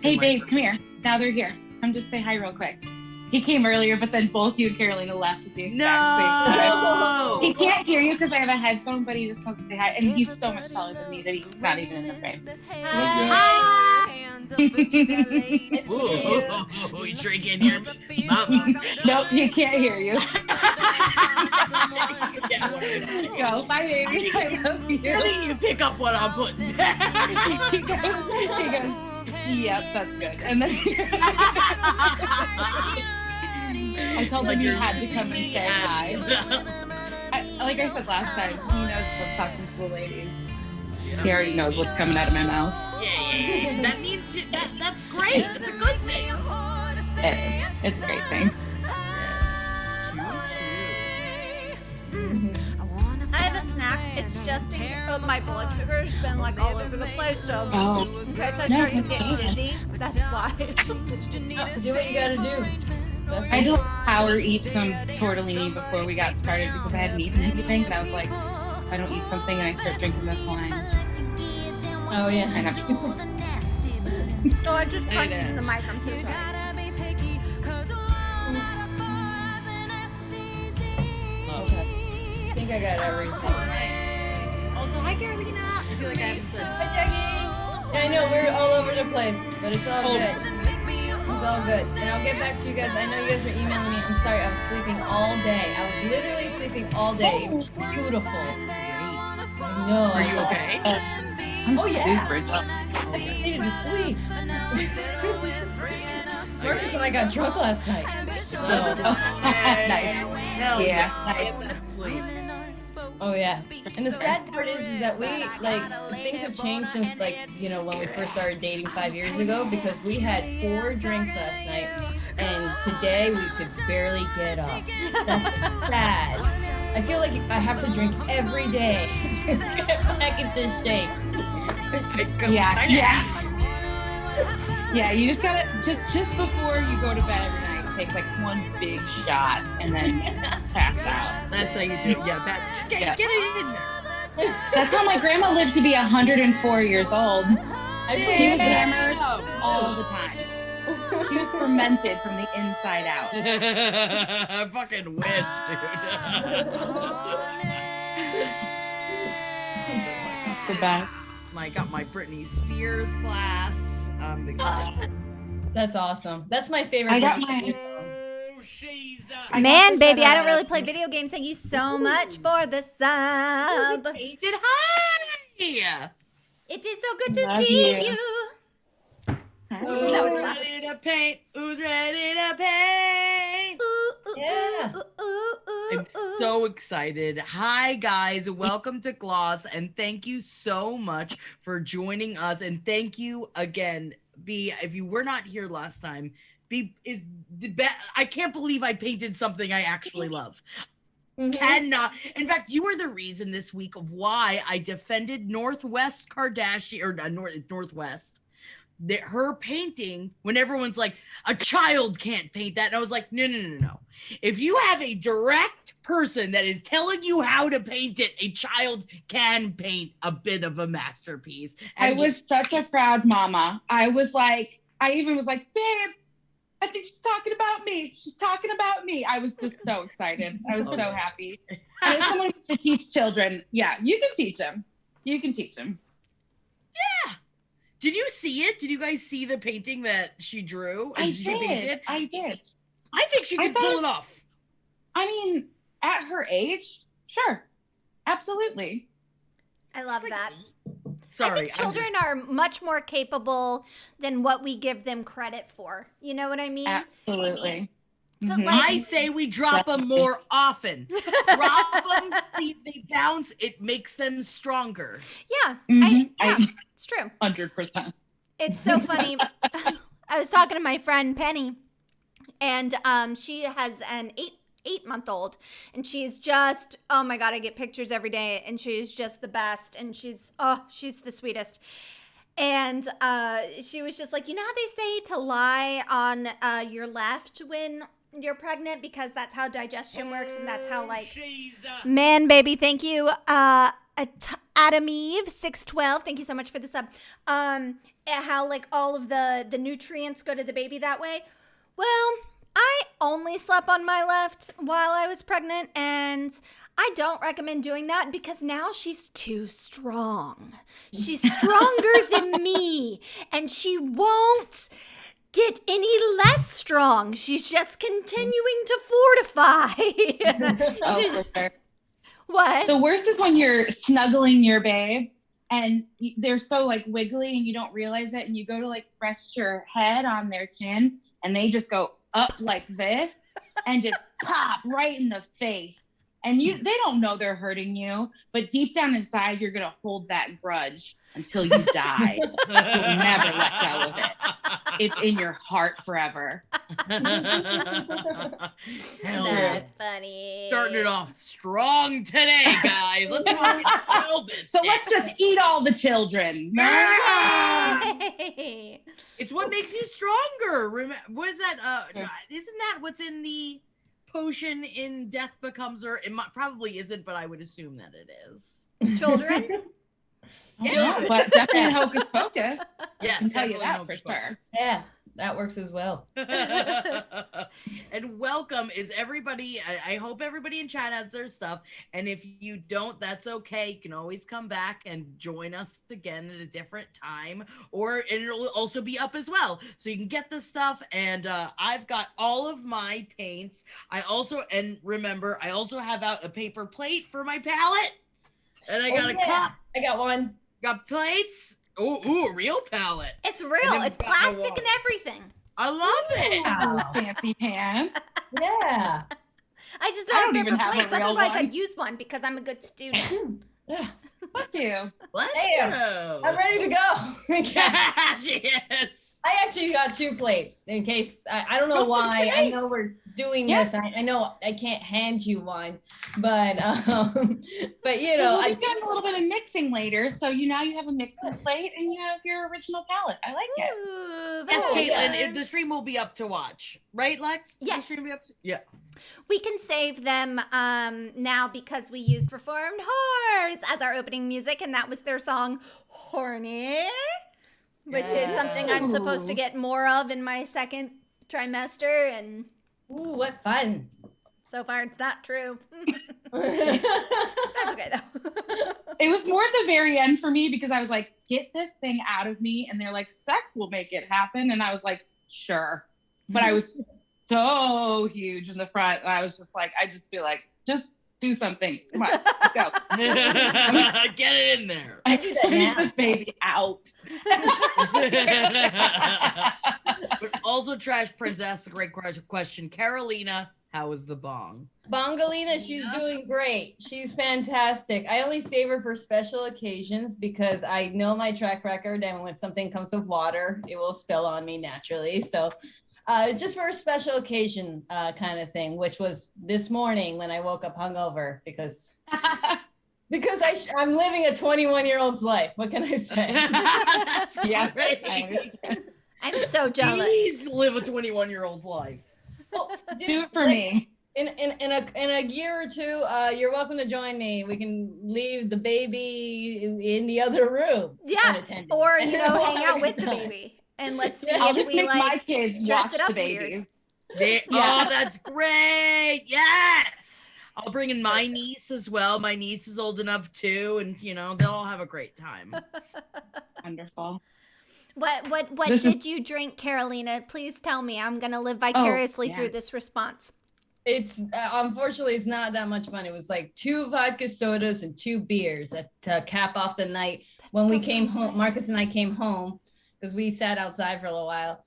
Hey, my babe, come here. Now they're here. Come just say hi real quick. He came earlier, but then both you and Carolina left at the exact same time. He can't hear you because I have a headphone, but he just wants to say hi. And he's so much taller than me that he's not even in the frame. Hi. Ooh, you sure you can't hear me? Nope, he can't hear you. Go, bye, baby. I love you. I think you pick up what I'm putting down. He goes, yep, that's good. And then I told him you had to come and say hi. Like I said last time, he knows if I'm talking to the ladies. He already knows what's coming out of my mouth. Yeah. That means that's great. That's a good thing. It's a great thing. I have a snack. It's just my blood sugar has been like all over the place, so in case I start to get dizzy, that's why. Do what you gotta do. I told Howard eat some tortellini before we got started because I hadn't eaten anything, and I was like, if I don't eat something and I start drinking this wine. Oh yeah. I have So I just crunched in the mic. I'm too sorry. Okay. I think I got everything. Also, hi, Carolina. I feel like I haven't said. Hi, Jackie. Yeah, I know we're all over the place, but it's all good. It's all good. And I'll get back to you guys. I know you guys were emailing me. I'm sorry. I was sleeping all day. I was literally sleeping all day. It was beautiful. No. Are you okay? I'm yeah. super I just needed to sleep. Marcus and I got drunk last night. Nice. Hell Yeah. Sleep. Oh yeah. And the sad part is that we things have changed since when we first started dating 5 years ago, because we had 4 drinks last night and today we could barely get up. That's sad. I feel like I have to drink every day to get back into shape. Yeah, you just gotta just before you go to bed every night, take like one big shot and then pass out. That's how you do it. Yeah, get it in there. That's how my grandma lived to be 104 years old. She was hammered all the time. She was fermented from the inside out. I fucking wish, dude. The best. I got my Britney Spears glass. I'm excited. That's awesome. That's my favorite. I got Britney my. Spears song. Man, baby, I don't really play video games. Thank you so much for the sub. Painted hi. It is so good to Love see you. you. Who's That was loud. ready to paint? Who's ready to paint? Yeah. I'm so excited. Hi, guys. Welcome to GLOS, and thank you so much for joining us. And thank you again, B. If you were not here last time, B is the best. I can't believe I painted something I actually love. Cannot. In fact, you were the reason this week of why I defended Northwest Kardashian or Northwest. Her painting, when everyone's like, a child can't paint that. And I was like, no. If you have a direct person that is telling you how to paint it, a child can paint a bit of a masterpiece. And I was such a proud mama. I even was like, babe, I think she's talking about me. She's talking about me. I was just so excited. I was so happy. And if someone needs to teach children, yeah, you can teach them. You can teach them. Yeah. Did you see it? Did you guys see the painting that she drew? And she painted? I did. I think she could pull it off. I mean, at her age, sure. Absolutely. I love that. Sorry. I think children are much more capable than what we give them credit for. You know what I mean? Absolutely. So, I say we drop them more often. Drop them, see if they bounce. It makes them stronger. Yeah, it's true. 100%. It's so funny. I was talking to my friend Penny, and she has an 8-month-old, and she's just, oh my God, I get pictures every day, and she's just the best, and she's the sweetest. And she was just like, you know how they say to lie on your left when you're pregnant, because that's how digestion works, and that's how man, baby, thank you. Adam Eve 612. Thank you so much for the sub. How like all of the nutrients go to the baby that way. Well, I only slept on my left while I was pregnant, and I don't recommend doing that because now she's too strong. She's stronger than me, and she won't get any less strong. She's just continuing to fortify. Oh, for sure. What? The worst is when you're snuggling your babe and they're so like wiggly and you don't realize it, and you go to like rest your head on their chin and they just go up like this and just pop right in the face. And they don't know they're hurting you, but deep down inside, you're going to hold that grudge until you die. You'll never let go of it. It's in your heart forever. Hell yeah. That's funny. Starting it off strong today, guys. Let's fucking kill this. So let's just eat all the children. Yay! It's what makes you stronger. What is that? Isn't that what's in the potion in Death Becomes Her? It probably isn't, but I would assume that it is. Children? Yeah, but definitely Hocus Pocus. Yes, I can tell you definitely that Hocus for sure. Pocus. Yeah, that works as well. And welcome is everybody. I hope everybody in chat has their stuff. And if you don't, that's okay. You can always come back and join us again at a different time, or it'll also be up as well. So you can get the stuff. And I've got all of my paints. And remember, I also have out a paper plate for my palette. And I got a cup. I got one. Got plates. Ooh, a real palette. It's real. It's plastic and everything. I love it. Oh, fancy pants. Yeah. I just I don't don't have even paper have a plates. real Otherwise, one. I'd use one because I'm a good student. Let's do. Let's Damn. go. I'm ready to go. Yes. I actually got 2 plates in case I don't know Just in why. I know case. we're doing Yeah. this. I know I can't hand you one, but you know, We'll I be doing a little bit of mixing later, so now you have a mixing plate and you have your original palette. I like it. Ooh, Yes, very Caitlin, good. the stream will be up to watch. Right, Lex? The Yes. stream will be up to- yeah. We can save them now because we used Reformed Whores as our opening music, and that was their song Horny, which is something I'm supposed to get more of in my second trimester, and ooh, what fun. so far it's not true. Yeah. That's okay though. It was more at the very end for me because I was like, get this thing out of me. And they're like, sex will make it happen. And I was like, sure. But I was so huge in the front. And I was just like, I'd just be like, just do something. Come on, let's go. Get it in there. I do that Squeeze now. this baby out. But also, Trash Prince asked a great question. Carolina, how is the bong? Bongalina, she's doing great. She's fantastic. I only save her for special occasions because I know my track record, and when something comes with water, it will spill on me naturally. So it's just for a special occasion kind of thing, which was this morning when I woke up hungover because I'm living a 21-year-old's life. What can I say? That's Yeah, great. I understand. I'm so jealous. Please live a 21-year-old's life. Well, Do it for me. In a year or two, you're welcome to join me. We can leave the baby in the other room. Yeah, unattended. or hang out with the baby, and let's see I'll if just we make my like. kids dress watch it up the weird. babies. Yeah. Yeah. Oh, that's great. Yes. I'll bring in my niece as well. My niece is old enough too, and they'll all have a great time. Wonderful. What This is- did you drink, Carolina? Please tell me. I'm gonna live vicariously yeah. through this response. It's unfortunately it's not that much fun. It was like 2 vodka sodas and 2 beers to cap off the night. That When we still came sounds home, nice. Marcus and I came home because we sat outside for a little while.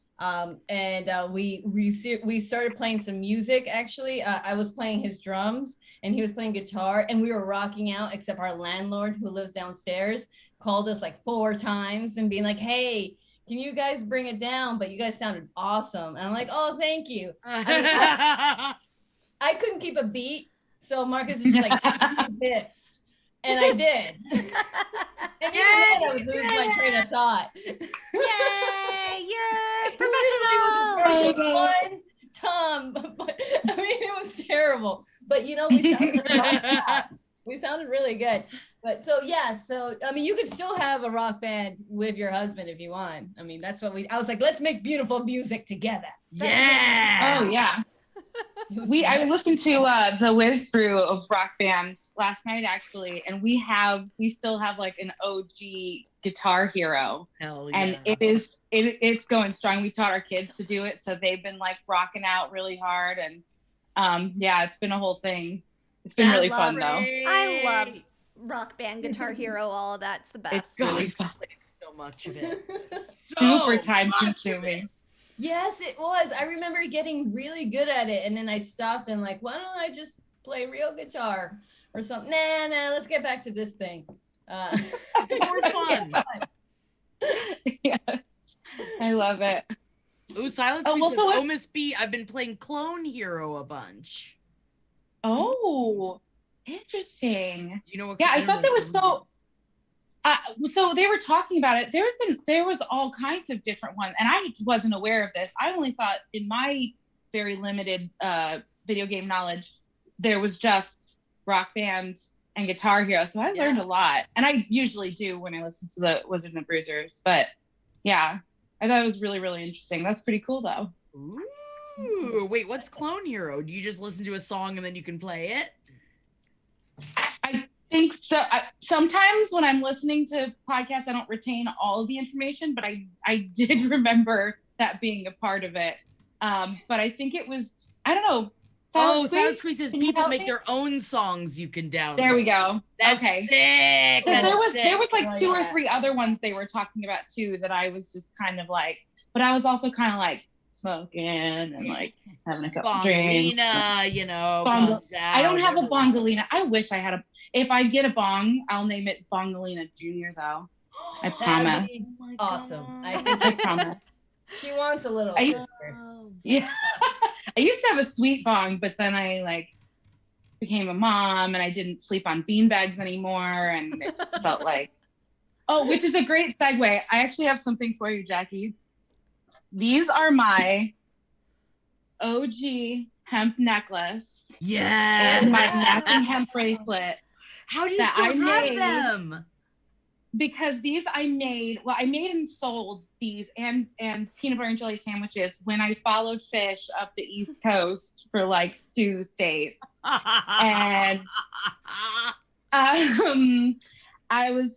We started playing some music. Actually, I was playing his drums and he was playing guitar, and we were rocking out. Except our landlord, who lives downstairs, called us like 4 times and being like, "Hey, can you guys bring it down? But you guys sounded awesome." And I'm like, "Oh, thank you." I couldn't keep a beat, so Marcus is just like, "Do this," and I did. And even then, I was losing my train of thought. Yay! You're It was professional. one Tom, but I mean, it was terrible. But we sounded really good. We sounded really good. But so yeah, so I mean, you could still have a rock band with your husband if you want. I mean, that's what I was like, let's make beautiful music together. Yeah. Oh yeah. I listened to the whiz through of Rock Band last night actually, and we still have like an OG Guitar Hero. Hell yeah. And it's going strong. We taught our kids to do it, so they've been like rocking out really hard, and yeah, it's been a whole thing. It's been really fun though. I love Rock Band, Guitar Hero, all of that. It's the best. It's really fun. So much of it. Super time consuming. Yes, it was. I remember getting really good at it, and then I stopped and like, why don't I just play real guitar or something? Nah, let's get back to this thing. It's more fun. Yeah, I love it. Ooh, Silence says, oh, Miss B, I've been playing Clone Hero a bunch. Oh, interesting. You know what? Yeah, I thought that was so. So they were talking about it. There was all kinds of different ones, and I wasn't aware of this. I only thought, in my very limited video game knowledge, there was just Rock Band and Guitar Hero. So I learned a lot, and I usually do when I listen to the Wizards and the Bruisers. But yeah, I thought it was really, really interesting. That's pretty cool, though. Ooh, wait, what's Clone Hero? Do you just listen to a song and then you can play it? I think so. Sometimes when I'm listening to podcasts, I don't retain all of the information, but I did remember that being a part of it. But I think it was, I don't know. Sound Squeeze says people make their own songs you can download. There we go. That's sick. There was like two or three other ones they were talking about too that I was just kind of like, but I was also kind of like smoking and like having a couple drinks. You know. I don't have a bongalina. I wish I had a. If I get a bong, I'll name it Bongalina Junior though. I promise. Awesome. I promise. She wants a little sister. Yeah. I used to have a sweet bong, but then I like became a mom and I didn't sleep on beanbags anymore. And it just felt like, which is a great segue. I actually have something for you, Jackie. These are my OG hemp necklace. Yeah. And my neck and hemp bracelet. How do you still have them? Because these I made and sold these and peanut butter and jelly sandwiches when I followed Fish up the East Coast for like 2 states. And I was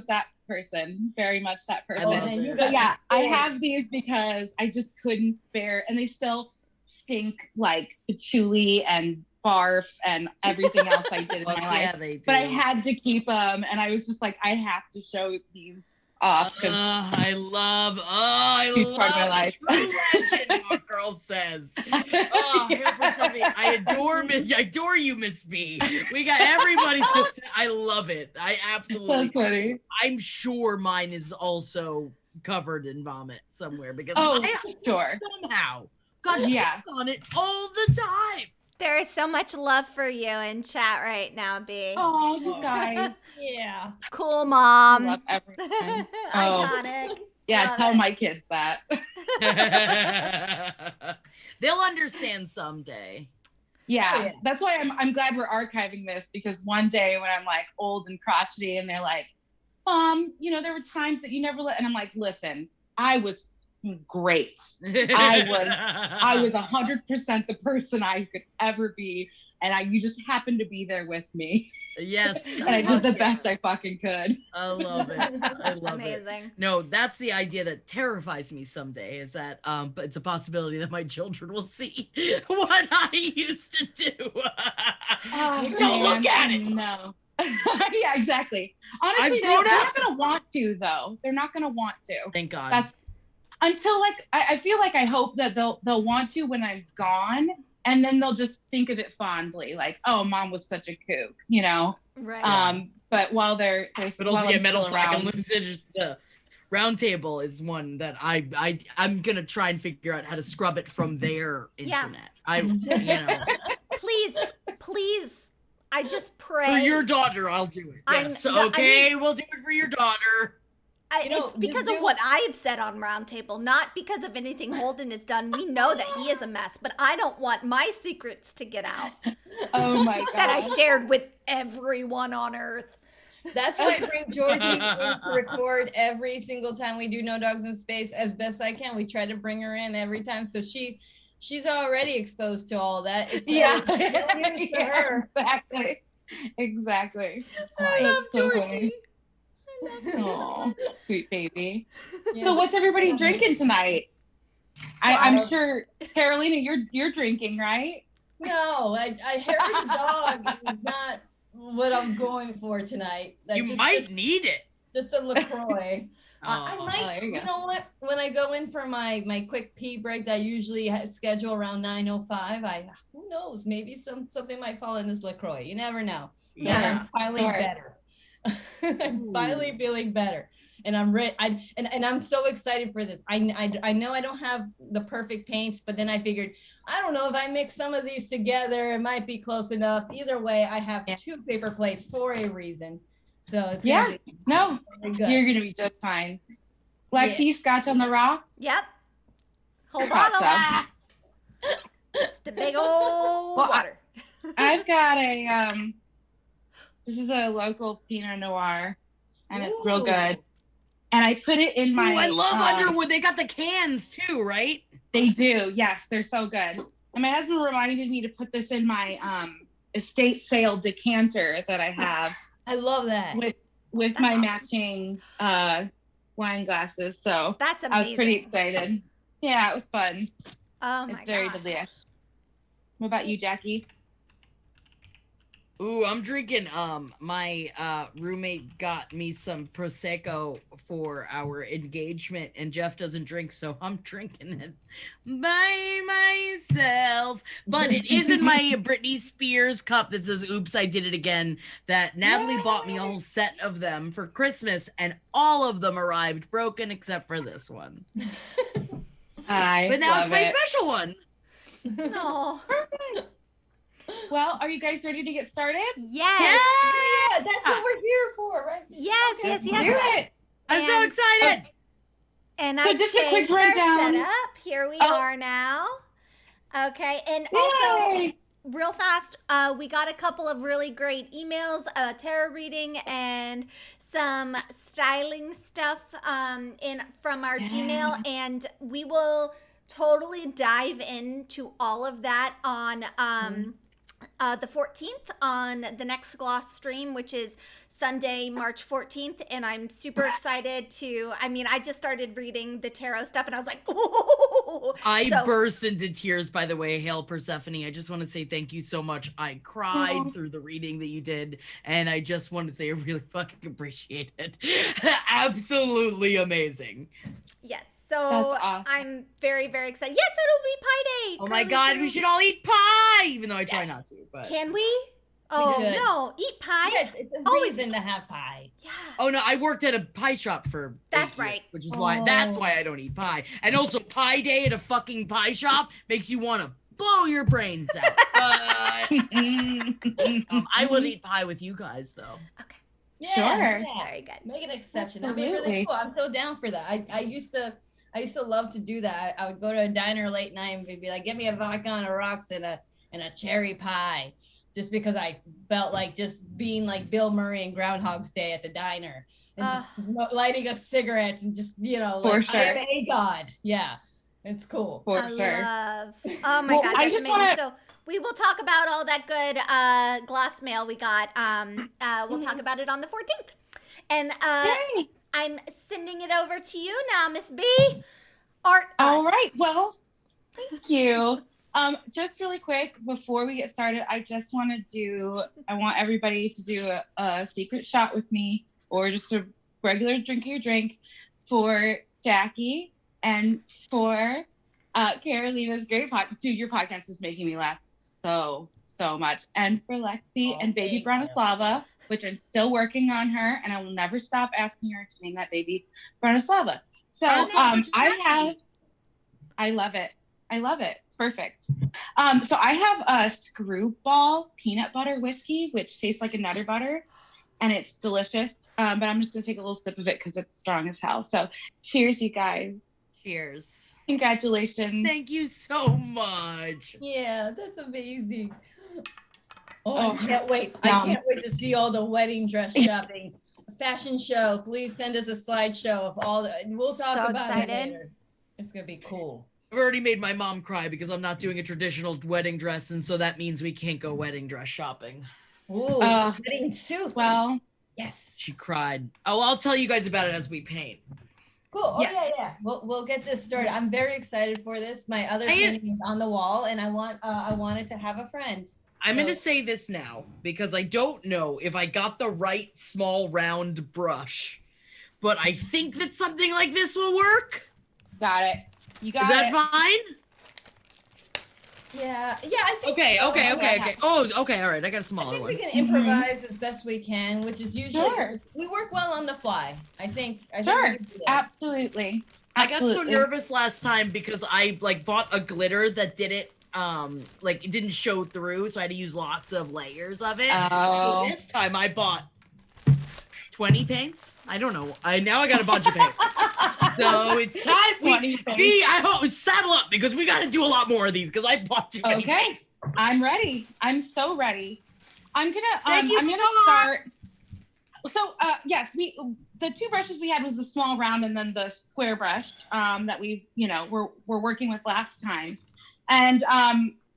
that person, very much that person. But yeah, I have these because I just couldn't bear, and they still stink like patchouli and barf and everything else I did in my life. They do. But I had to keep them, and I was just like, I have to show these off. I love part of my life. True legend, what girl says. Yeah. I adore you, Miss B. We got everybody. I love it. I absolutely. That's funny. I'm sure mine is also covered in vomit somewhere because sure. Somehow got on it all the time. There is so much love for you in chat right now, B. Oh, you guys. Yeah. Cool, Mom. I love everything. Iconic. Yeah, love tell it. my kids that. They'll understand someday. Yeah, that's why I'm glad we're archiving this, because one day when I'm like old and crotchety and they're like, Mom, there were times that you never let, and I'm like, listen, I was great. I was 100% the person I could ever be, and you just happened to be there with me. Yes. And I did the best I fucking could. I love it. I love Amazing. it. No, that's the idea that terrifies me someday, is that but it's a possibility that my children will see what I used to do. Don't look at it. No. Yeah, exactly. Honestly, they're not gonna want to, though. They're not gonna want to. Thank God. That's until like I feel like I hope that they'll want to when I'm gone, and then they'll just think of it fondly, like, oh, Mom was such a kook, Right. But while they're but also get metal flag and the round table is one that I'm gonna try and figure out how to scrub it from their internet. Please. I just pray. For your daughter, I'll do it. Yes. We'll do it for your daughter. It's because of what I've said on Roundtable, not because of anything Holden has done. We know that he is a mess, but I don't want my secrets to get out. Oh my God. That I shared with everyone on Earth. That's why I bring Georgie in to record every single time we do No Dogs in Space as best I can. We try to bring her in every time, so she's already exposed to all that. It's Yeah, news to her. Exactly. I love so Georgie. Oh, sweet baby. Yeah. So what's everybody drinking tonight? I'm sure Carolina, you're drinking, right? No, Harry the dog is not what I was going for tonight. You might need it. Just a LaCroix. I Oh, might, there you you go. know what? When I go in for my quick pee break that I usually schedule around 9:05, who knows? Maybe something might fall in this LaCroix. You never know. Yeah. And I'm finally Sure. better. I'm finally feeling better. And I'm ready. And I'm so excited for this. I know I don't have the perfect paints, but then I figured, I don't know, if I mix some of these together, it might be close enough. Either way, I have 2 paper plates for a reason. So it's gonna be really good. You're gonna be just fine. Lexi, Scotch on the rocks. Yep. Whole Thought bottle. so. Just a big old Well, water. I've got a this is a local Pinot Noir, and it's real Ooh. good. And I put it in my. Ooh, I love Underwood. They got the cans too, right? They do. Yes, they're so good. And my husband reminded me to put this in my estate sale decanter that I have I love that. with That's my awesome. matching wine glasses. So That's amazing. I was pretty excited. Yeah, it was fun. Oh my It's very gosh. delicious. What about you, Jackie? Ooh, I'm drinking. My roommate got me some Prosecco for our engagement, and Jeff doesn't drink, so I'm drinking it by myself. But it is in my Britney Spears cup that says "Oops, I Did It Again." That Natalie bought me a whole set of them for Christmas, and all of them arrived broken except for this one. But now it's my special one. No. Well, are you guys ready to get started? Yes. Yeah, that's what we're here for, right? Yes, yes, Do yes. it. I'm so And- excited. And So I just a quick changed our rundown. setup. Here we Oh. are now. Okay, and also Yay! real fast, we got a couple of really great emails, a tarot reading, and some styling stuff in from our Gmail, and we will totally dive into all of that on the 14th on the next Gloss stream, which is Sunday, March 14th. And I'm super excited I just started reading the tarot stuff and I was like, ooh. I burst into tears, by the way. Hail Persephone. I just want to say thank you so much. I cried through the reading that you did, and I just want to say I really fucking appreciate it. Absolutely amazing. Yes. So That's awesome. I'm very, very excited. Yes, it'll be pie day. Oh my Curly God, Sue. we should all eat pie, even though I try not to. But Can we? Oh, should. no. Eat pie? Yeah, it's a Always- reason to have pie. Yeah. oh no, I worked at a pie shop for That's 8 years, right. which is why that's why I don't eat pie. And also, pie day at a fucking pie shop makes you want to blow your brains out. But I would eat pie with you guys, though. Okay. Yeah, Sure. yeah. Very good. Make an exception. That'd be really Absolutely. cool. I'm so down for that. I used to love to do that. I would go to a diner late night and be like, "Get me a vodka on the rocks and a cherry pie," just because I felt like just being like Bill Murray in Groundhog's Day at the diner and just lighting a cigarette and just For like I am sure. a god. Yeah, it's cool. For I sure. love. Oh my Well, God, I that's just amazing. wanna- So we will talk about all that good glass mail we got. We'll talk about it on the 14th. And Yay! I'm sending it over to you now, Miss B. Art us. All right. Well, thank you. Just really quick before we get started, I want everybody to do a secret shot with me, or just a regular drink of your drink, for Jackie and for Carolina's great podcast. Dude, your podcast is making me laugh so much. And for Lexi and baby thank you. Bronislava, which I'm still working on her, and I will never stop asking her to name that baby Bronislava. So I love it. It's perfect. So I have a Screwball peanut butter whiskey, which tastes like a Nutter Butter, and it's delicious. But I'm just gonna take a little sip of it because it's strong as hell. So cheers, you guys. Cheers. Congratulations. Thank you so much. Yeah, that's amazing. Oh, I Oh, can't wait. I can't wait to see all the wedding dress shopping. Fashion show. Please send us a slideshow of all the, we'll talk So about excited. it later. It's gonna be cool. I've already made my mom cry because I'm not doing a traditional wedding dress, and so that means we can't go wedding dress shopping. Ooh, wedding suit. well, Yes. She cried. Oh, I'll tell you guys about it as we paint. Cool. Oh Yes. yeah. We'll get this started. I'm very excited for this. My other painting is on the wall, and I wanted to have a friend. I'm going to say this now because I don't know if I got the right small round brush, but I think that something like this will work. got it. You got Is that fine? Yeah, I think Okay. so. Oh, okay. All right. I got a I smaller think one. we can improvise as best we can, which is usually Sure. we work well on the fly. I think Sure. we can do this. Absolutely. I got so Absolutely. nervous last time because I like bought a glitter that didn't like it didn't show through, so I had to use lots of layers of it. Oh. So this time I bought 20 paints. I don't know. Now I got a bunch of paint. So it's time. 20 paints. I hope it's saddle up because we got to do a lot more of these because I bought too many. Okay. paints. I'm ready. I'm so ready. I'm gonna Thank you, I'm gonna Mama. start. So yes, the two brushes we had was the small round and then the square brush that we we're working with last time. And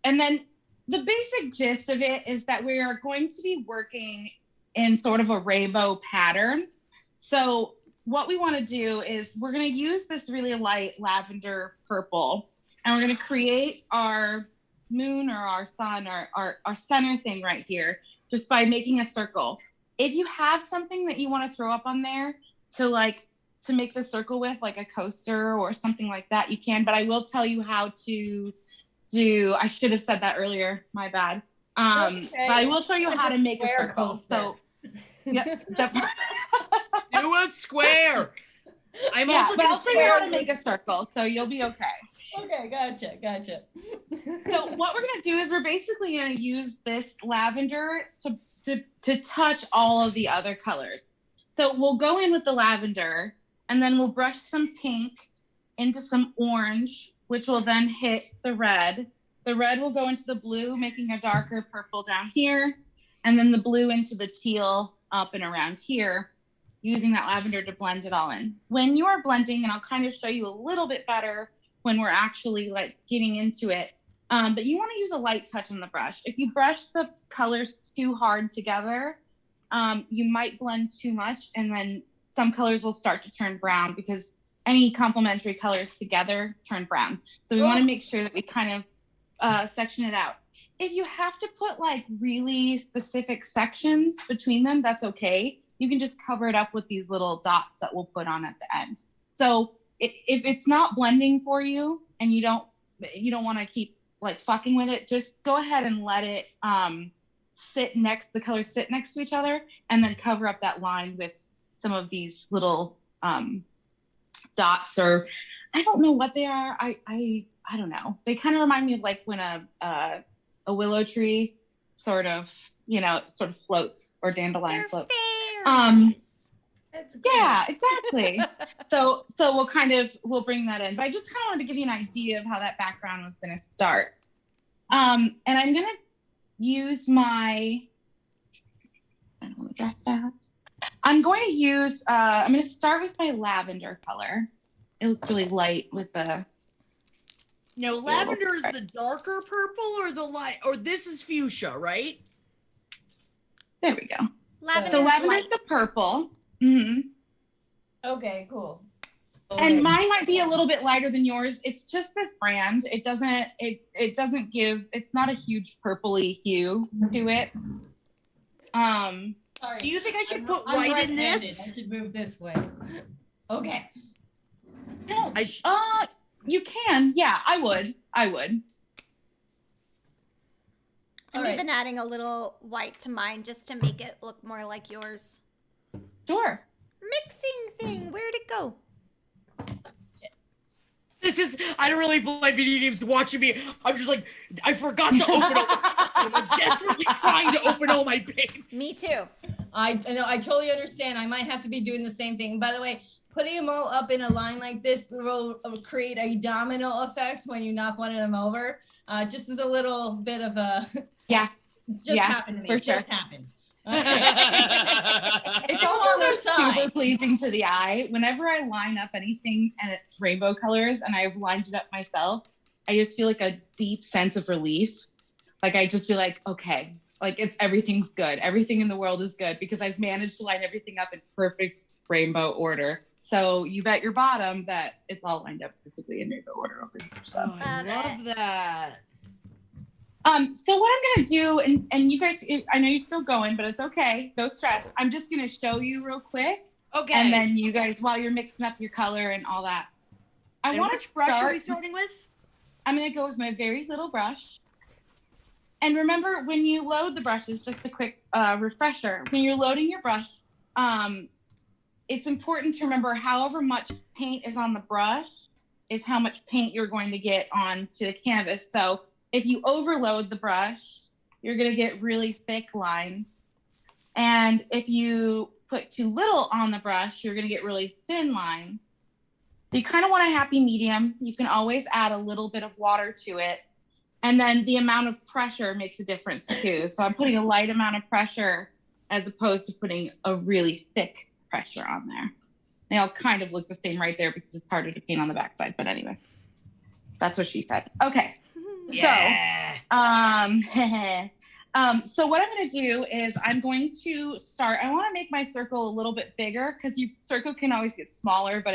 then the basic gist of it is that we are going to be working in sort of a rainbow pattern. So what we want to do is we're going to use this really light lavender purple, and we're going to create our moon or our sun or our center thing right here just by making a circle. If you have something that you want to throw up on there to make the circle with, like a coaster or something like that, you can, but I will tell you how to do, I should have said that earlier, my bad. Okay. But I will show you how to make a circle. Coaster. So yeah, Do a square. I'm yeah, also but gonna I'll show you how to square- make a circle, so you'll be okay. Okay, gotcha. So what we're gonna do is we're basically gonna use this lavender to touch all of the other colors. So we'll go in with the lavender, and then we'll brush some pink into some orange, which will then hit the red. The red will go into the blue, making a darker purple down here, and then the blue into the teal up and around here, using that lavender to blend it all in. When you are blending, and I'll kind of show you a little bit better when we're actually like getting into it, but you want to use a light touch on the brush. If you brush the colors too hard together, you might blend too much, and then some colors will start to turn brown because any complementary colors together turn brown. So we want to make sure that we kind of section it out. If you have to put like really specific sections between them, that's okay. You can just cover it up with these little dots that we'll put on at the end. So if it's not blending for you and you don't want to keep like fucking with it, just go ahead and let it the colors sit next to each other, and then cover up that line with some of these little dots, or I don't know what they are. I don't know. They kind of remind me of like when a willow tree sort of floats, or dandelion They're floats. fairies. That's Yeah, exactly. So we'll bring that in. But I just kind of wanted to give you an idea of how that background was going to start. And I'm going to use I don't want to drop that. I'm going to start with my lavender color. It looks really light with the. No, lavender is the darker purple or the light, or this is fuchsia, right? There we go. Lavender's So lavender's light. the purple. Mm-hmm. Okay, cool. And mine might be a little bit lighter than yours. It's just this brand. It doesn't give, it's not a huge purpley hue to it. Sorry. Do you think I should I'm put white in right-handed. this? I should move this way. Okay. No, I sh- you can. Yeah, I would. I'm All right. even adding a little white to mine just to make it look more like yours. Sure. Mixing thing. Where'd it go? I don't really play video games. Watching me, I'm just like, I forgot to open all I'm like desperately trying to open all my paints. Me too. I know. I totally understand. I might have to be doing the same thing. By the way, putting them all up in a line like this will create a domino effect when you knock one of them over. Just as a little bit of a Yeah. It's just happened to me. For It just sure. happened. It's It was also on their like side. super pleasing to the eye. Whenever I line up anything and it's rainbow colors and I've lined it up myself, I just feel like a deep sense of relief. Like I just feel like, okay, like everything's good. Everything in the world is good because I've managed to line everything up in perfect rainbow order. So you bet your bottom that it's all lined up perfectly in rainbow order over here. So. Oh, I love that. So what I'm gonna do, and you guys, I know you're still going, but it's okay. No stress. I'm just gonna show you real quick, Okay. and then you guys, while you're mixing up your color and all that, I want to which brush are start. we starting with? I'm gonna go with my very little brush. And remember, when you load the brushes, just a quick refresher. When you're loading your brush, it's important to remember however much paint is on the brush is how much paint you're going to get onto the canvas. So if you overload the brush, you're going to get really thick lines. And if you put too little on the brush, you're going to get really thin lines. So you kind of want a happy medium. You can always add a little bit of water to it. And then the amount of pressure makes a difference too. So I'm putting a light amount of pressure as opposed to putting a really thick pressure on there. They all kind of look the same right there because it's harder to paint on the backside. But anyway, that's what she said. Okay. Yeah. So what I'm going to do is I'm going to start. I want to make my circle a little bit bigger because your circle can always get smaller, but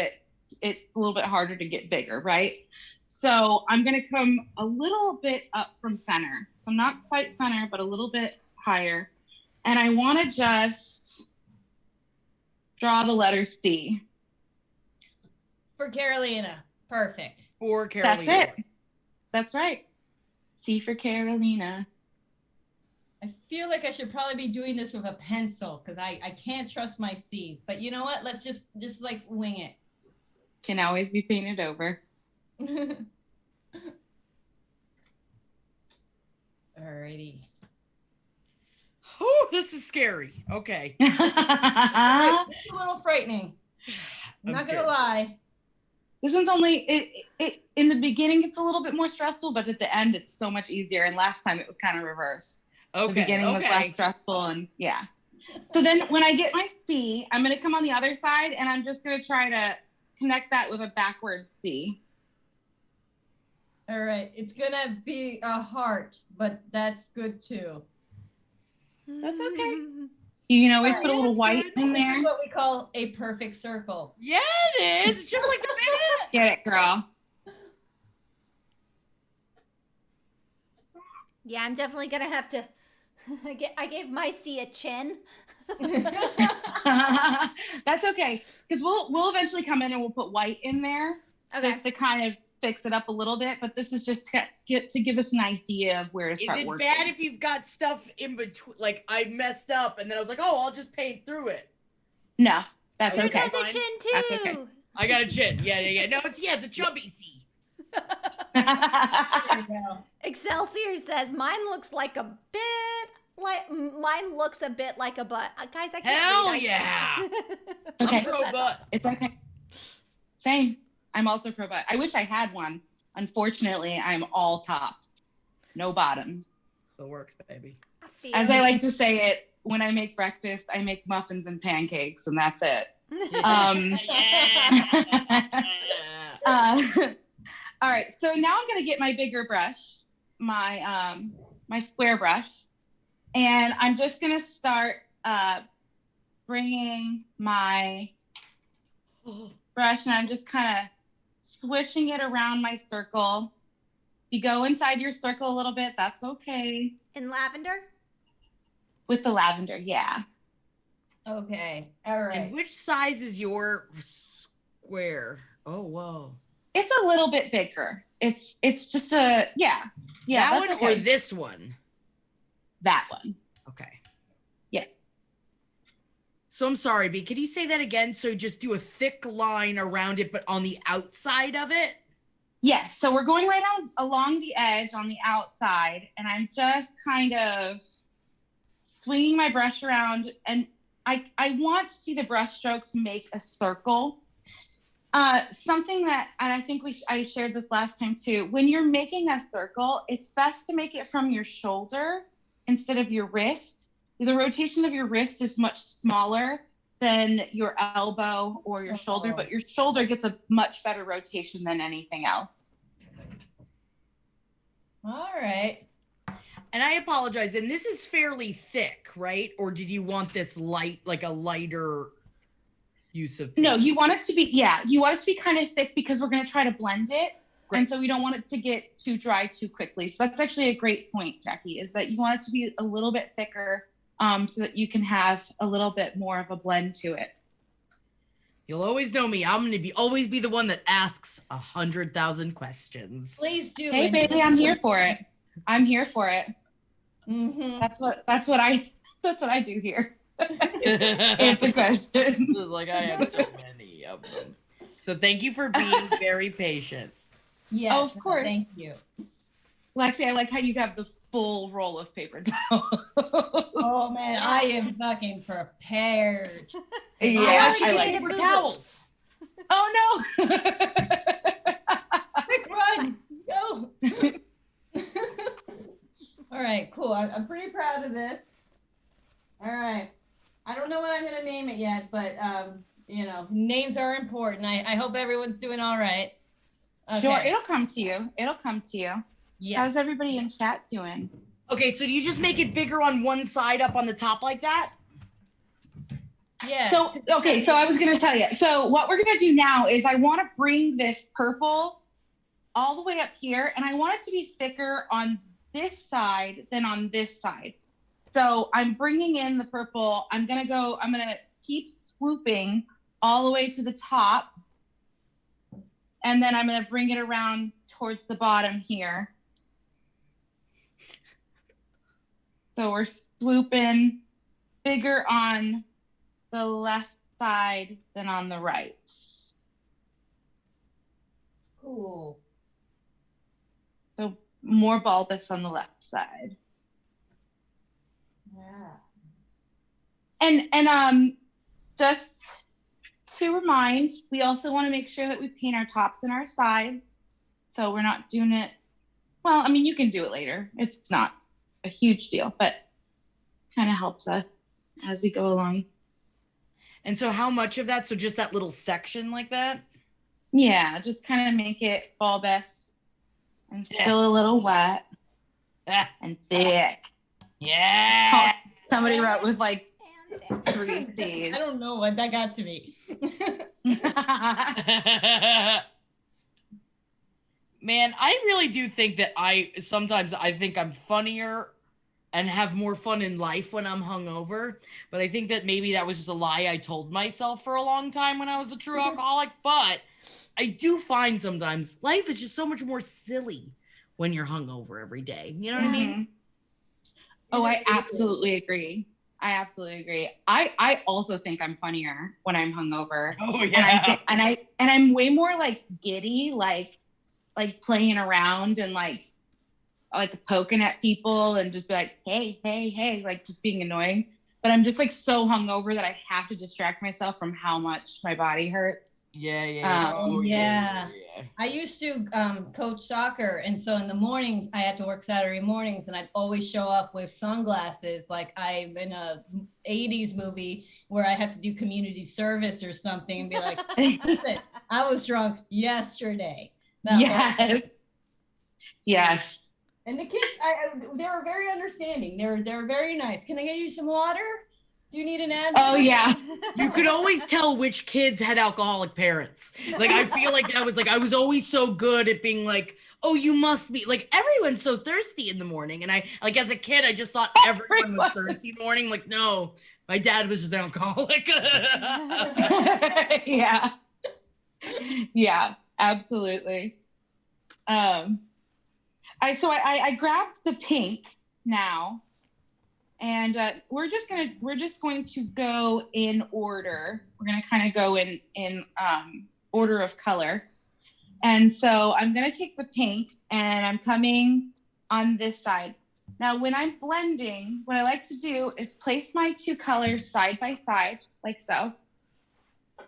it's a little bit harder to get bigger, right? So I'm going to come a little bit up from center. So not quite center, but a little bit higher. And I want to just draw the letter C. For Carolina. Perfect. For Carolina. That's it. That's right. C for Carolina. I feel like I should probably be doing this with a pencil because I can't trust my C's. But you know what? Let's just like wing it. Can always be painted over. Alrighty. Oh, this is scary. Okay. Right, it's a little frightening. I'm not scared. gonna lie. This one's only it in the beginning it's a little bit more stressful, but at the end it's so much easier. And last time it was kind of reversed. Okay. The beginning was less stressful and yeah. So then when I get my C, I'm gonna come on the other side and I'm just gonna try to connect that with a backwards C. All right, it's gonna be a heart, but that's good too. That's okay. You can always put a little white in This there. is what we call a perfect circle. Yeah, it is. It's just like the minute. Get it, girl. Yeah, I'm definitely gonna have to. I gave my C a chin. That's okay, because we'll eventually come in and we'll put white in there just to kind of fix it up a little bit. But this is just to give us an idea of where to start working. Is it bad if you've got stuff in between? Like I messed up and then I was like, oh, I'll just paint through it. No, that's Yours okay. has a chin too. That's okay. I got a chin. Yeah. No, it's a chubby C. There you go. Excelsior says mine looks like a bit like a butt. Guys, I can't Hell read. yeah. Okay. I'm pro butt. It's okay. Same. I'm also pro butt. I wish I had one. Unfortunately, I'm all tops, no bottoms. It works, baby. As I like to say it, when I make breakfast, I make muffins and pancakes, and that's it. All right. So now I'm going to get my bigger brush, my square brush, and I'm just going to start bringing my brush, and I'm just kind of swishing it around my circle. If you go inside your circle a little bit, that's okay. In lavender? With the lavender, yeah. Okay. All right. And which size is your square? Oh, whoa. It's a little bit bigger. It's just a, yeah. That that's one okay. or this one? That one. Okay. Yeah. So I'm sorry, B. Can you say that again? So just do a thick line around it, but on the outside of it? Yes. So we're going right along the edge on the outside, and I'm just kind of swinging my brush around, and I want to see the brush strokes make a circle. Something that, and I think I shared this last time too, when you're making a circle, it's best to make it from your shoulder instead of your wrist. The rotation of your wrist is much smaller than your elbow or your shoulder, but your shoulder gets a much better rotation than anything else. All right. And I apologize, and this is fairly thick, right? Or did you want this light, like a lighter use of paint? No, you want it to be, you want it to be kind of thick because we're going to try to blend it. Great. And so we don't want it to get too dry too quickly. So that's actually a great point, Jackie, is that you want it to be a little bit thicker so that you can have a little bit more of a blend to it. You'll always know me. I'm going to always be the one that asks 100,000 questions. Please do. Hey, baby, I'm here for it. I'm here for it. Mm-hmm. That's what I do here. Answer questions. It's like I have so many of them. So thank you for being very patient. Yes, oh, of course. Thank you. Lexi, I like how you have the full roll of paper towel. Oh man, I am fucking prepared. Yeah, I like paper towels. Oh no. Quick run, go. All right, cool. I'm pretty proud of this. All right. I don't know what I'm gonna name it yet, but you know, names are important. I hope everyone's doing all right. Okay. Sure, it'll come to you. It'll come to you. Yes. How's everybody in chat doing? Okay, so do you just make it bigger on one side up on the top like that? Yeah. So, okay, so I was going to tell you. So what we're going to do now is I want to bring this purple all the way up here, and I want it to be thicker on this side than on this side. So I'm bringing in the purple. I'm going to keep swooping all the way to the top. And then I'm going to bring it around towards the bottom here. So we're swooping bigger on the left side than on the right. Cool. So more bulbous on the left side. Yeah. And just to remind, we also want to make sure that we paint our tops and our sides. So we're not doing it, well, I mean, you can do it later. It's not a huge deal, but kind of helps us as we go along. And so how much of that? So just that little section like that? Yeah, just kind of make it bulbous and still a little wet and thick. Yeah. Somebody wrote with like 3 C's. I don't know what that got to me. Man, I really do think that sometimes I think I'm funnier and have more fun in life when I'm hungover. But I think that maybe that was just a lie I told myself for a long time when I was a true alcoholic. But I do find sometimes life is just so much more silly when you're hungover every day. You know what I mean? Oh, I absolutely agree. I also think I'm funnier when I'm hungover. Oh yeah. And I'm way more like giddy, like playing around and like poking at people and just be like, hey, like just being annoying. But I'm just like so hungover that I have to distract myself from how much my body hurts. Yeah. Yeah. I used to coach soccer, and so in the mornings I had to work Saturday mornings, and I'd always show up with sunglasses, like I'm in a 80s movie where I have to do community service or something, and be like, listen, I was drunk yesterday. Yes. And the kids, they were very understanding. They're very nice. Can I get you some water? Do you need an ad? Oh yeah. You could always tell which kids had alcoholic parents. Like I feel like that was like I was always so good at being like, oh, you must be like everyone's so thirsty in the morning. And I like as a kid, I just thought everyone was thirsty in the morning. Like, no, my dad was just an alcoholic. Yeah. Yeah, absolutely. I grabbed the pink now. And we're just going to go in order. We're going to kind of go in order of color. And so I'm going to take the pink and I'm coming on this side. Now, when I'm blending, what I like to do is place my 2 colors side by side, like so. So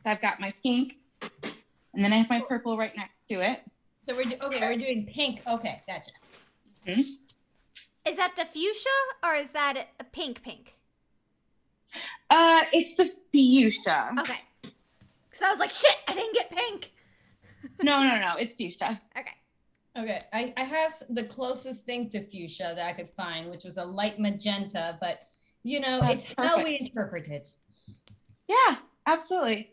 I've got my pink, and then I have my purple right next to it. So we're doing pink. Okay, gotcha. Mm-hmm. Is that the fuchsia or is that a pink? It's the fuchsia. Okay. Because I was like, shit, I didn't get pink. No, it's fuchsia. Okay. Okay, I have the closest thing to fuchsia that I could find, which was a light magenta, but you know, That's it's how we perfect. interpret it. Yeah, absolutely.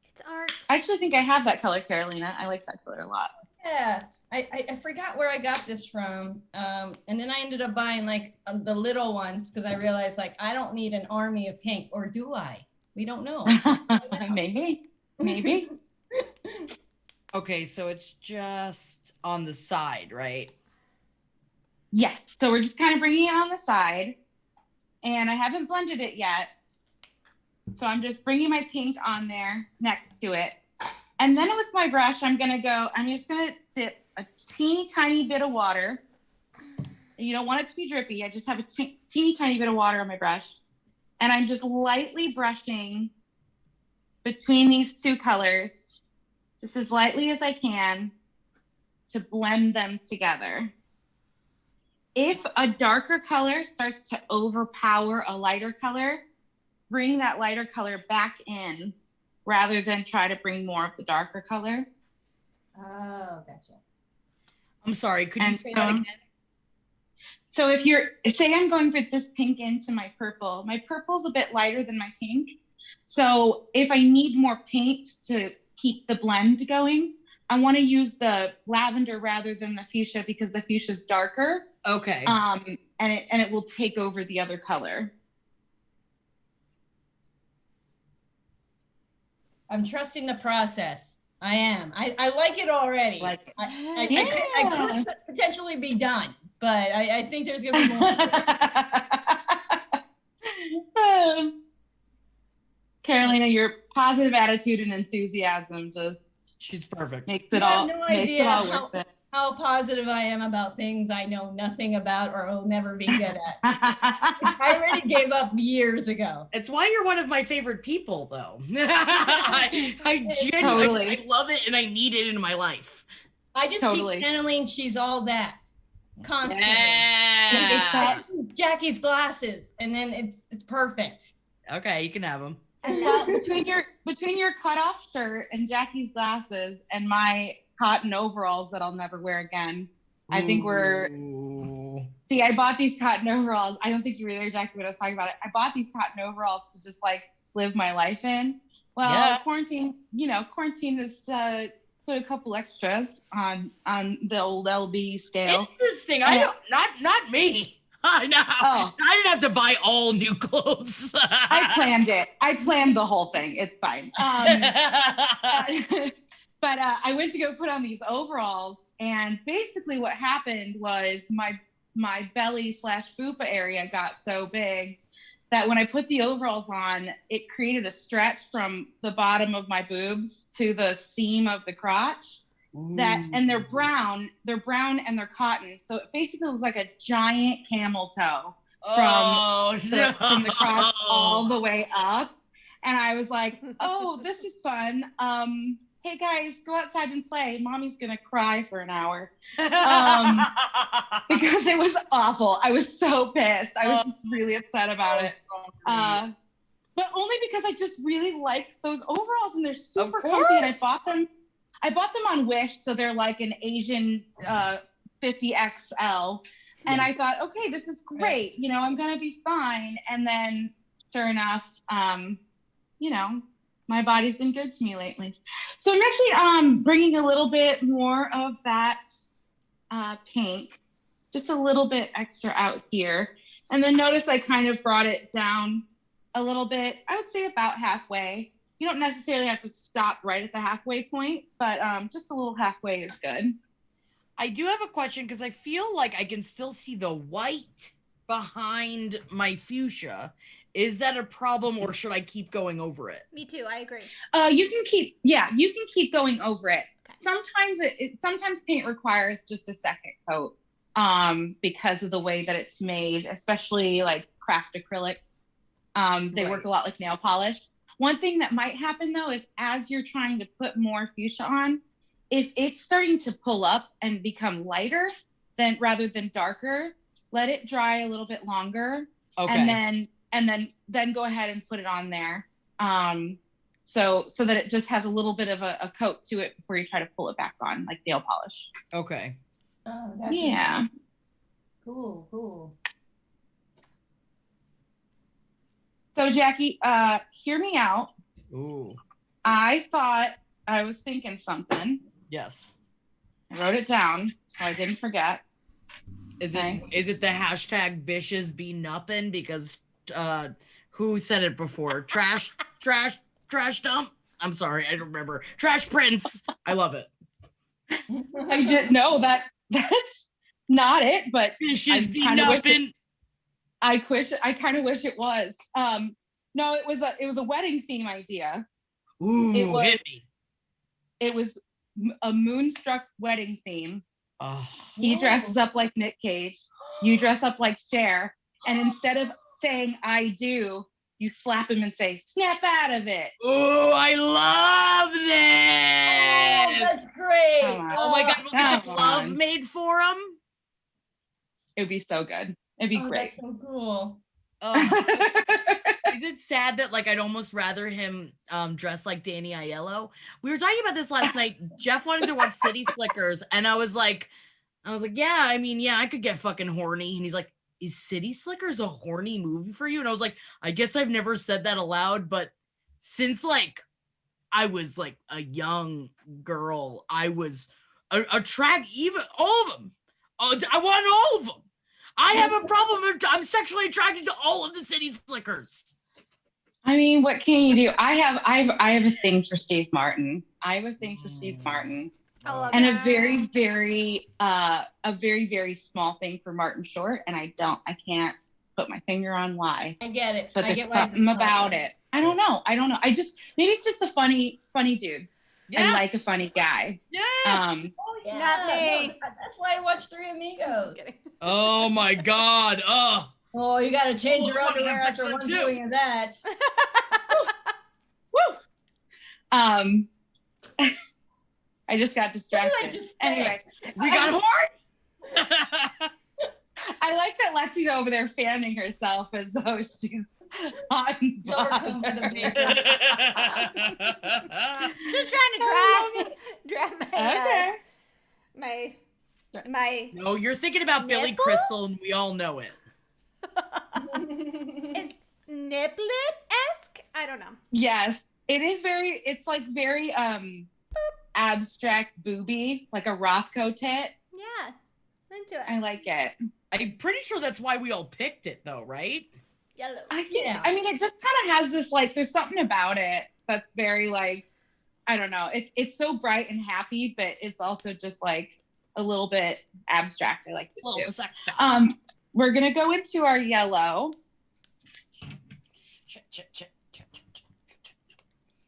It's art. I actually think I have that color, Carolina. I like that color a lot. Yeah, I forgot where I got this from, and then I ended up buying like the little ones because I realized like I don't need an army of pink, or do I? We don't know. Maybe. Okay, so it's just on the side, right? Yes. So we're just kind of bringing it on the side, and I haven't blended it yet. So I'm just bringing my pink on there next to it. And then with my brush, I'm just going to dip a teeny tiny bit of water. You don't want it to be drippy. I just have a teeny tiny bit of water on my brush. And I'm just lightly brushing between these two colors, just as lightly as I can, to blend them together. If a darker color starts to overpower a lighter color, bring that lighter color back in rather than try to bring more of the darker color. Oh, gotcha. I'm sorry, could you say that again? So if say I'm going with this pink into my purple's a bit lighter than my pink. So if I need more paint to keep the blend going, I want to use the lavender rather than the fuchsia because the fuchsia's darker. Okay. And it will take over the other color. I'm trusting the process. I am. I like it already. I could potentially be done, but I think there's gonna be more. Carolina, your positive attitude and enthusiasm she's perfect. Makes it all worth it. How positive I am about things I know nothing about or will never be good at. I already gave up years ago. It's why you're one of my favorite people, though. I genuinely I love it and I need it in my life. I just keep channeling she's all that. Constantly. Yeah. Jackie's glasses, and then it's perfect. Okay, you can have them. Well, between your cutoff shirt and Jackie's glasses and my cotton overalls that I'll never wear again, I think I bought these cotton overalls. I don't think you were there, Jackie, when I was talking about it. I bought these cotton overalls to just like live my life in. Well, quarantine has put a couple extras on the old LB scale. Interesting. Not me. I know. Oh. I didn't have to buy all new clothes. I planned it. I planned the whole thing. It's fine. But I went to go put on these overalls, and basically what happened was my belly / fupa area got so big that when I put the overalls on, it created a stretch from the bottom of my boobs to the seam of the crotch. And they're brown and they're cotton. So it basically looks like a giant camel toe from the crotch all the way up. And I was like, oh, this is fun. Hey guys, go outside and play. Mommy's gonna cry for an hour. Because it was awful. I was so pissed. I was just really upset about it. But only because I just really like those overalls and they're super comfy, and I bought them on Wish, so they're like an Asian 50XL. And I thought, okay, this is great. You know, I'm gonna be fine. And then sure enough, my body's been good to me lately. So I'm actually bringing a little bit more of that pink, just a little bit extra out here. And then notice I kind of brought it down a little bit. I would say about halfway. You don't necessarily have to stop right at the halfway point, but just a little halfway is good. I do have a question because I feel like I can still see the white behind my fuchsia. Is that a problem, or should I keep going over it? Me too. I agree. You can keep going over it. Okay. Sometimes paint requires just a second coat because of the way that it's made, especially like craft acrylics. They work a lot like nail polish. One thing that might happen though is as you're trying to put more fuchsia on, if it's starting to pull up and become lighter, then rather than darker. Let it dry a little bit longer. Okay. And then go ahead and put it on there. So that it just has a little bit of a coat to it before you try to pull it back on, like nail polish. Okay. Oh, gotcha. Yeah. Cool. So Jackie, hear me out. Ooh. I was thinking something. Yes. I wrote it down so I didn't forget. Is it the hashtag bitches be nuppin'? Because who said it before? Trash dump? I'm sorry, I don't remember. Trash prince. I love it. I didn't know that's not it, but Bitches be nuppin'. I kind of wish it was. No, it was a wedding theme idea. Ooh, hit me. It was a moonstruck wedding theme. Oh. He dresses up like Nick Cage. You dress up like Cher. And instead of saying I do, you slap him and say, snap out of it. Oh, I love this. Oh, that's great. Oh my God, we'll get the glove made for him. It would be so good. It'd be great. That's so cool. Is it sad that like I'd almost rather him dress like Danny Aiello? We were talking about this last night. Jeff wanted to watch City Slickers, and I was like, yeah, I mean, yeah, I could get fucking horny. And he's like, is City Slickers a horny movie for you? And I was like, I guess I've never said that aloud, but since like I was like a young girl, I was attracted, even all of them. I want all of them. I have a problem. I'm sexually attracted to all of the City Slickers. I mean, what can you do? I have a thing for Steve Martin. I love and a very, very, very small thing for Martin Short. And I can't put my finger on why. I get it. But there's something about it. I don't know. Maybe it's just the funny dudes. Yeah. I like a funny guy. Yeah. Oh, yeah. Not me. No, that's why I watched Three Amigos. Oh my God. Oh, you got to change your underwear after one viewing of that. Woo. I just got distracted. Anyway, we got horn. I like that Lexi's over there fanning herself as though she's on fire. Just trying to dry my No, you're thinking about Billy nipple? Crystal, and we all know it. Is niplet-esque? I don't know. Yes, it is very. It's like very abstract booby, like a Rothko tit. Yeah, into it. I like it. I'm pretty sure that's why we all picked it, though, right? Yellow. I mean, it just kind of has this like. There's something about it that's very like. I don't know. It's so bright and happy, but it's also just like a little bit abstract. I like it too. Sexy. We're gonna go into our yellow.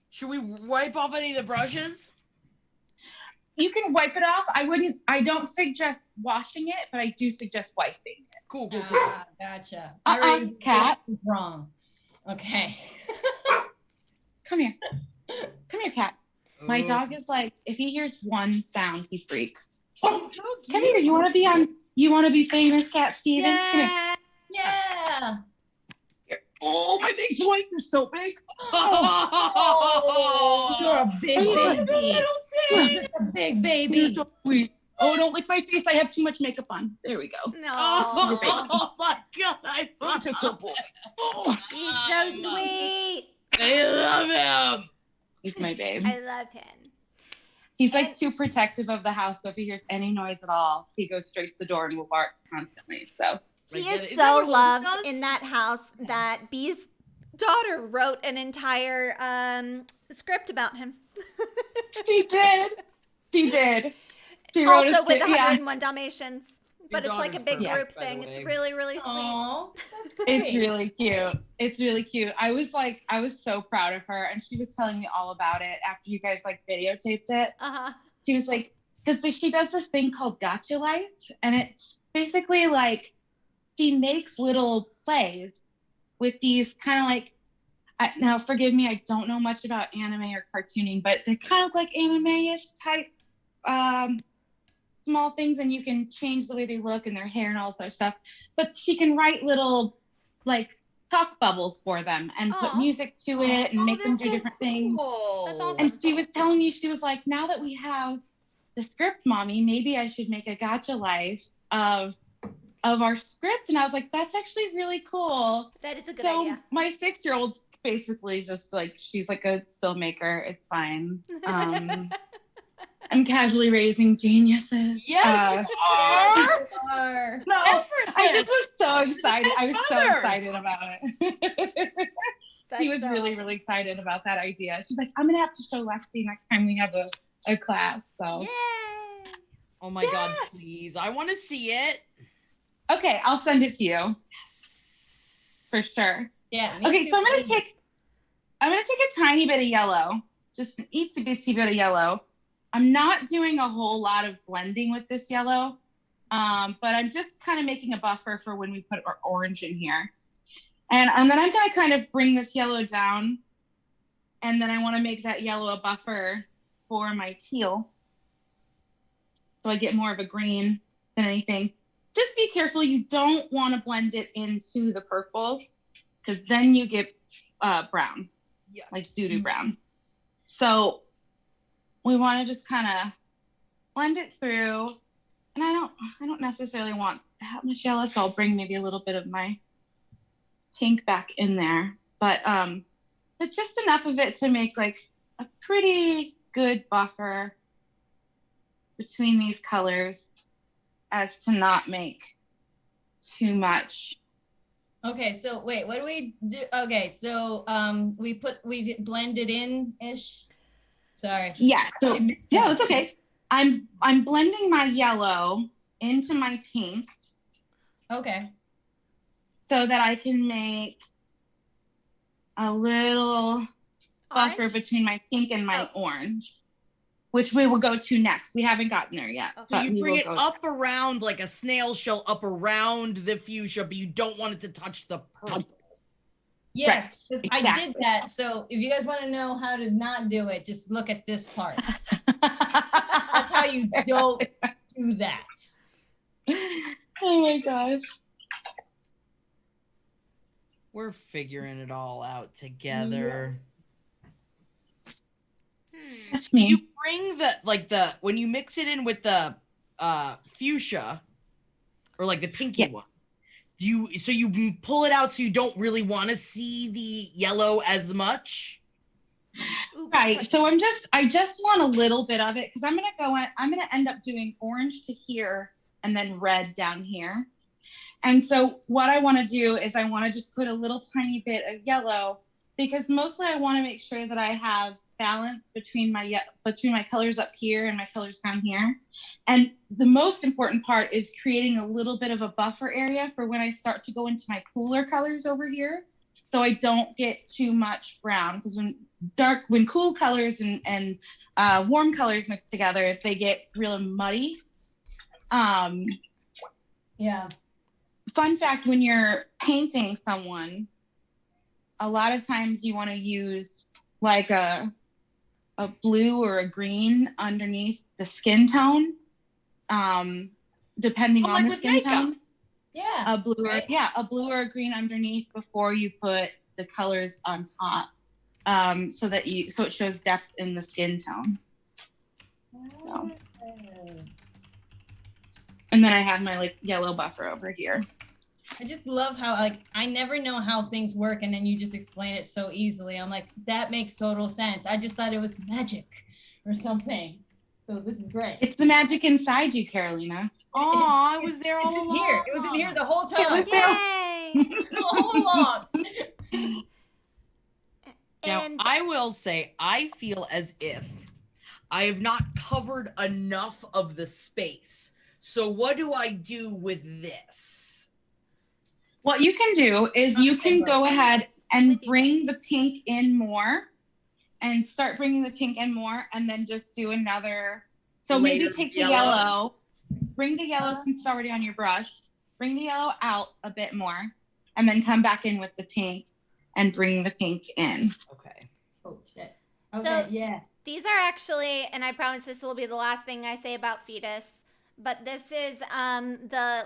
Should we wipe off any of the brushes? You can wipe it off. I don't suggest washing it, but I do suggest wiping it. Cool. Gotcha. Cat. Wrong. Okay. Come here, Cat. My dog is like, if he hears one sound, he freaks. He's so cute. Come here. You want to be famous, Cat Stevens? Yeah. Yeah. Here. Oh, my big joints are so big. Oh, you're a big baby. You're a big baby. You're so sweet. Oh, don't lick my face. I have too much makeup on. There we go. No. Oh my God. I'm such a boy. Oh, He's so sweet. I love him. he's my babe. I love him. He's like too protective of the house. So if he hears any noise at all, he goes straight to the door and will bark constantly. So He Like, is is that so what Holden loved does? in that house that Bee's daughter wrote an entire script about him. she did. She wrote Also a with script, yeah. 101 Dalmatians. But it's like a big daughter's group perfect, by the thing. It's way. really, really sweet. Aw, that's great. It's really cute. I was so proud of her, and she was telling me all about it after you guys like videotaped it. Uh-huh. She was like, because she does this thing called Gotcha Life, and it's basically like she makes little plays with these kind of like, now forgive me, I don't know much about anime or cartooning, but they're kind of like anime-ish type small things, and you can change the way they look and their hair and all this other stuff. But she can write little like talk bubbles for them and put music to it and make them do different things. That's awesome. And she was telling me, she was like, now that we have the script, mommy, maybe I should make a gacha life of our script. And I was like, that's actually really cool. That is a good idea. My 6-year-old's basically just like, she's like a filmmaker. It's fine. I'm casually raising geniuses. Yes, you are. No, I just was so You're the excited. best I was so mother. excited about it. She was really, really excited about that idea. She's like, I'm gonna have to show Lexi next time we have a class. So Yay! Oh my God, please. I want to see it. okay, I'll send it to you Yes. for sure. Yeah. me Okay, too, so I'm gonna please. take a tiny bit of yellow, just an itsy bitsy bit of yellow. I'm not doing a whole lot of blending with this yellow, but I'm just kind of making a buffer for when we put our orange in here. And then I'm gonna kind of bring this yellow down, and then I want to make that yellow a buffer for my teal, so I get more of a green than anything. Just be careful, you don't want to blend it into the purple, because then you get brown, like doo-doo brown. So we want to just kind of blend it through, and I don't necessarily want that much yellow, so I'll bring maybe a little bit of my pink back in there, but just enough of it to make like a pretty good buffer between these colors as to not make too much. Okay, so wait, what do we do? Okay, so we blend it in ish. Sorry. Yeah, so yeah, that's okay. I'm blending my yellow into my pink Okay. so that I can make a little buffer Orange? between my pink and my orange, which we will go to next. We haven't gotten there yet. Okay. So but you we bring will it go up around like a snail shell up around the fuchsia, but you don't want it to touch the purple. Yes, Right, 'cause I exactly. did that. So if you guys want to know how to not do it, just look at this part. That's how you don't do that. Oh my gosh. We're figuring it all out together. That's You me. bring when you mix it in with the fuchsia or like the pinky one, you pull it out so you don't really want to see the yellow as much. Ooh, Right. So I just want a little bit of it, because I'm gonna end up doing orange to here and then red down here. And so what I want to do is I want to just put a little tiny bit of yellow, because mostly I want to make sure that I have balance between my colors up here and my colors down here. And the most important part is creating a little bit of a buffer area for when I start to go into my cooler colors over here, so I don't get too much brown, because when cool colors and warm colors mix together, they get real muddy. Yeah. Fun fact, when you're painting someone, a lot of times you want to use like a blue or a green underneath the skin tone, depending on like the with skin makeup. tone. Yeah. A blue right. a blue or a green underneath before you put the colors on top, so it shows depth in the skin tone. So. And then I have my like yellow buffer over here. I just love how I never know how things work, and then you just explain it so easily. I'm like, that makes total sense. I just thought it was magic or something. So this is great. It's the magic inside you, Carolina. Oh, I was there all along. Here, it was in here the whole It time. was there. Yay! All along. Now, And I will say, I feel as if I have not covered enough of the space. So what do I do with this? What you can do is you can go ahead and with you, bring the pink in more, and start bringing the pink in more, and then just do another. So Layer maybe of take the yellow. yellow, bring the yellow since it's already on your brush, bring the yellow out a bit more, and then come back in with the pink and bring the pink in. Okay. Oh, shit. Okay, So- yeah. these are actually, and I promise this will be the last thing I say about Fetus, But this is the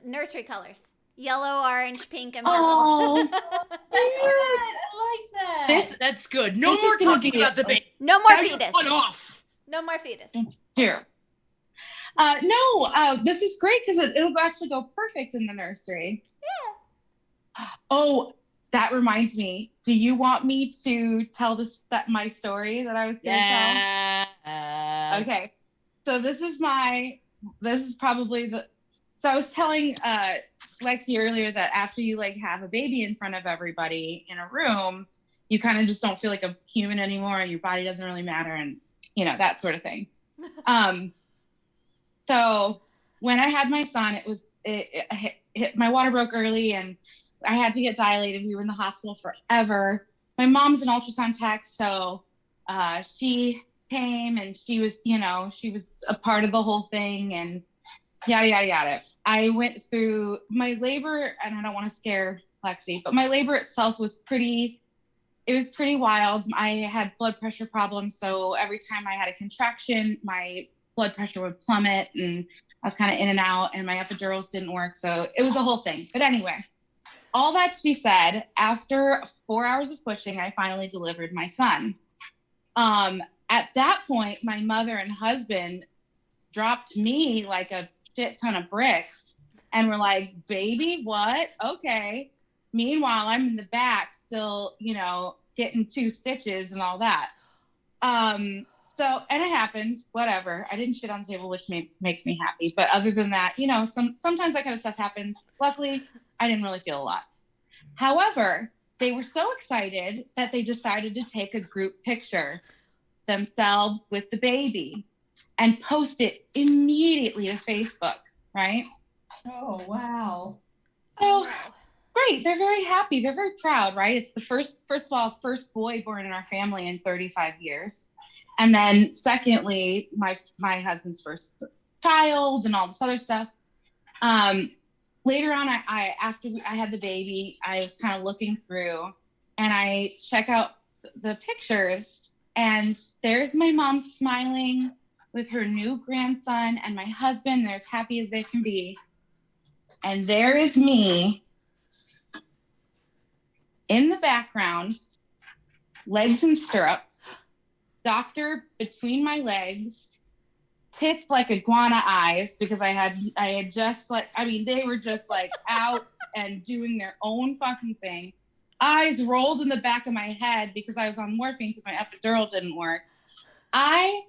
nursery colors: yellow, orange, pink, and purple. Oh, I like that. That's good. No This more is gonna talking be about the baby. No more Guys, fetus. one off. No more fetus. here. No, this is great because it'll actually go perfect in the nursery. Yeah. Oh, that reminds me. Do you want me to tell my story that I was going to tell? Yes. Okay. So this is probably so I was telling Lexi earlier that after you like have a baby in front of everybody in a room, you kind of just don't feel like a human anymore, and your body doesn't really matter, and that sort of thing. So when I had my son, my water broke early and I had to get dilated. We were in the hospital forever. My mom's an ultrasound tech, so she came and she was a part of the whole thing and yada, yada, yada. I went through my labor, and I don't want to scare Lexi, but my labor itself was pretty wild. I had blood pressure problems, so every time I had a contraction, my blood pressure would plummet, and I was kind of in and out, and my epidurals didn't work. So it was a whole thing. But anyway, all that to be said, after 4 hours of pushing, I finally delivered my son. At that point, my mother and husband dropped me like a shit ton of bricks and were like, baby, what? Okay. Meanwhile, I'm in the back still, getting 2 stitches and all that. And it happens, whatever. I didn't shit on the table, which makes me happy. But other than that, sometimes that kind of stuff happens. Luckily, I didn't really feel a lot. However, they were so excited that they decided to take a group picture themselves with the baby and post it immediately to Facebook, right? Oh, wow. So great. They're very happy. They're very proud, right? It's the first boy born in our family in 35 years. And then secondly, my husband's first child and all this other stuff. Later on, after I had the baby, I was kind of looking through and I check out the pictures, and there's my mom smiling with her new grandson, and my husband, they're as happy as they can be. And there is me in the background, legs in stirrups, doctor between my legs, tits like iguana eyes, because I had just they were just like out and doing their own fucking thing. Eyes rolled in the back of my head because I was on morphine because my epidural didn't work. I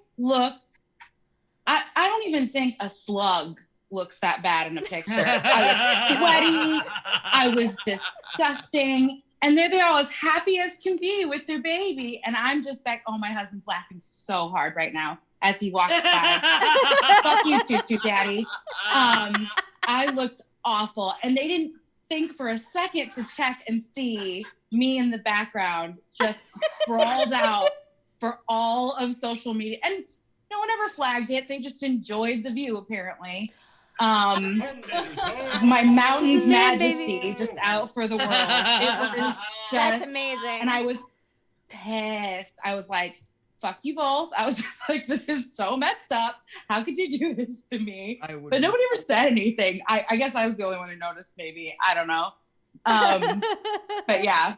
don't even think a slug looks that bad in a picture. I was sweaty. I was disgusting. And there they are, as happy as can be with their baby. And I'm just back. Oh, my husband's laughing so hard right now as he walks by. Fuck you, Choo-Choo Daddy. I looked awful. And they didn't think for a second to check and see me in the background just sprawled out for all of social media. And no one ever flagged it. They just enjoyed the view, apparently. My mountain's majesty just out for the world. It was That's amazing. And I was pissed. I was like, fuck you both. I was just like, this is so messed up. How could you do this to me? But nobody ever said anything. I guess I was the only one who noticed, maybe. I don't know. But yeah.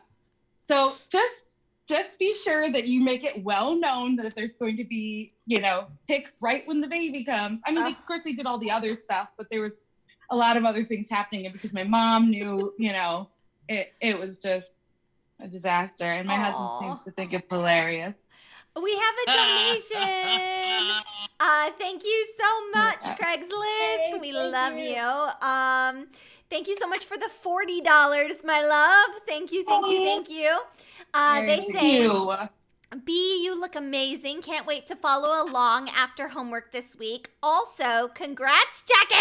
So just be sure that you make it well known that if there's going to be, pics right when the baby comes. I mean, of course they did all the other stuff, but there was a lot of other things happening. And because my mom knew, it was just a disaster. And my husband seems to think it's hilarious. We have a donation. Thank you so much, Craigslist. We love you. Thank you so much for the $40, my love. Thank you. They say, B, you look amazing. Can't wait to follow along after homework this week. Also, congrats, Jackie!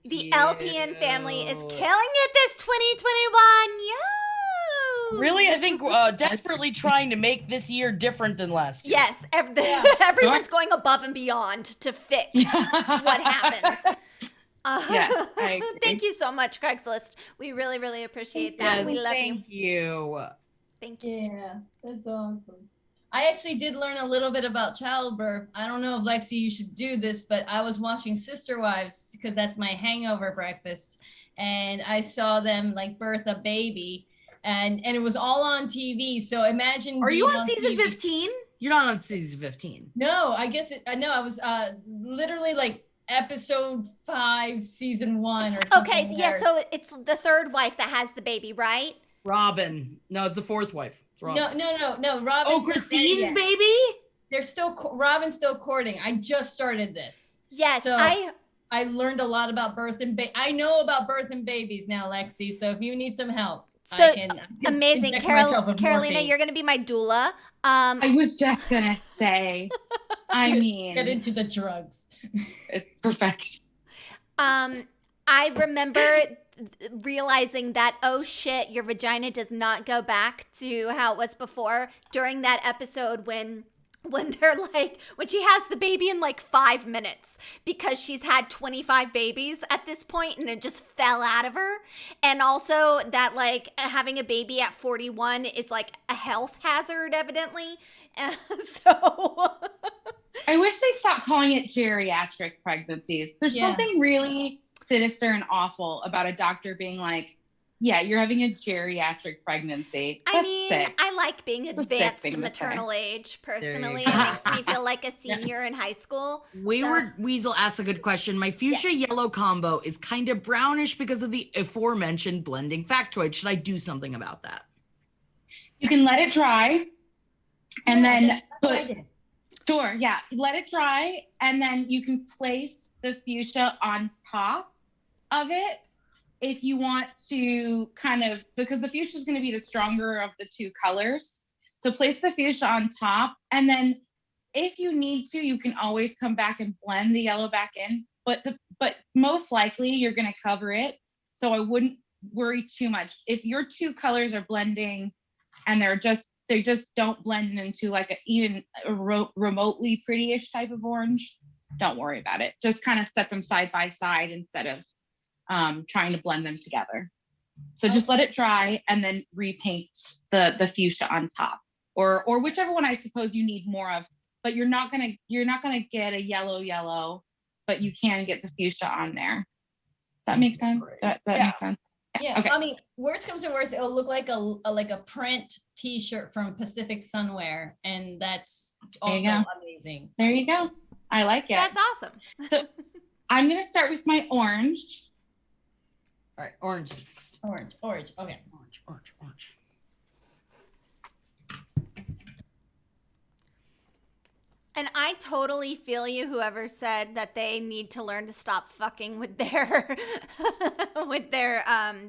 The LPN family is killing it this 2021. Yo! Really, I think desperately trying to make this year different than last year. Yes, everyone's going above and beyond to fix what happens. Yeah, I agree. Thank you so much, Craigslist. We really, really appreciate that. Yes, we love thank you. Thank you. Yeah, that's awesome. I actually did learn a little bit about childbirth. I don't know if Lexi, you should do this, but I was watching Sister Wives because that's my hangover breakfast. And I saw them like birth a baby and it was all on TV. So imagine. Are you being on season TV. 15? You're not on season 15. No, I guess no, I was literally like episode 5, season 1 or something. Okay, so yeah, so it's the third wife that has the baby, right? Robin. No, it's the fourth wife. It's Robin. No. Robin. Oh, Christine's baby? They're still Robin's still courting. I just started this. Yes, so I learned a lot about birth and I know about birth and babies now, Lexi. So if you need some help, so I can amazing, Carolina. You're gonna be my doula. I was just gonna say. I mean, get into the drugs. It's perfect. I remember realizing that, oh shit, your vagina does not go back to how it was before during that episode when they're like, when she has the baby in like 5 minutes because she's had 25 babies at this point and it just fell out of her. And also that like having a baby at 41 is like a health hazard, evidently. So I wish they'd stop calling it geriatric pregnancies. There's something really sinister and awful about a doctor being like, yeah, you're having a geriatric pregnancy. That's I mean, sick. I like being advanced maternal age, personally. It makes me feel like a senior in high school. Weasel asked a good question. My fuchsia yellow combo is kind of brownish because of the aforementioned blending factoid. Should I do something about that? You can let it dry and then let it dry and then you can place the fuchsia on top of it if you want to kind of, because the fuchsia is going to be the stronger of the two colors. So place the fuchsia on top. And then if you need to, you can always come back and blend the yellow back in. But most likely you're going to cover it. So I wouldn't worry too much. If your two colors are blending and they just don't blend into like even a remotely pretty-ish type of orange, don't worry about it. Just kind of set them side by side instead of trying to blend them together. So just let it dry and then repaint the fuchsia on top, or whichever one I suppose you need more of. But you're not gonna get a yellow, but you can get the fuchsia on there. Does that make sense? That makes sense. Yeah, okay. I mean, worst comes to worst, it'll look like a print T-shirt from Pacific Sunwear, and that's also amazing. There you go. I like it. That's awesome. So I'm gonna start with my orange. All right, orange. Orange. Okay. Orange. And I totally feel you, whoever said that they need to learn to stop fucking with their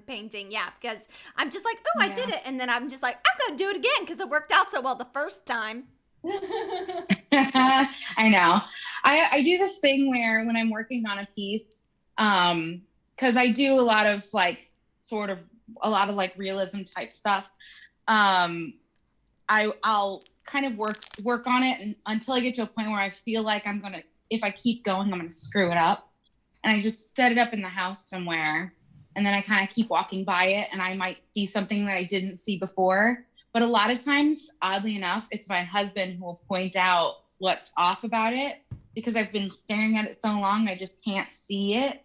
painting. Yeah, because I'm just like, oh, I did it. And then I'm just like, I'm going to do it again because it worked out so well the first time. I know. I do this thing where when I'm working on a piece, because I do a lot of like realism type stuff, I'll kind of work on it and until I get to a point where I feel like if I keep going, I'm gonna screw it up. And I just set it up in the house somewhere. And then I kind of keep walking by it and I might see something that I didn't see before. But a lot of times, oddly enough, it's my husband who will point out what's off about it because I've been staring at it so long, I just can't see it,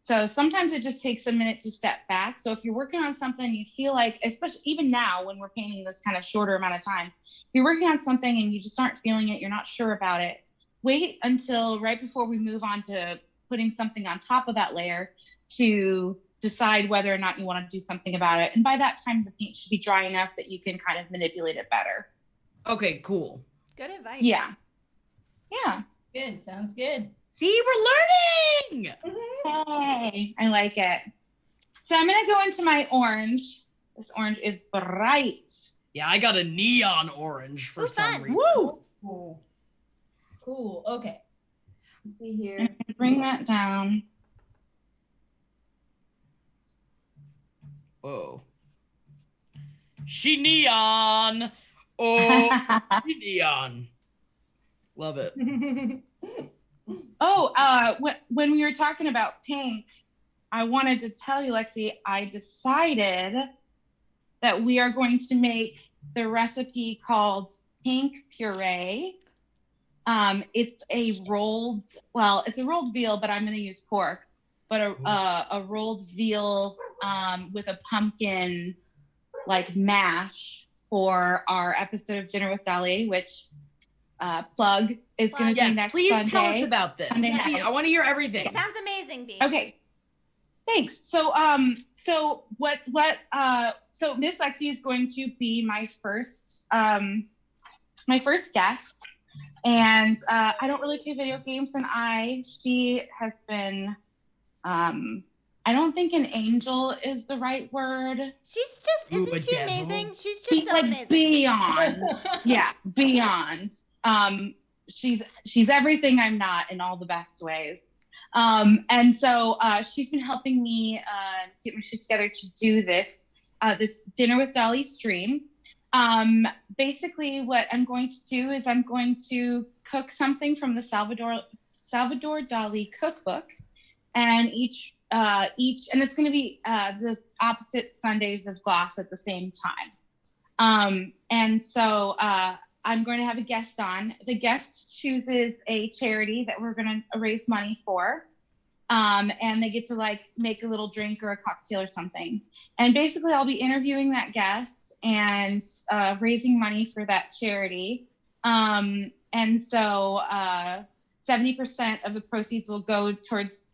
So sometimes it just takes a minute to step back. So if you're working on something, you feel like, especially even now when we're painting this kind of shorter amount of time, if you're working on something and you just aren't feeling it, you're not sure about it, wait until right before we move on to putting something on top of that layer to decide whether or not you want to do something about it. And by that time, the paint should be dry enough that you can kind of manipulate it better. Okay, cool. Good advice. Yeah. Good. Sounds good. See, we're learning. Hey, I like it. So I'm going to go into my orange. This orange is bright. Yeah, I got a neon orange for some reason. Woo! Cool. Okay. Let's see here. And bring that down. Whoa. She neon. Oh, she neon. Love it. When we were talking about pink, I wanted to tell you, Lexi, I decided that we are going to make the recipe called pink puree. It's a rolled veal, but I'm going to use pork. But a rolled veal with a pumpkin like mash for our episode of Dinner with Dolly, which plug is going to be next please Sunday. Tell us about this. Sunday Please, I want to hear everything. It sounds amazing, B. Okay. Thanks. So so Miss Lexi is going to be my first guest. And I don't really play video games, and she has been I don't think an angel is the right word. She's just, isn't she amazing? She's just so like amazing. Beyond. Yeah, beyond. She's everything I'm not in all the best ways. And so she's been helping me get my shit together to do this Dinner with Dolly stream. Basically what I'm going to do is I'm going to cook something from the Salvador Dali cookbook, and each and it's going to be this opposite Sundays of GLOS at the same time. And so I'm going to have a guest on. The guest chooses a charity that we're going to raise money for. And they get to like make a little drink or a cocktail or something. And basically I'll be interviewing that guest and raising money for that charity. And so 70% of the proceeds will go towards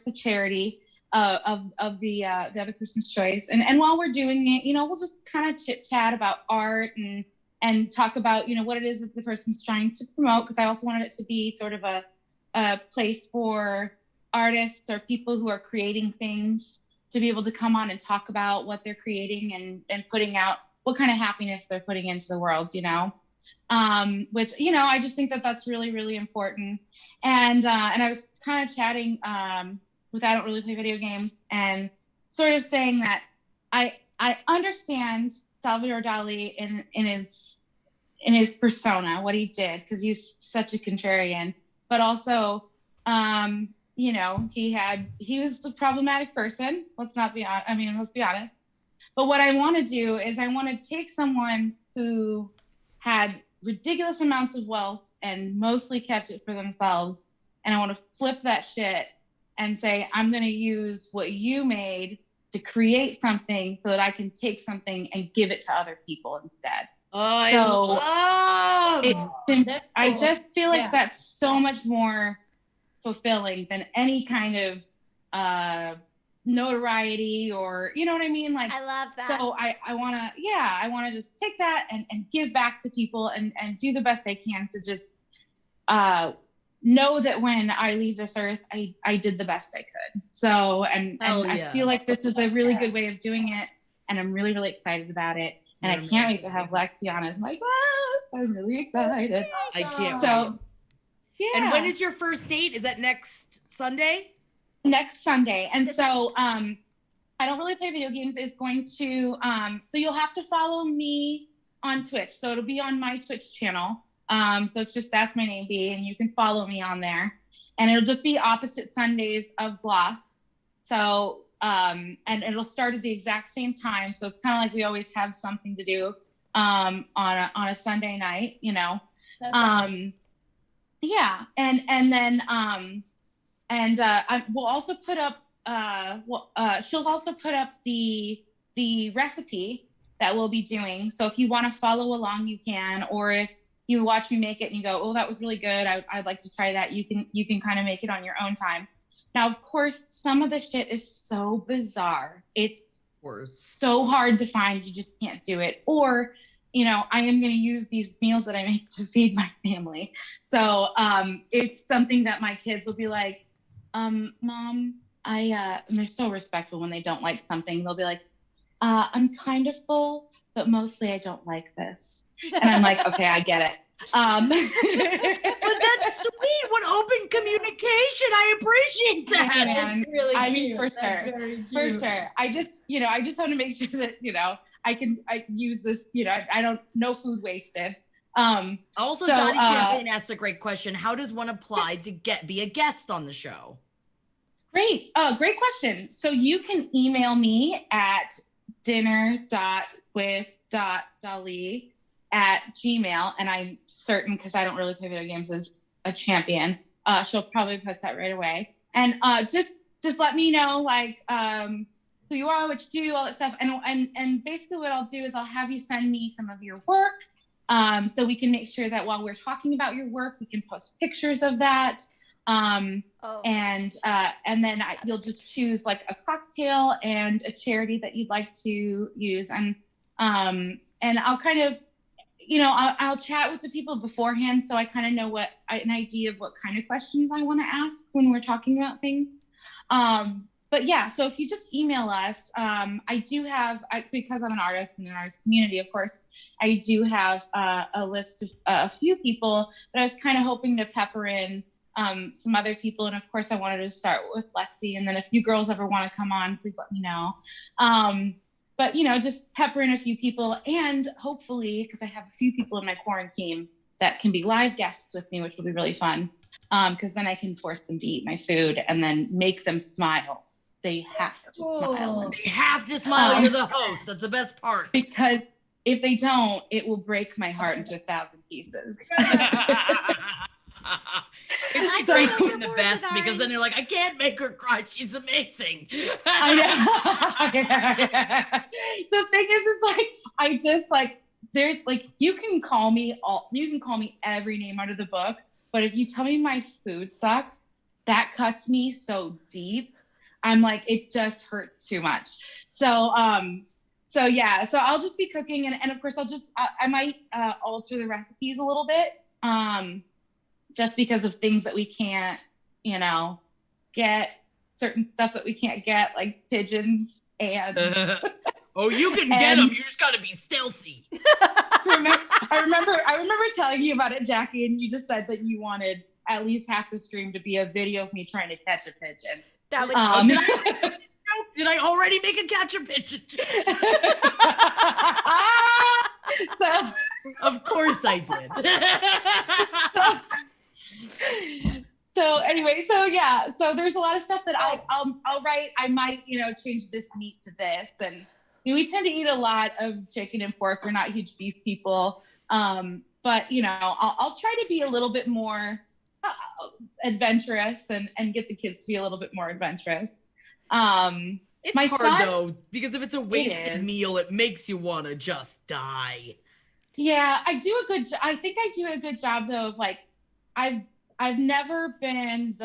the charity of the other person's choice. And while we're doing it, we'll just kind of chit chat about art and talk about, what it is that the person's trying to promote. Because I also wanted it to be sort of a place for artists or people who are creating things to be able to come on and talk about what they're creating and putting out, what kind of happiness they're putting into the world, which, I just think that that's really, really important. And I was kind of chatting with I don't really play video games and sort of saying that I understand Salvador Dali in his persona, what he did, because he's such a contrarian, but also, he was a problematic person. Let's be honest. But what I want to do is I want to take someone who had ridiculous amounts of wealth and mostly kept it for themselves, and I want to flip that shit and say, I'm going to use what you made to create something so that I can take something and give it to other people instead. I just feel like that's so much more fulfilling than any kind of notoriety or, you know what I mean? Like, I love that. So I want to just take that and give back to people and do the best I can to just know that when I leave this earth, I did the best I could. So, I feel like this is a really good way of doing it. And I'm really, really excited about it. And I can't wait to have Lexi on as my guest. I'm really excited. I can't wait. Yeah. And when is your first date? Is that next Sunday? Next Sunday. And so I don't really play video games is going to, so you'll have to follow me on Twitch. So it'll be on my Twitch channel. So it's just, that's my name, B, and you can follow me on there. And it'll just be opposite Sundays of GLOS. So, and it'll start at the exact same time. So it's kind of like we always have something to do on a Sunday night, Yeah, and then we'll also put up she'll also put up the recipe that we'll be doing. So if you want to follow along, you can, or if you watch me make it and you go, oh, that was really good, I'd like to try that, you can kind of make it on your own time. Now, of course, some of the shit is so bizarre. It's so hard to find, you just can't do it. Or I am going to use these meals that I make to feed my family. So it's something that my kids will be like, Mom, and they're so respectful when they don't like something. They'll be like, I'm kind of full, but mostly I don't like this. And I'm like, okay, I get it. But that's sweet. What open communication. I appreciate that. Man, really I cute. mean, for That's sure. very For cute. sure. I just want to make sure that, I use this, I don't, no food wasted. Also, so, Dottie Champagne asked a great question. How does one apply to be a guest on the show? Great. Great question. So you can email me at dinner.with.dali at Gmail, and I'm certain, because I don't really play video games as a champion, she'll probably post that right away. And just let me know, like, who you are, what you do, all that stuff. And basically what I'll do is I'll have you send me some of your work, so we can make sure that while we're talking about your work, we can post pictures of that. And then you'll just choose like a cocktail and a charity that you'd like to use. And I'll kind of, I'll chat with the people beforehand, so I kind of know an idea of what kind of questions I want to ask when we're talking about things. But yeah, so if you just email us, I do have, because I'm an artist in an artist community, of course, I do have a list of a few people, but I was kind of hoping to pepper in some other people. And of course, I wanted to start with Lexi. And then if you girls ever want to come on, please let me know. But, just pepper in a few people. And hopefully, because I have a few people in my quarantine that can be live guests with me, which will be really fun. Because then I can force them to eat my food and then make them smile. They have to smile. They have to smile. You're the host. That's the best part. Because if they don't, it will break my heart into 1,000 pieces. It's great being the best, because then you're like, I can't make her cry. She's amazing. I know. The thing is like, there's like, you can call me every name under the book, but if you tell me my food sucks, that cuts me so deep. I'm like, it just hurts too much. So yeah, so I'll just be cooking, and of course I might alter the recipes a little bit, just because of things that we can't, get, certain stuff that we can't get, like pigeons and. Oh, you can get them. You just got to be stealthy. I remember telling you about it, Jackie, and you just said that you wanted at least half the stream to be a video of me trying to catch a pigeon. That would did I already make a catch a pigeon? So, of course I did. So anyway, so there's a lot of stuff that I'll write. I might, change this meat to this, and we tend to eat a lot of chicken and pork. We're not huge beef people, but I'll try to be a little bit more adventurous and get the kids to be a little bit more adventurous. It's hard though, because if it's a wasted meal, it makes you want to just die. Yeah, I think I do a good job though of like, I've never been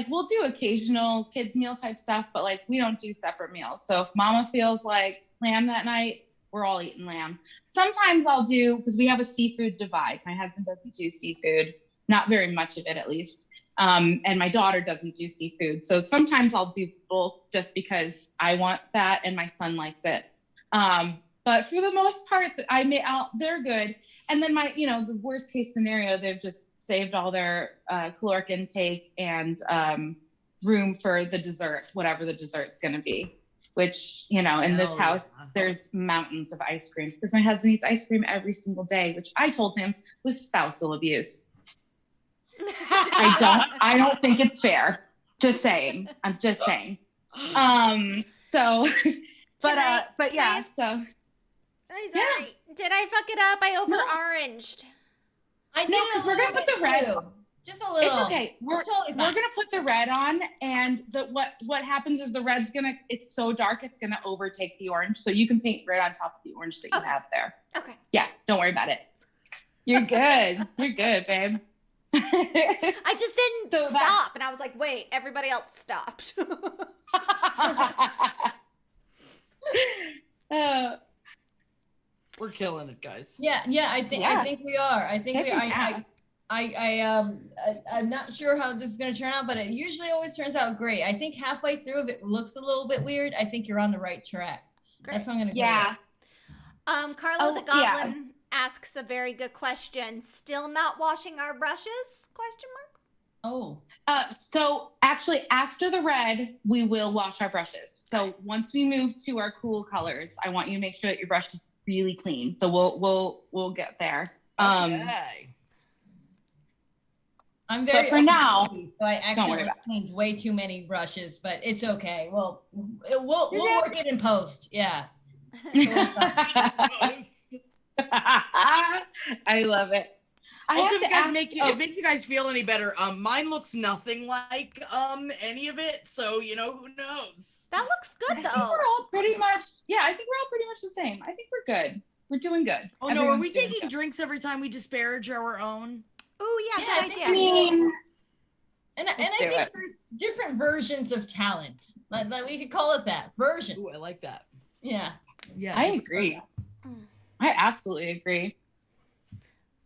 we'll do occasional kids meal type stuff, but like we don't do separate meals. So if mama feels like lamb that night, we're all eating lamb. Sometimes I'll do, because we have a seafood divide. My husband doesn't do seafood, not very much of it at least. And my daughter doesn't do seafood. So sometimes I'll do both just because I want that and my son likes it. But for the most part, they're good. And then the worst case scenario, they've just saved all their caloric intake and room for the dessert, whatever the dessert's going to be, which, in this house, there's mountains of ice cream, because my husband eats ice cream every single day, which I told him was spousal abuse. I don't think it's fair. Just saying. I'm just saying. So, but yeah, so. Sorry. Did I fuck it up? I over-oranged. I know, because we're gonna put the red. Just a little. It's okay. We're gonna put the red on, and what happens is the red's it's so dark it's gonna overtake the orange. So you can paint red on top of the orange that you have there. Okay. Yeah, don't worry about it. You're good. You're good, babe. I just didn't stop, and I was like, wait, everybody else stopped. We're killing it, guys. Yeah, I think we are. I think we are. I'm not sure how this is going to turn out, but it usually always turns out great. I think halfway through, if it looks a little bit weird, I think you're on the right track. Great. That's what I'm going to go with. Carlo the Goblin asks a very good question. Still not washing our brushes? Question mark. Oh. So actually, after the red, we will wash our brushes. So once we move to our cool colors, I want you to make sure that your brush is really clean. So we'll get there. Okay. I'm very. But for now, so I actually cleaned way too many brushes, but it's okay. Well, we'll work it in post. Yeah. I love it. I Also, have if to you guys ask, it makes you guys feel any better, mine looks nothing like any of it, so you know, who knows. That looks I good think though. we're all pretty much, I think we're all pretty much the same. I think we're good. We're doing good. Oh no, are we Everyone's doing taking good. drinks every time we disparage our own? Oh yeah, Yeah, I good think idea. I mean, And I do think it. there's different versions of talent. Like we could call it that. Versions. Ooh, I like that. Yeah. Yeah, I different agree. versions. I absolutely agree.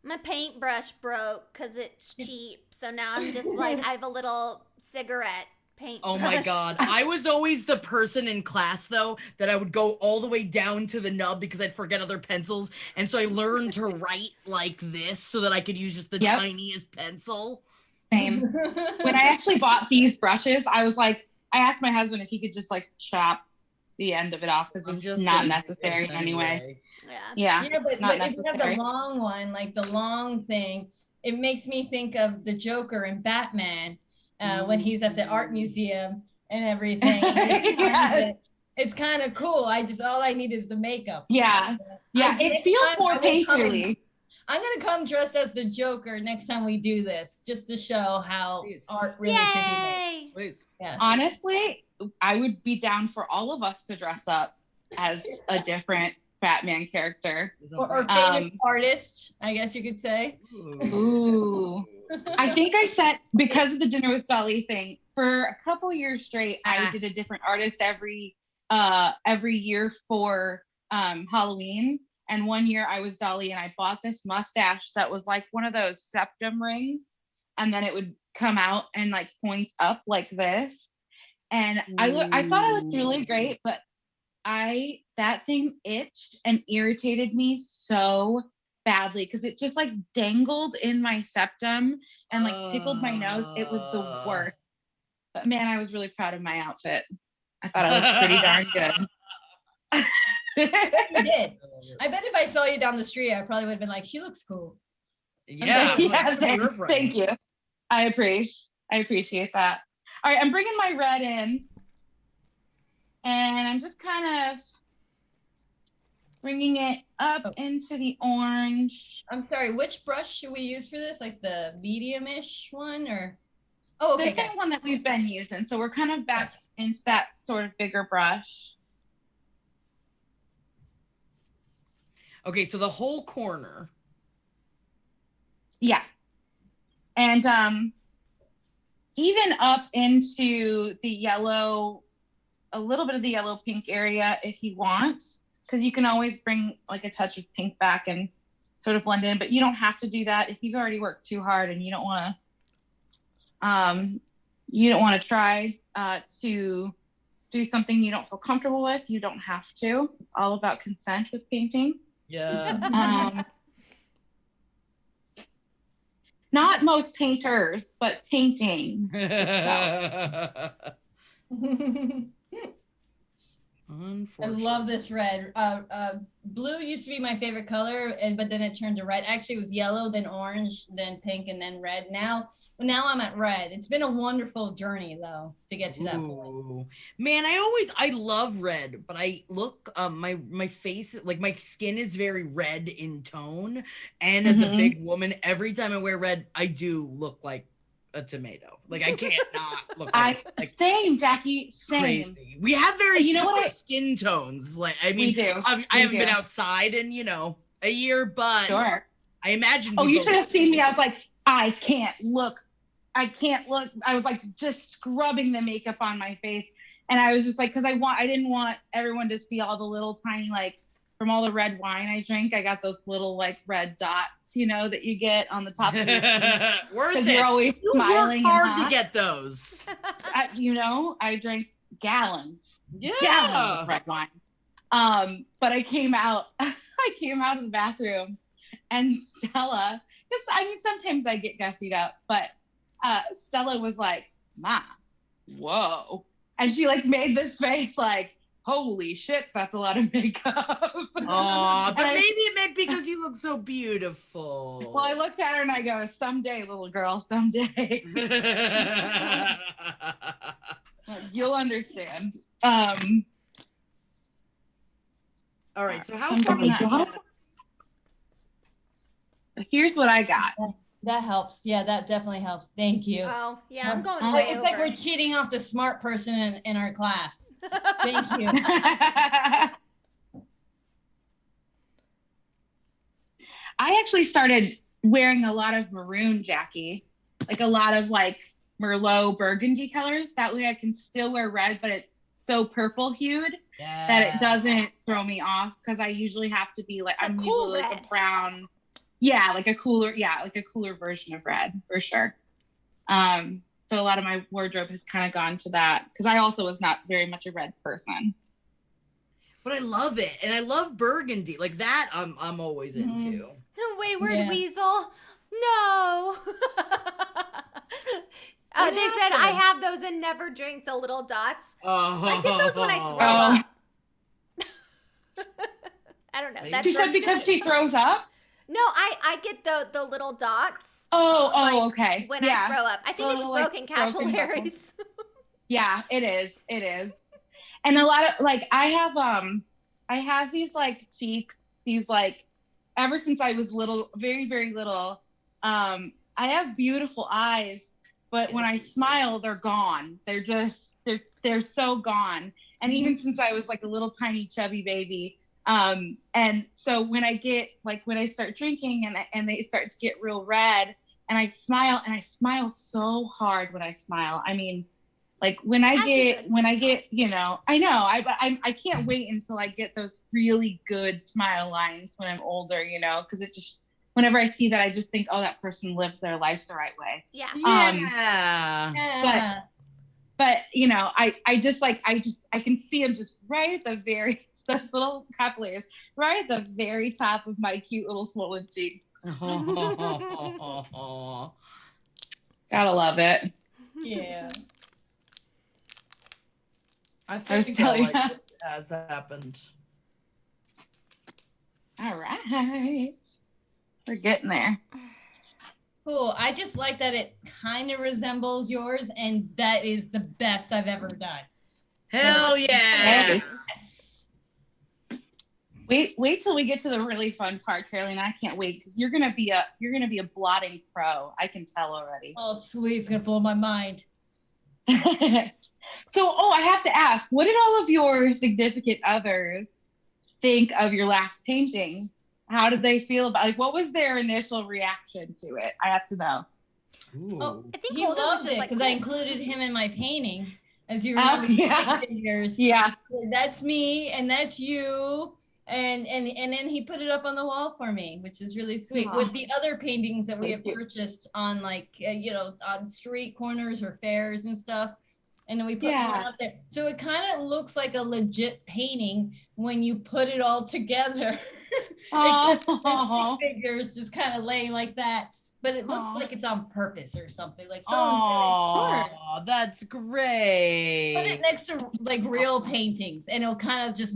My paintbrush broke because it's cheap. So now I'm just like, I have a little cigarette paintbrush. Oh my god. I was always the person in class though that I would go all the way down to the nub because I'd forget other pencils. And so I learned to write like this so that I could use just the Yep. tiniest pencil. Same. When I actually bought these brushes, I was like, I asked my husband if he could just like chop the end of it off because it's just not gonna do necessary this anyway. Yeah. Yeah. Yeah, but not if you have necessary. the long one, like the long thing, it makes me think of the Joker in Batman when he's at the art museum and everything. Yes. It's kind of cool. All I need is the makeup. Yeah. Yeah. It Next feels time more I will come painterly. I'm gonna come dressed as the Joker next time we do this, just to show how Please. art really can be made. Yay! Please. Yeah. Honestly, I would be down for all of us to dress up as a different Batman character. Or famous artist, I guess you could say. Ooh. I think I sent, because of the Dinner with Dolly thing, for a couple years straight, I did a different artist every year for Halloween. And one year I was Dolly and I bought this mustache that was like one of those septum rings. And then it would come out and like point up like this. And I thought I looked really great, but that thing itched and irritated me so badly because it just like dangled in my septum and like tickled my nose. It was the worst. But man, I was really proud of my outfit. I thought I looked pretty darn good. You did. I bet if I saw you down the street, I probably would have been like, she looks cool. Yeah. Thank you. I appreciate that. All right, I'm bringing my red in. And I'm just kind of bringing it up into the orange. I'm sorry, which brush should we use for this? Like the medium-ish one or? Oh, okay. This is the one that we've been using. So we're kind of back into that sort of bigger brush. Okay, so the whole corner. Yeah. And even up into the yellow, a little bit of the yellow pink area if you want, because you can always bring like a touch of pink back and sort of blend in, but you don't have to do that if you've already worked too hard and you don't want to try to do something you don't feel comfortable with. You don't have to. It's all about consent with painting. Yeah. Not most painters, but painting. I love this red. Blue used to be my favorite color, but then it turned to red. Actually, it was yellow, then orange, then pink, and then red. Now I'm at red. It's been a wonderful journey, though, to get to that point. Man, I love red, but I look, my face, like my skin is very red in tone. And as a big woman, every time I wear red, I do look like a tomato. Like I can't not look like same, Jackie. Same. Crazy. We have very similar skin tones. Like I mean, we do. I haven't been outside in a year, but sure. I imagine. Oh, you should have seen me. I was like, I can't look. I was like just scrubbing the makeup on my face, and I was just like, because I didn't want everyone to see all the little tiny like from all the red wine I drink. I got those little like red dots, that you get on the top of your teeth. Worth it. You're always smiling. You worked hard to get those. I drank gallons of red wine. But I came out of the bathroom, and Stella, because I mean sometimes I get gussied up, but Stella was like, "Mom, whoa," and she like made this face like, holy shit, that's a lot of makeup. Oh, but maybe it meant because you look so beautiful. Well, I looked at her and I go, someday, little girl, someday. You'll understand. All right, so how far? Here's what I got. That helps. Yeah, that definitely helps. Thank you. Oh, yeah, I'm going Oh, way It's over. like we're cheating off the smart person in our class. Thank you. I actually started wearing a lot of maroon, Jackie, like a lot of like Merlot burgundy colors. That way I can still wear red, but it's so purple hued that it doesn't throw me off, because I usually have to be like, It's a I'm cool usually like red. a brown. Yeah, like a cooler version of red for sure. So a lot of my wardrobe has kind of gone to that, because I also was not very much a red person. But I love it, and I love burgundy. Like that, I'm always into. Wayward Weasel. No. They said I have those and never drink the little dots. I get those when I throw up. I don't know. She said because she throws up? No, I get the little dots. Oh, okay. When I throw up. I think it's broken capillaries. Yeah, it is. And a lot of like I have these like cheeks, these like ever since I was little, very, very little. I have beautiful eyes, but when I smile, they're gone. They're so gone. And even since I was like a little tiny chubby baby, and so when I start drinking and they start to get real red, and I smile so hard when I smile. I mean, like when I get, you know, I know, I can't wait until I get those really good smile lines when I'm older, you know, because it just, whenever I see that, I just think, oh, that person lived their life the right way. Yeah. But you know, I can see them just right at the very, those little capillaries, right at the very top of my cute little swollen cheeks. Gotta love it. Yeah. I think that has happened. All right. We're getting there. Cool. I just like that it kind of resembles yours, and that is the best I've ever done. Hell yeah. Yes. Wait till we get to the really fun part, Carolina. I can't wait, because you're gonna be a blotting pro. I can tell already. Oh, sweet. It's gonna blow my mind. So, I have to ask, what did all of your significant others think of your last painting? How did they feel about, like, what was their initial reaction to it? I have to know. Ooh. Oh, I think He Holden was loved just it like, because I included him in my painting. As you remember, yeah. figures. Yeah. That's me and that's you. And then he put it up on the wall for me, which is really sweet. Aww. With the other paintings that we Thank have you. purchased on like on street corners or fairs and stuff, and then we put one out there. So it kind of looks like a legit painting when you put it all together. Oh, Figures just kind of laying like that, but it looks Aww. like it's on purpose or something. Like Oh, that's great. put it next to like real paintings, and it'll kind of just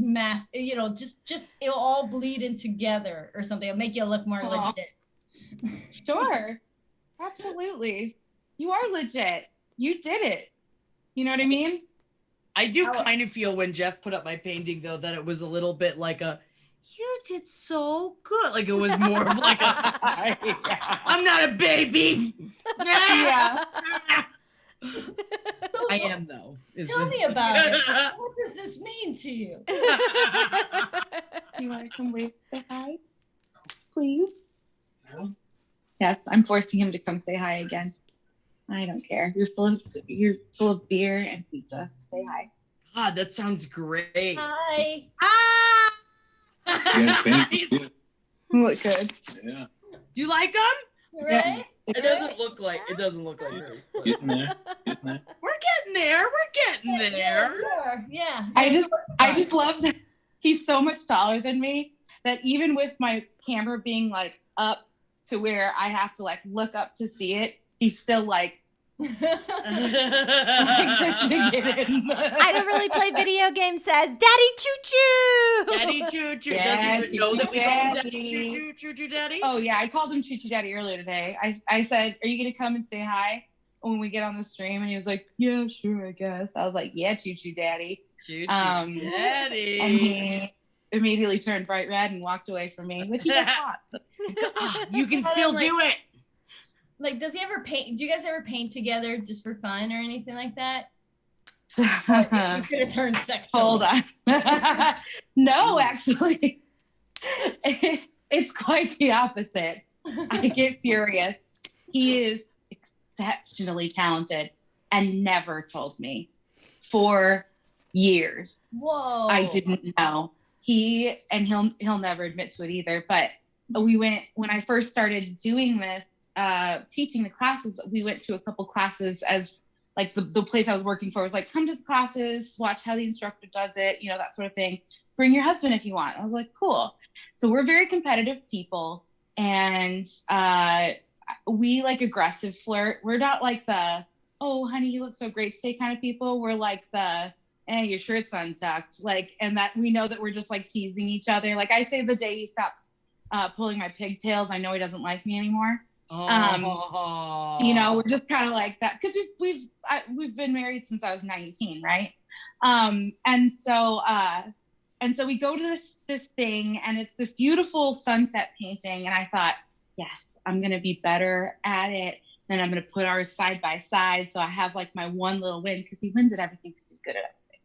just it'll all bleed in together or something. It'll make you look more Aw. legit. Sure. Absolutely. You are legit. You did it. You know what I mean? I do kind of feel when Jeff put up my painting, though, that it was a little bit like you did so good. Like it was more of like I'm not a baby. Yeah. So, I am, though. Tell me about it. What does this mean to you? You want to come wave, say hi, please? No. Yes, I'm forcing him to come say hi again. I don't care. You're full of beer and pizza. Say hi. God, that sounds great. Hi. Ah! Yes, fancy. Yeah. You look good. Yeah. Do you like them? You ready? It doesn't look like yours. But Getting there. Getting there. we're getting there. We're getting there. Yeah. I just love that he's so much taller than me that even with my camera being like up to where I have to like look up to see it, he's still like just to get in. I don't really play video games, says Daddy Choo Choo. Daddy Choo Choo. Yeah, Does he know that we call him Daddy Daddy. Choo Choo Choo Choo Daddy? Oh yeah, I called him Choo Choo Daddy earlier today. I said, "Are you gonna come and say hi when we get on the stream?" And he was like, "Yeah, sure, I guess." I was like, "Yeah, Choo Choo Daddy." Choo Choo Daddy. And he immediately turned bright red and walked away from me, which he got hot. You can still do it. Like, does he ever paint? Do you guys ever paint together just for fun or anything like that? So, It's gonna turn sexual. hold on. No, actually, it's quite the opposite. I get furious. He is exceptionally talented and never told me for years. Whoa. I didn't know. He'll never admit to it either. But when I first started doing this, teaching the classes, we went to a couple classes as like the place I was working for was like, come to the classes, watch how the instructor does it, that sort of thing. Bring your husband if you want. I was like, cool. So we're very competitive people, and we like aggressive flirt. We're not like the, oh, honey, you look so great today kind of people. We're like the, your shirt's untucked. Like, and that we know that we're just like teasing each other. Like I say the day he stops pulling my pigtails, I know he doesn't like me anymore. We're just kind of like that because we've been married since I was 19, right? And so we go to this thing, and it's this beautiful sunset painting, and I thought, yes, I'm gonna be better at it. Then I'm gonna put ours side by side, so I have like my one little win, because he wins at everything because he's good at everything.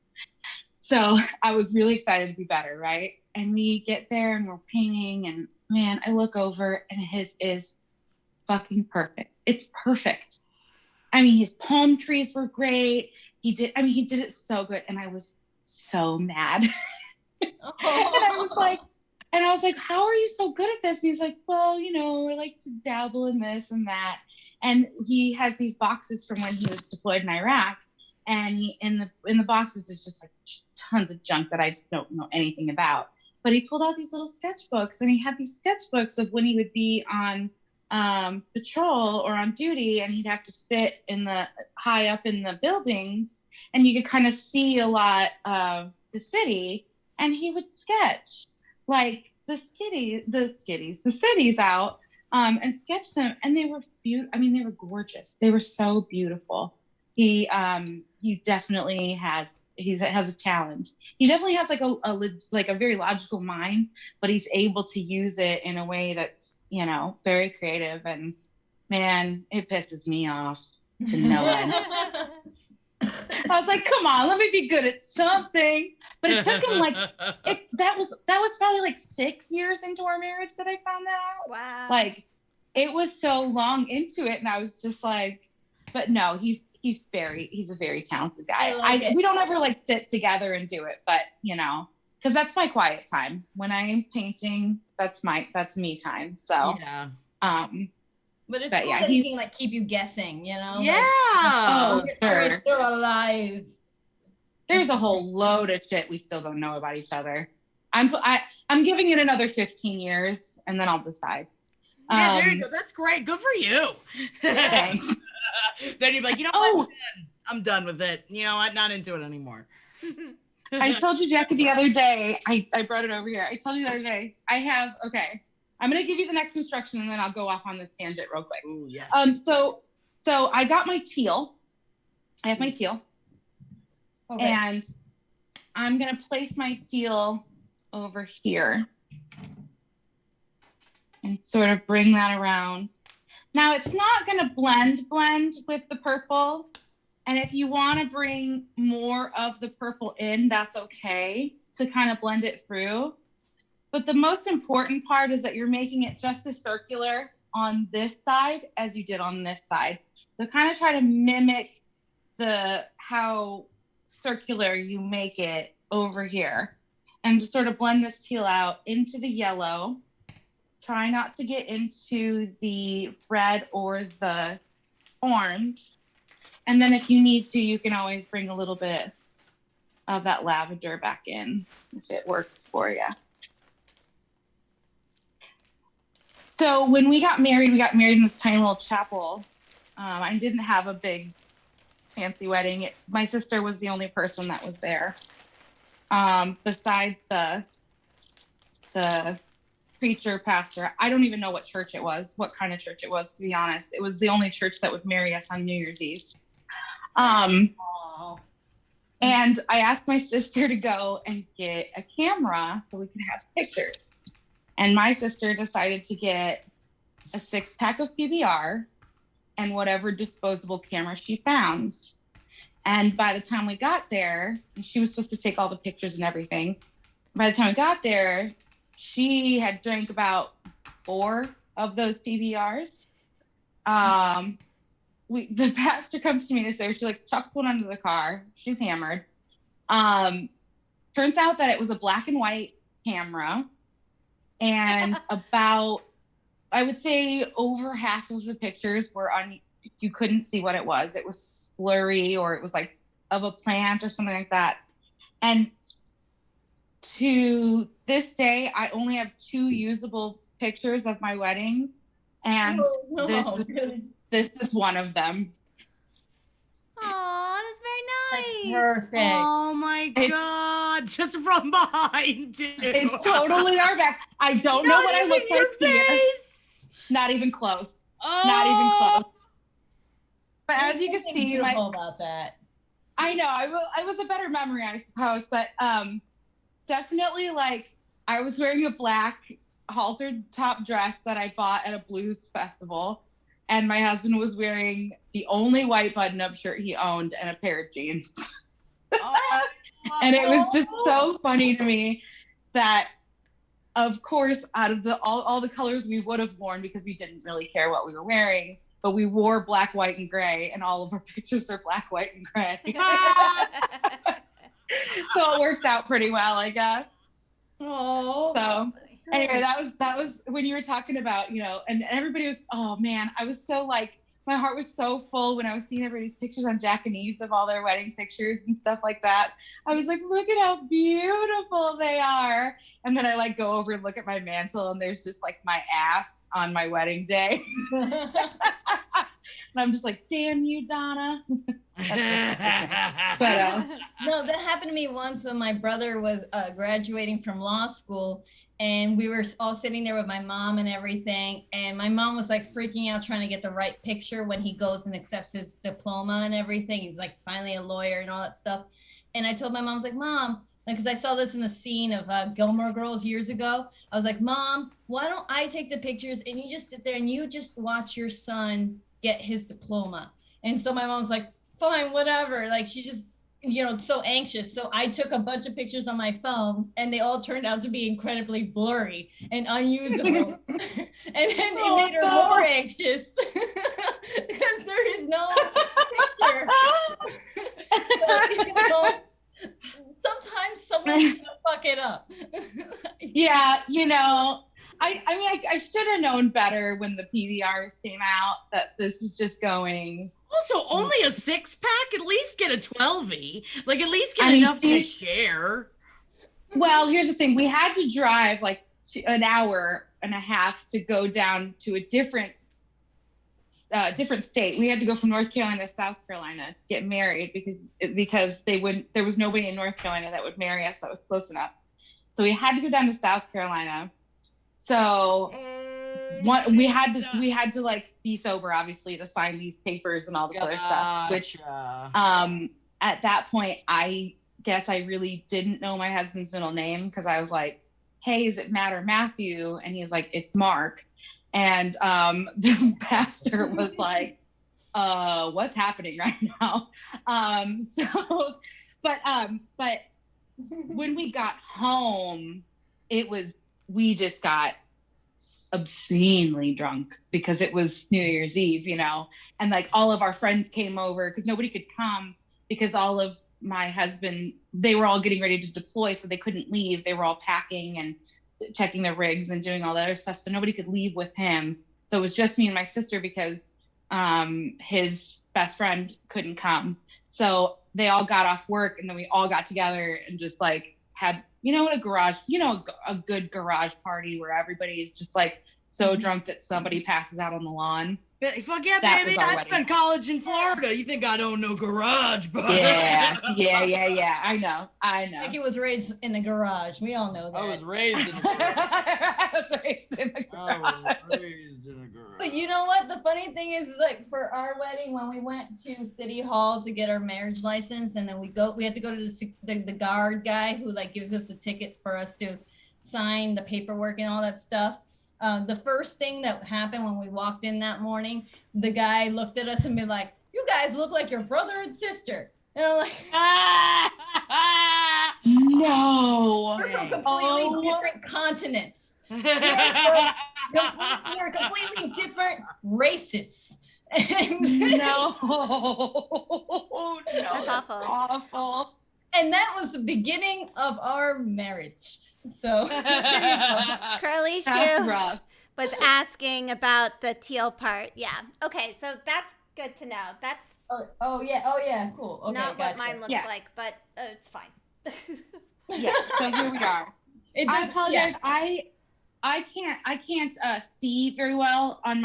So I was really excited to be better, right? And we get there and we're painting, and man, I look over and his is fucking perfect. It's perfect. I mean, his palm trees were great. He did it so good. And I was so mad. And I was like, how are you so good at this? And he's like, well, I like to dabble in this and that. And he has these boxes from when he was deployed in Iraq. And in the boxes, there's just like tons of junk that I just don't know anything about. But he pulled out these little sketchbooks, and he had these sketchbooks of when he would be on patrol or on duty, and he'd have to sit high up in the buildings, and you could kind of see a lot of the city, and he would sketch like the cities out and sketch them, and they were beautiful. I mean, they were gorgeous. They were so beautiful. He definitely has a challenge. He definitely has like a very logical mind, but he's able to use it in a way that's very creative, and man, it pisses me off to no end. I was like, come on, let me be good at something. But it took him that was probably like 6 years into our marriage that I found that out. Wow. Like, it was so long into it, and I was just like, but no, he's a very talented guy. We don't ever like sit together and do it, but because that's my quiet time. When I'm painting, that's me time. So yeah. But it's cool that he can like keep you guessing, Yeah. Sure. Still alive. There's a whole load of shit we still don't know about each other. I'm giving it another 15 years, and then I'll decide. Yeah, there you go. That's great. Good for you. Thanks. Then you'd be like, what? I'm done with it. I'm not into it anymore. I told you, Jackie, the other day, I brought it over here. I told you the other day, I'm going to give you the next instruction, and then I'll go off on this tangent real quick. Ooh, yes. So I got my teal. I have my teal. Okay. And I'm going to place my teal over here and sort of bring that around. Now, it's not going to blend with the purple. And if you want to bring more of the purple in, that's okay, to kind of blend it through. But the most important part is that you're making it just as circular on this side as you did on this side. So kind of try to mimic how circular you make it over here, and just sort of blend this teal out into the yellow. Try not to get into the red or the orange. And then if you need to, you can always bring a little bit of that lavender back in if it works for you. So when we got married in this tiny little chapel. I didn't have a big fancy wedding. My sister was the only person that was there. Besides the preacher, pastor. I don't even know what church it was, what kind of church it was, to be honest. It was the only church that would marry us on New Year's Eve. And I asked my sister to go and get a camera so we could have pictures. And my sister decided to get a 6-pack of PBR and whatever disposable camera she found. And by the time we got there, she was supposed to take all the pictures and everything. By the time we got there, she had drank about 4 of those PBRs. The pastor comes to me and says, she like chucks one under the car. She's hammered. Turns out that it was a black and white camera, and about, I would say, over half of the pictures were you couldn't see what it was. It was blurry, or it was like of a plant or something like that. And to this day, I only have 2 usable pictures of my wedding, and this is one of them. Oh, that's very nice. That's perfect. Oh my God. Just from behind too. It's totally our best. I don't know what I look like here. Not even close. Oh. Not even close. But as you can see, about that. I know I was a better memory, I suppose, but definitely, like, I was wearing a black haltered top dress that I bought at a blues festival, and my husband was wearing the only white button-up shirt he owned and a pair of jeans. And it was just so funny to me that, of course, out of all the colors we would have worn, because we didn't really care what we were wearing, but we wore black, white, and gray, and all of our pictures are black, white, and gray. So it worked out pretty well, I guess. Oh. So anyway, that was when you were talking about, and everybody was, oh man, I was so like, my heart was so full when I was seeing everybody's pictures on Japanese of all their wedding pictures and stuff like that. I was like, look at how beautiful they are. And then I like go over and look at my mantle, and there's just like my ass on my wedding day. And I'm just like, damn you, Donna. But, no, that happened to me once when my brother was graduating from law school, and we were all sitting there with my mom and everything, and my mom was like freaking out trying to get the right picture when he goes and accepts his diploma and everything. He's like finally a lawyer and all that stuff. And I told my mom, I was like, Mom, because I saw this in the scene of Gilmore Girls years ago. I was like, Mom, why don't I take the pictures and you just sit there and you just watch your son get his diploma? And so my mom was like, fine, whatever. Like, she just, so anxious. So I took a bunch of pictures on my phone, and they all turned out to be incredibly blurry and unusable. And then it made her more anxious because there is no picture. So, sometimes someone's gonna fuck it up. Yeah, I should have known better when the PBRs came out that this was just going. Also, only a 6-pack? At least get a 12-y. Like, at least get enough to share. Well, here's the thing. We had to drive like an hour and a half to go down to a different state. We had to go from North Carolina to South Carolina to get married because there was nobody in North Carolina that would marry us that was close enough. So we had to go down to South Carolina. So we had to like be sober, obviously, to sign these papers and all this other stuff, which at that point, I guess I really didn't know my husband's middle name, because I was like, hey, is it Matt or Matthew? And he's like, it's Mark. And the pastor was like, what's happening right now? But when we got home, we just got obscenely drunk because it was New Year's Eve, and like all of our friends came over because nobody could come because all of my husband, they were all getting ready to deploy, so they couldn't leave. They were all packing and checking their rigs and doing all that other stuff, so nobody could leave with him. So it was just me and my sister because his best friend couldn't come. So they all got off work, and then we all got together and just like had, a good garage party where everybody is just like so drunk that somebody passes out on the lawn. Fuck yeah, baby. I spent college in Florida. You think I don't know garage, but yeah. I know. Like, he was raised in the garage. We all know that. I was raised in the garage. But you know what? The funny thing is, like, for our wedding, when we went to City Hall to get our marriage license, and then we had to go to the guard guy who like gives us the tickets for us to sign the paperwork and all that stuff. The first thing that happened when we walked in that morning, the guy looked at us and be like, "You guys look like your brother and sister." And I'm like, No. we're from completely different continents. We're completely different races. No. That's awful. Awful. And that was the beginning of our marriage. So Curly That's Shoe rough. was asking about the teal part. Yeah. Okay, so that's good to know. That's oh yeah, cool. Okay, not what gotcha. mine looks Yeah. like, but it's fine. Yeah. So here we are. It I does- apologize. yeah. I can't see very well on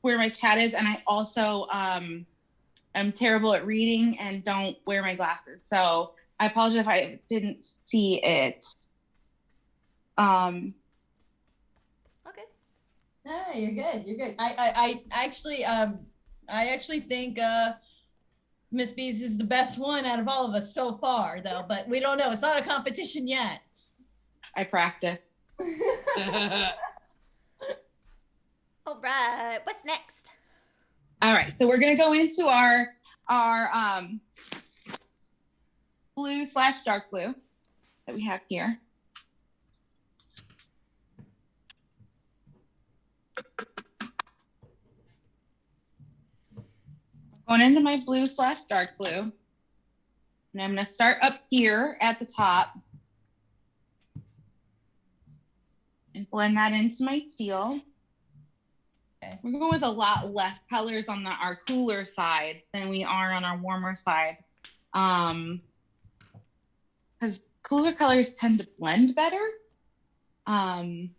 where my chat is, and I also am terrible at reading and don't wear my glasses. So I apologize if I didn't see it. Okay. No, you're good. You're good. I actually think Miss Bees is the best one out of all of us so far, though. But we don't know. It's not a competition yet. I practice. All right. What's next? All right, so we're gonna go into our blue/dark blue that we have here. Going into my blue/dark blue, and I'm gonna start up here at the top and blend that into my teal. Okay. We're going with a lot less colors on our cooler side than we are on our warmer side. Because cooler colors tend to blend better. I'm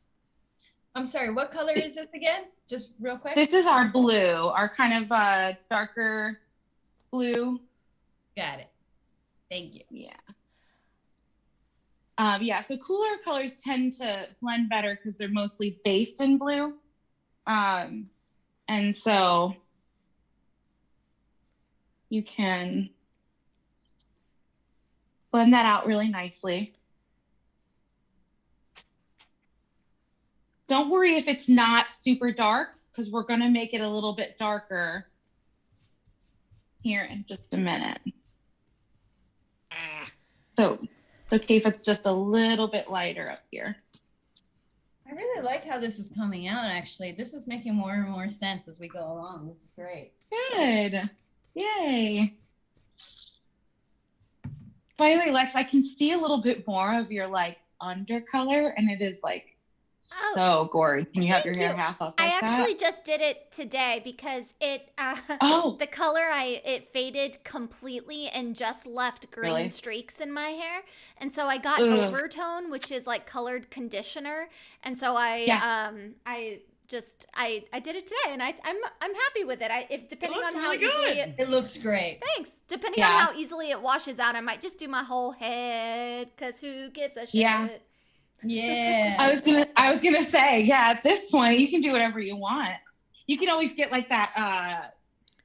sorry. What color is this again? Just real quick. This is our blue, our kind of darker blue. Got it. Thank you. Yeah. Yeah, so cooler colors tend to blend better because they're mostly based in blue. And so you can blend that out really nicely. Don't worry if it's not super dark, because we're going to make it a little bit darker here in just a minute. So it's okay if it's just a little bit lighter up here. I really like how this is coming out, actually. This is making more and more sense as we go along. This is great. Good. Yay. By the way, Lex, I can see a little bit more of your like undercolor, and it is like so gory. Can you have your hair half up like I actually that? just did it today because it the color it faded completely and just left green Really? streaks in my hair, and so I got Ugh. Overtone, which is like colored conditioner, and so I did it today, and I'm happy with it. If depending on how easily it looks great. Thanks. Depending on how easily it washes out, I might just do my whole head, because who gives a shit? Yeah. Yeah. I was gonna say, yeah, at this point you can do whatever you want. You can always get like that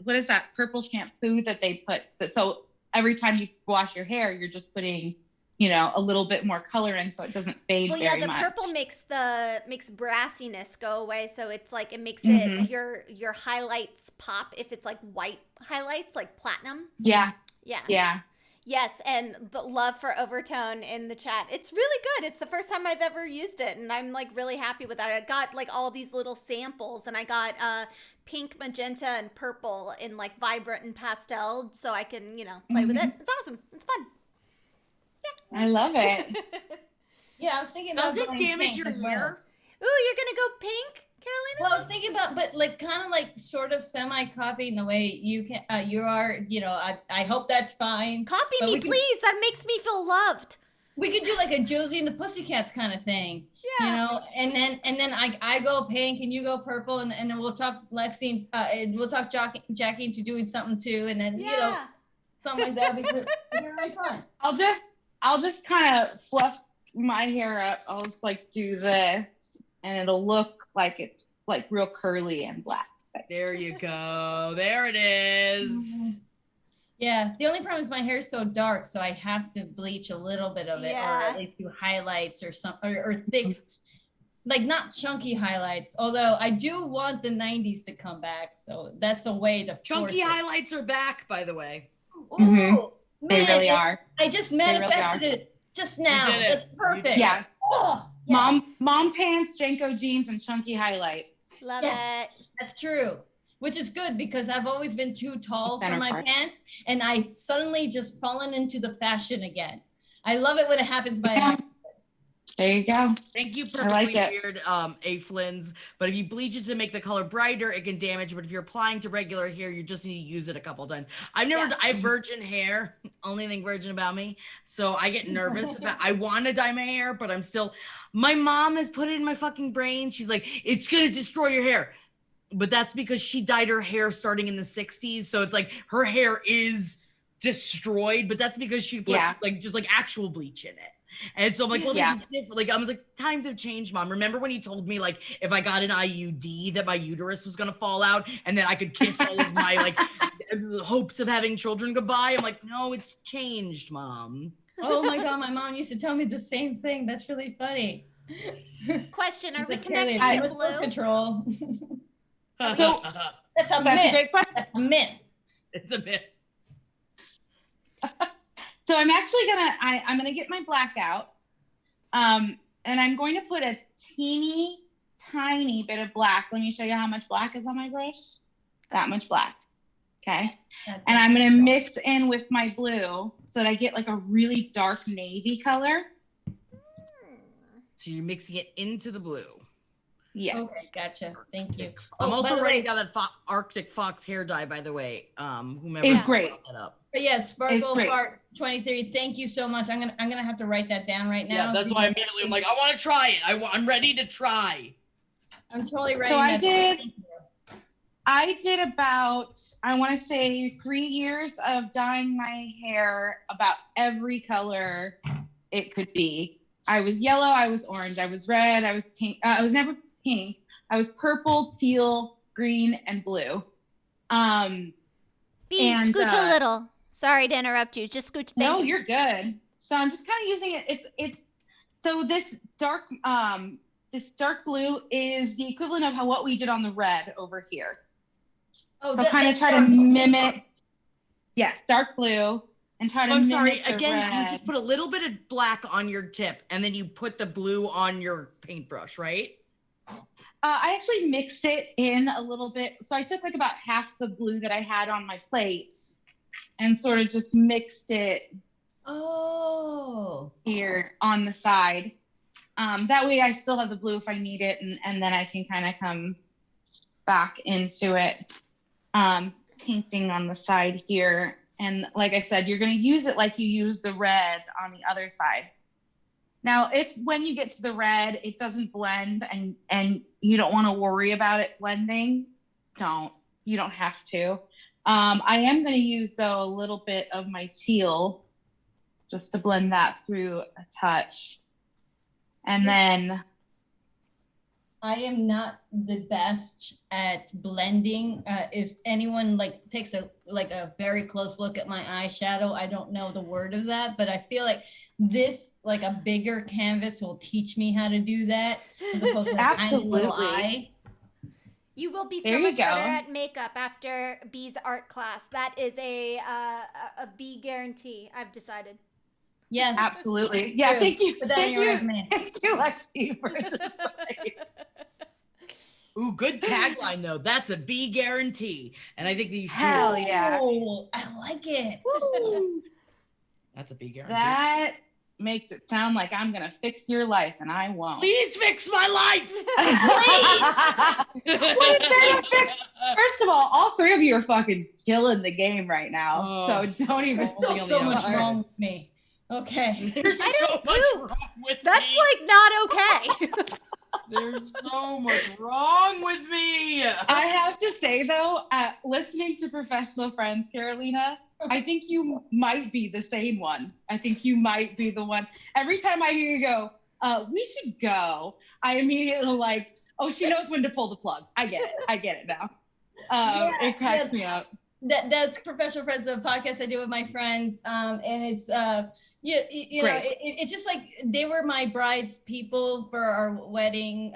what is that purple shampoo that they put so every time you wash your hair you're just putting, you know, a little bit more color in so it doesn't fade very much. Well, yeah, the purple makes brassiness go away, so it's like it makes it your highlights pop if it's like white highlights, like platinum. Yeah. Yeah. Yeah. Yes, and the love for Overtone in the chat. It's really good. It's the first time I've ever used it, and I'm like really happy with that. I got like all these little samples, and I got pink, magenta, and purple in like vibrant and pastel, so I can, you know, play with it. It's awesome. It's fun. Yeah. I love it. Yeah, I was thinking about Does it going damage pink your as well. hair? Ooh, you're gonna go pink, Carolina? Well, I was thinking about, but like kind of like sort of semi-copying the way you can, you are, you know, I hope that's fine. Copy But me, we could- please. That makes me feel loved. We could do like a Josie and the Pussycats kind of thing. Yeah. You know, and then I go pink and you go purple, and then we'll talk Lexi, and we'll talk Jackie into doing something too, and then, you know, something like that. Because it's really fun. I'll just kind of fluff my hair up. I'll just like do this and it'll look like it's like real curly and black. There you go. There it is. Yeah, the only problem is my hair is so dark, so I have to bleach a little bit of it, or at least do highlights or or thick, like not chunky highlights. Although I do want the 90s to come back, so that's a way to Chunky highlights are back, by the way. Ooh, Mhm. They man, really are. I just really manifested it just now. You did it. It's perfect. Yeah. Oh, yes. Mom pants, Jenko jeans, and chunky highlights. Love Yes. it. That's true. Which is good because I've always been too tall for Center my part. pants, and I suddenly just fallen into the fashion again. I love it when it happens by Yeah. accident. There you go. Thank you, I like perfectly it. weird A-Flins. But if you bleach it to make the color brighter, it can damage. But if you're applying to regular hair, you just need to use it a couple times. I have virgin hair. Only thing virgin about me. So I get nervous about. I want to dye my hair, but I'm still. My mom has put it in my fucking brain. She's like, it's gonna destroy your hair. But that's because she dyed her hair starting in the 60s. So it's like her hair is destroyed, but that's because she put just actual bleach in it. And so I'm like, well, this is different. Like, I was like, times have changed, Mom. Remember when you told me, like, if I got an IUD that my uterus was gonna fall out and then I could kiss all of my like hopes of having children goodbye? I'm like, no, it's changed, Mom. Oh my God, my mom used to tell me the same thing. That's really funny. Question: Are we She's like, connected "Carly, to I'm blue? Control. So That's a that's a myth. great question. That's a myth. It's a bit. So I'm actually I'm gonna get my black out, and I'm going to put a teeny tiny bit of black. Let me show you how much black is on my brush. That much black. Okay. And I'm gonna mix in with my blue so that I get like a really dark navy color. So you're mixing it into the blue. Yes. Okay, gotcha. Thank you. I'm Oh, also by the writing way- down that Arctic Fox hair dye, by the way. Whomever It's brought great. that up. But yeah, Sparkle great. Heart 23. Thank you so much. I'm gonna have to write that down right now. Yeah, that's why immediately I'm like, I want to try it. I'm ready to try. I'm totally writing So I that down. did- Thank you. I did about, I want to say 3 years of dyeing my hair about every color it could be. I was yellow, I was orange, I was red, I was pink. I was never pink. I was purple, teal, green, and blue. B, And, scooch a little. Sorry to interrupt you. Just scooch. Thank No, you. you're good. So I'm just kind of using it. It's so this dark blue is the equivalent of what we did on the red over here. Oh, So kind of try to mimic, yes, dark blue, and try to I'm mimic sorry. the Again, you red. just put a little bit of black on your tip, and then you put the blue on your paintbrush, right? I actually mixed it in a little bit. So I took like about half the blue that I had on my plate and sort of just mixed it Oh. here on the side. That way I still have the blue if I need it, and then I can kind of come back into it, painting on the side here. And like I said, you're going to use it like you use the red on the other side. Now, if when you get to the red, it doesn't blend and you don't want to worry about it blending, you don't have to. I am going to use, though, a little bit of my teal just to blend that through a touch. And then I am not the best at blending. If anyone takes a very close look at my eyeshadow, I don't know the word of that, but I feel like this, a bigger canvas, will teach me how to do that as opposed to a tiny little eye. You will be There so you much better go. at makeup after B's art class. That is a B guarantee. I've decided. Yes, absolutely. Yeah, True. thank you. Put that in Thank your you. resume. Thank you, Lexi, for deciding. Ooh, good tagline though. That's a B guarantee. And I think these Hell yeah. Oh, I like it. That's a B guarantee. That makes it sound like I'm gonna fix your life, and I won't. Please fix my life. What is there to fix? First of all three of you are fucking killing the game right now. Oh. So don't even There's still steal so me much apart. wrong with me. Okay. There's I so don't much poop. wrong with That's me. like not okay. There's so much wrong with me. I have to say though, listening to Professional Friends, Carolina, I think you might be the sane one. I think you might be the one. Every time I hear you go, we should go, I immediately oh, she knows when to pull the plug. I get it now. It cracks me up. that's Professional Friends, the podcast I do with my friends. And it's you know, it's just like they were my bride's people for our wedding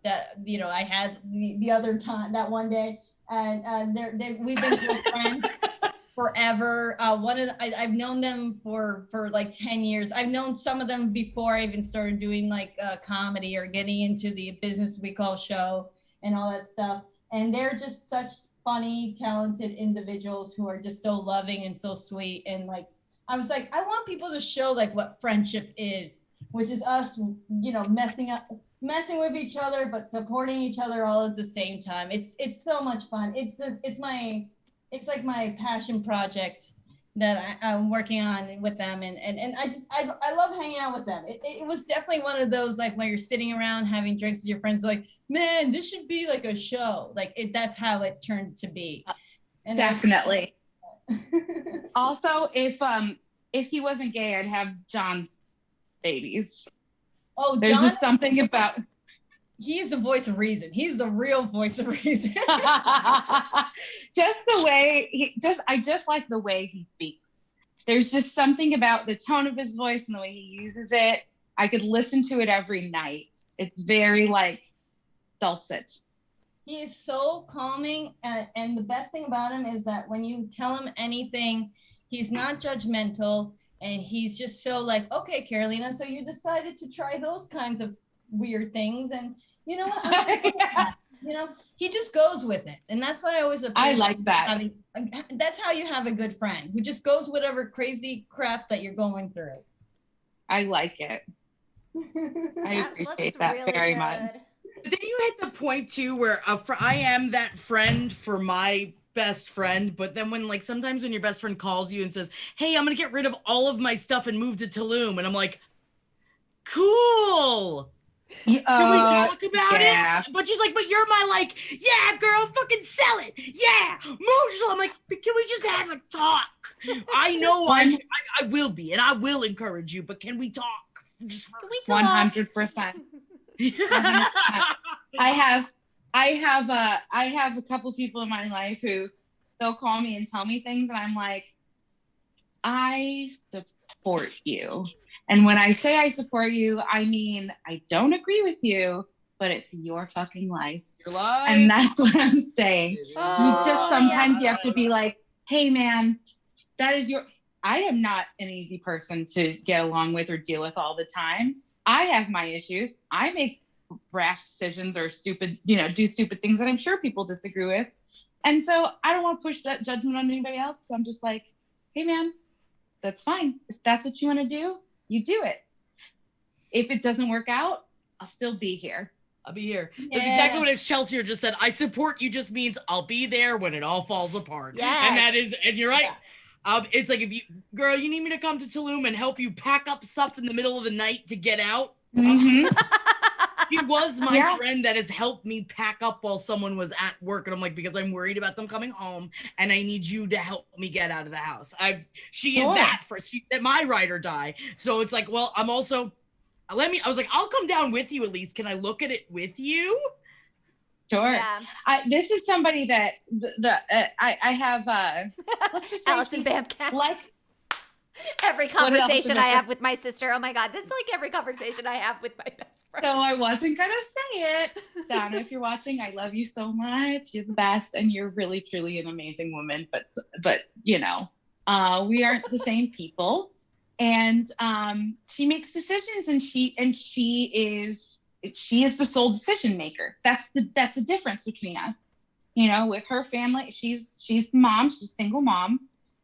that, you know, I had the other time, that one day, and we've been close friends forever. I've known them for like 10 years. I've known some of them before I even started doing like comedy or getting into the business we call show and all that stuff. And they're just such funny, talented individuals who are just so loving and so sweet. And like, I was like, I want people to show like what friendship is, which is us, you know, messing with each other, but supporting each other all at the same time. It's so much fun. It's like my passion project that I'm working on with them. And I love hanging out with them. It was definitely one of those, like when you're sitting around having drinks with your friends, like, man, this should be like a show. Like that's how it turned to be. And definitely. Also, if he wasn't gay, I'd have John's babies. Oh, there's John, just something about. He's the voice of reason. He's the real voice of reason. Just the way I just like the way he speaks. There's just something about the tone of his voice and the way he uses it. I could listen to it every night. It's very like dulcet. He is so calming, and the best thing about him is that when you tell him anything, he's not judgmental, and he's just so like, okay, Carolina, so you decided to try those kinds of weird things, and you know what? Yeah. You know, he just goes with it, and that's what I always appreciate. I like that. That's how you have a good friend who just goes whatever crazy crap that you're going through. I like it. I appreciate that really very good. much. Then you hit the point too where I am that friend for my best friend, but then when like sometimes when your best friend calls you and says, hey, I'm gonna get rid of all of my stuff and move to Tulum, and I'm like, cool, can we talk about it? But she's like, but you're my like, yeah girl, fucking sell it, yeah, move to Tulum. I'm like, but can we just have a talk? I know I will be, and I will encourage you, but can we talk just for 100%. I have a couple people in my life who they'll call me and tell me things, and I'm like, I support you. And when I say I support you, I mean I don't agree with you, but it's your fucking life. your life. And that's what I'm saying. You just sometimes you have to be like, hey man, that is your. I am not an easy person to get along with or deal with all the time. I have my issues. I make rash decisions or do stupid things that I'm sure people disagree with. And so I don't want to push that judgment on anybody else. So I'm just like, hey man, that's fine. If that's what you want to do, you do it. If it doesn't work out, I'll still be here. I'll be here. That's exactly what Excelsior just said. I support you just means I'll be there when it all falls apart. Yes. And you're right. It's like, if you need me to come to Tulum and help you pack up stuff in the middle of the night to get out. Mm-hmm. He was my friend that has helped me pack up while someone was at work, and I'm like, because I'm worried about them coming home, and I need you to help me get out of the house. She is that my ride or die. So it's like, well, I'm also I was like, I'll come down with you at least. Can I look at it with you? Sure. Yeah. This is somebody that I have. Let's just say Allison Bamcat. Like every conversation I have with my sister. Oh my God, this is like every conversation I have with my best friend. So I wasn't gonna say it. Donna, if you're watching, I love you so much. You're the best, and you're really, truly an amazing woman. But you know, we aren't the same people. And she makes decisions, and she is the sole decision maker. That's the difference between us. You know, with her family, she's the mom. She's a single mom.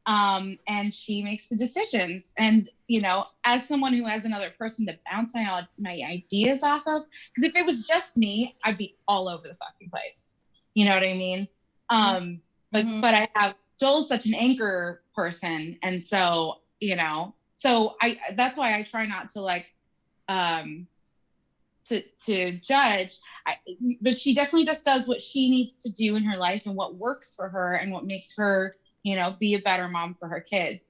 And she makes the decisions. And, you know, as someone who has another person to bounce my ideas off of, because if it was just me, I'd be all over the fucking place. You know what I mean? But I have Joel's such an anchor person. And so, you know, that's why I try not to like, to judge, but she definitely just does what she needs to do in her life and what works for her and what makes her, you know, be a better mom for her kids.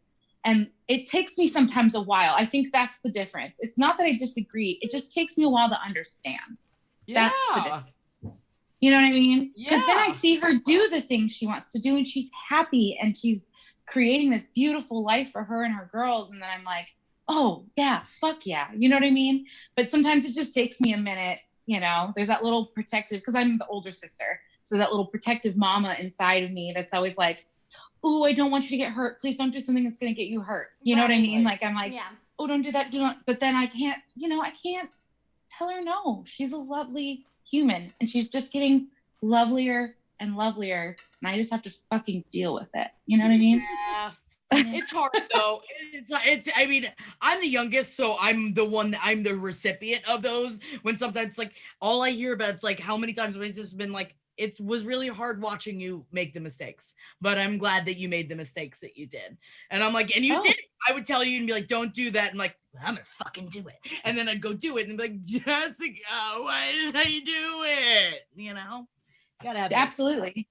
And it takes me sometimes a while. I think that's the difference. It's not that I disagree. It just takes me a while to understand. Yeah. You know what I mean? Because then I Yeah. see her do the things she wants to do, and she's happy, and she's creating this beautiful life for her and her girls. And then I'm like, oh yeah, fuck yeah. You know what I mean? But sometimes it just takes me a minute, you know, there's that little protective, because I'm the older sister. So that little protective mama inside of me that's always like, oh, I don't want you to get hurt. Please don't do something that's going to get you hurt. You know what I Right. mean? Like, I'm like, Yeah. oh, don't do that. Do not. But then I can't, you know, I can't tell her no. She's a lovely human, and she's just getting lovelier and lovelier. And I just have to fucking deal with it. You know what I mean? Yeah. It's hard though. It's I mean, I'm the youngest, so I'm the recipient of those. When sometimes like all I hear about it's like how many times my sister's been like, it was really hard watching you make the mistakes, but I'm glad that you made the mistakes that you did. And I'm like, and you did. I would tell you and be like, don't do that. And like, I'm gonna fucking do it. And then I'd go do it and be like, Jessica, why did I do it? You know? Gotta have Absolutely.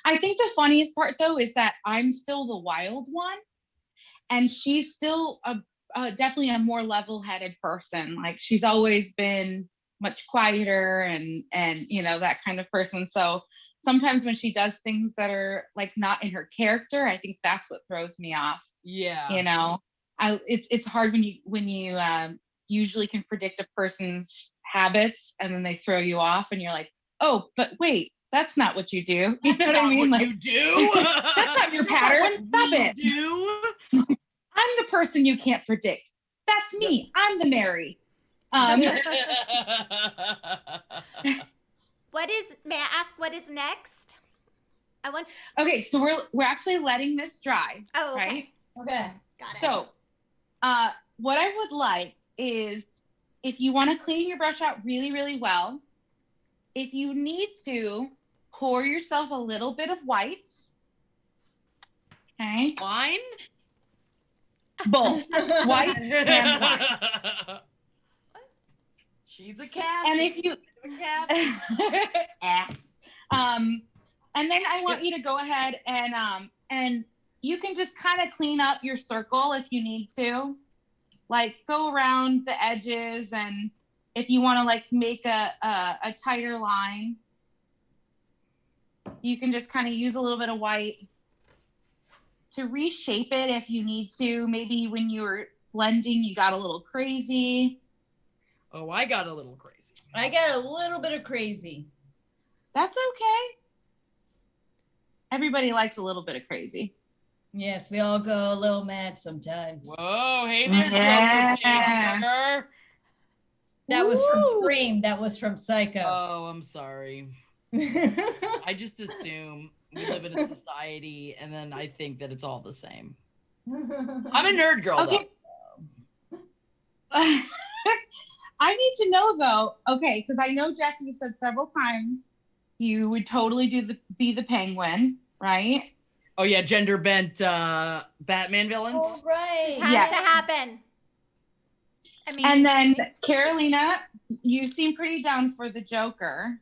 I think the funniest part though is that I'm still the wild one, and she's still definitely a more level-headed person. Like, she's always been much quieter and you know, that kind of person. So sometimes when she does things that are like not in her character, I think that's what throws me off. Yeah. You know, it's hard when you usually can predict a person's habits, and then they throw you off, and you're like, oh, but wait, that's not what you do. You know what I mean? What like, you do? that's not your pattern. Stop it. Do? I'm the person you can't predict. That's me. I'm the Mary. May I ask what is next? Okay, so we're actually letting this dry. Oh, okay. Right? Okay. Got it. So, what I would like is, if you want to clean your brush out really, really well, if you need to, pour yourself a little bit of white. Okay. Wine? Both white and wine. She's a cat. And if you, and then I want you to go ahead and you can just kind of clean up your circle if you need to, like go around the edges, and if you want to like make a tighter line, you can just kind of use a little bit of white to reshape it if you need to. Maybe when you were blending, you got a little crazy. Oh, I got a little crazy. I got a little bit of crazy. That's okay. Everybody likes a little bit of crazy. Yes, we all go a little mad sometimes. Whoa, hey there, Yeah. Joker. That was from Scream. That was from Psycho. Oh, I'm sorry. I just assume we live in a society, and then I think that it's all the same. I'm a nerd girl, Okay. I need to know though, okay, because I know, Jackie, you said several times you would totally be the penguin, right? Oh yeah, gender bent Batman villains. Oh, right. This has to happen. I mean, And then Carolina, you seem pretty down for the Joker.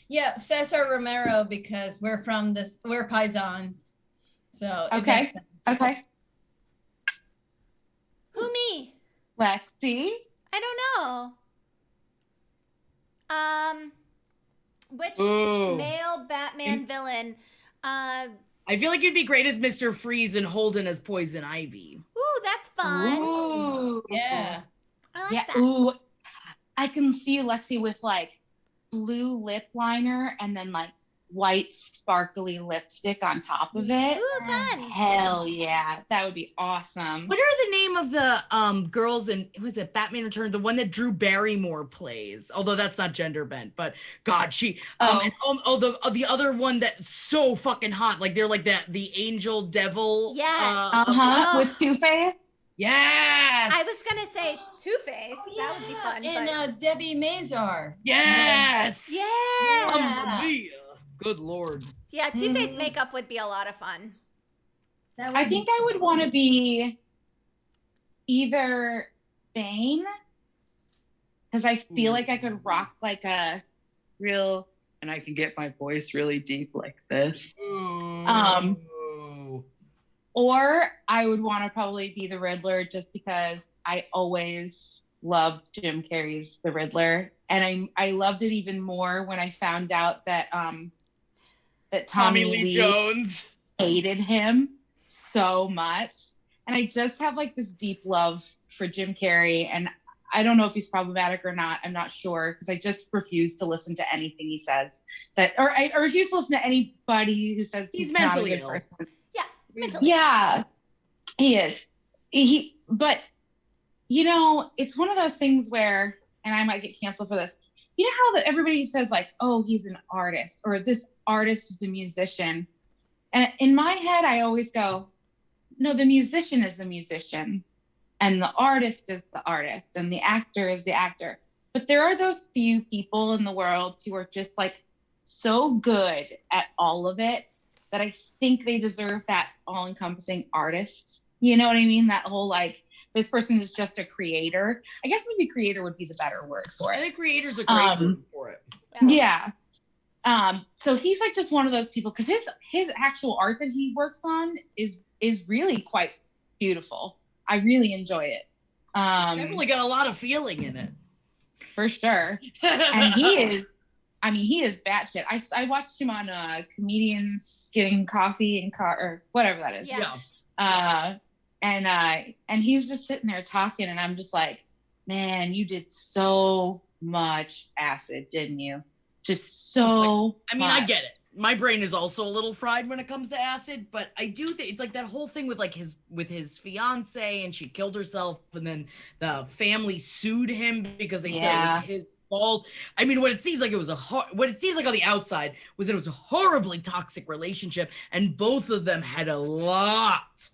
Yeah, Cesar Romero, because we're paisans. So it Okay. makes sense. Okay. who, me? Lexi. I don't know. Which Ooh. male Batman villain? I feel like you'd be great as Mr. Freeze and Holden as Poison Ivy. Ooh, that's fun. Ooh. Yeah. I like Yeah. that. Ooh. I can see Lexi with like blue lip liner and then like white sparkly lipstick on top of it. Ooh, fun. Hell yeah. That would be awesome. What are the name of the girls in, was it Batman Returns? The one that Drew Barrymore plays, although that's not gender bent, but God, she the other one that's so fucking hot. Like they're like the angel devil. Yes. With Two-Face. Yes. I was gonna say Two-Face. That would be fun. And Debbie Mazar. Yes. Yeah. Mamma mia. Good Lord. Yeah, Two-Face makeup would be a lot of fun. I think I would want to be either Bane, because I feel like I could rock like a real, and I can get my voice really deep like this. Or I would want to probably be the Riddler, just because I always loved Jim Carrey's The Riddler, and I loved it even more when I found out that that Tommy Lee Jones hated him so much. And I just have like this deep love for Jim Carrey, and I don't know if he's problematic or not. I'm not sure, because I just refuse to listen to anything he says. I refuse to listen to anybody who says he's mentally not a good ill. person. Yeah, mentally. Yeah, he is. But you know, it's one of those things where, and I might get canceled for this. You know how everybody says like, "Oh, he's an artist," or "This artist is a musician," and in my head, I always go, "No, the musician is the musician, and the artist is the artist, and the actor is the actor." But there are those few people in the world who are just like so good at all of it that I think they deserve that all-encompassing artist. You know what I mean? That whole like, this person is just a creator. I guess maybe creator would be the better word for I it. think creator's a great word for it. Yeah. So he's like just one of those people, because his actual art that he works on is really quite beautiful. I really enjoy it. Definitely got a lot of feeling in it. For sure. And he is batshit. I watched him on Comedians Getting Coffee and Car, or whatever that is. Yeah. And he's just sitting there talking, and I'm just like, man, you did so much acid, didn't you? Just so I mean, I get it. My brain is also a little fried when it comes to acid, but I do think it's like that whole thing with like his fiance, and she killed herself, and then the family sued him because they said it was his fault. I mean, what it seems like on the outside was that it was a horribly toxic relationship, and both of them had a lot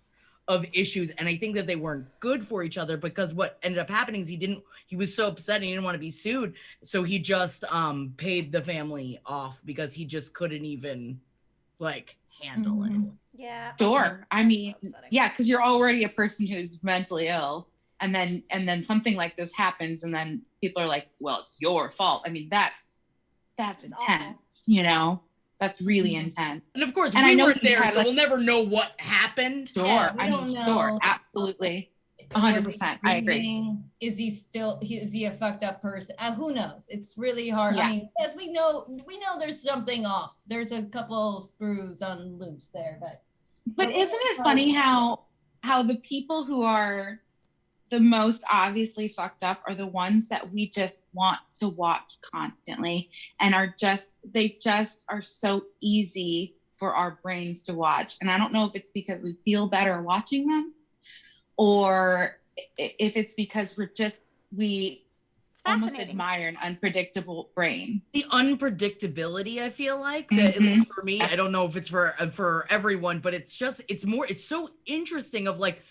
of issues, and I think that they weren't good for each other, because what ended up happening is he was so upset and he didn't want to be sued, so he just paid the family off because he just couldn't even like handle it. Yeah. Sure. I mean, so upsetting. yeah, because you're already a person who's mentally ill, and then something like this happens, and then people are like, well, it's your fault. I mean, that's intense, awful. you know? That's really intense. And of course, And I we know weren't he there, had, so like- we'll never know what happened. Sure. Yeah, we I don't mean, know. sure. Absolutely. 100%. I agree. Is he a fucked up person? Who knows? It's really hard. Yeah. I mean, yes, we know there's something off. There's a couple screws on loose there, But isn't it funny how the people who are the most obviously fucked up are the ones that we just want to watch constantly, and they just are so easy for our brains to watch. And I don't know if it's because we feel better watching them, or if it's because we It's almost fascinating. admire an unpredictable brain. The unpredictability, I feel like, that at least for me, I don't know if it's for everyone, but it's so interesting of like,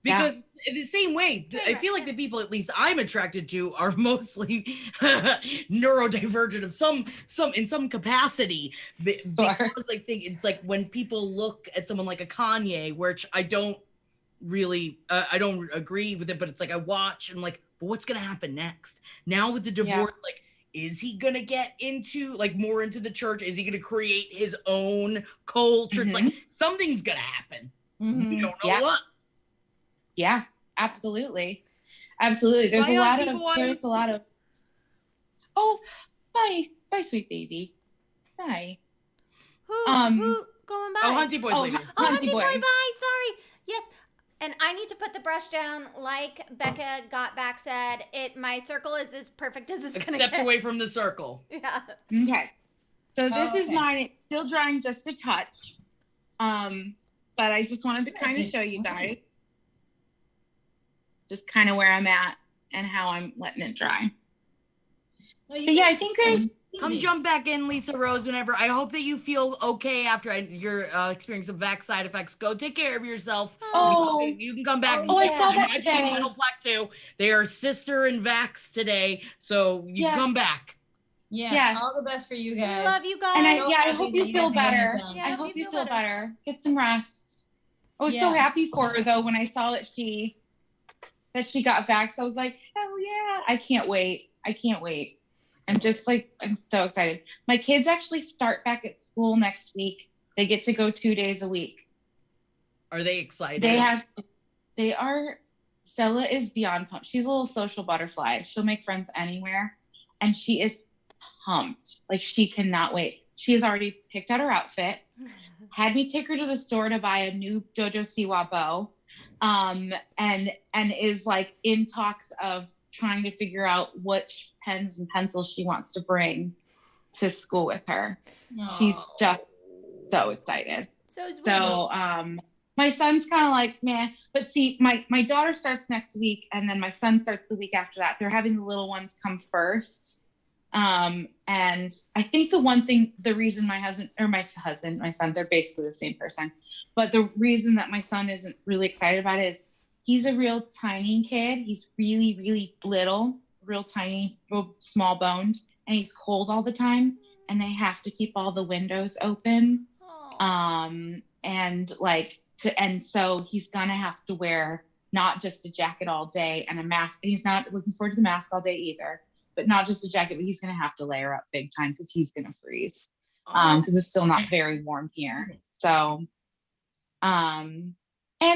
because in the same way, I feel like the people at least I'm attracted to are mostly neurodivergent of some in some capacity. Because I think it's like when people look at someone like a Kanye, which I don't really I don't agree with it, but it's like I watch and I'm like, but what's gonna happen next? Now with the divorce, like, is he gonna get into like more into the church? Is he gonna create his own culture? It's like something's gonna happen. We don't know what. Yeah, absolutely. Absolutely. There's a lot of oh, bye, sweet baby. Bye. Who going by? Oh, Hunty Boy's leaving. Oh, Hunty Hunty boy. boy, bye. Sorry. Yes. And I need to put the brush down, like Becca got back said. My circle is as perfect as it's gonna Stepped get. away from the circle. Yeah. Okay. So this is okay. mine. It's still drying just a touch. But I just wanted to kind of show you guys just kind of where I'm at and how I'm letting it dry. But yeah, I think there's Come jump back in, Lisa Rose, whenever. I hope that you feel okay after your experience of vax side effects. Go take care of yourself. Oh. You can come back. Oh, I saw that My today. Middle Flack too. They are sister and vax today, so you Yeah. come back. Yes, Yes. all the best for you We guys. love you guys. And I hope you feel better. Yeah, I I hope you feel better. Get some rest. I was so Yeah. happy for her though when I saw that she got vaxxed. I was like, hell yeah! I can't wait. I'm just like, I'm so excited. My kids actually start back at school next week. They get to go 2 days a week. Are they excited? They are Stella is beyond pumped. She's a little social butterfly. She'll make friends anywhere. And she is pumped. Like, she cannot wait. She has already picked out her outfit, had me take her to the store to buy a new JoJo Siwa bow, and is like in talks of trying to figure out which pens and pencils she wants to bring to school with her. She's just so excited. So sweet. So my son's kind of like, meh. But see, my daughter starts next week, and then my son starts the week after that. They're having the little ones come first. And I think the reason my son, they're basically the same person. But the reason that my son isn't really excited about it is he's a real tiny kid. He's really, really little, real tiny, real small boned, and he's cold all the time. And they have to keep all the windows open. And so he's gonna have to wear not just a jacket all day and a mask. And he's not looking forward to the mask all day either, but not just a jacket, but he's gonna have to layer up big time because he's gonna freeze. Because it's still not very warm here. So, and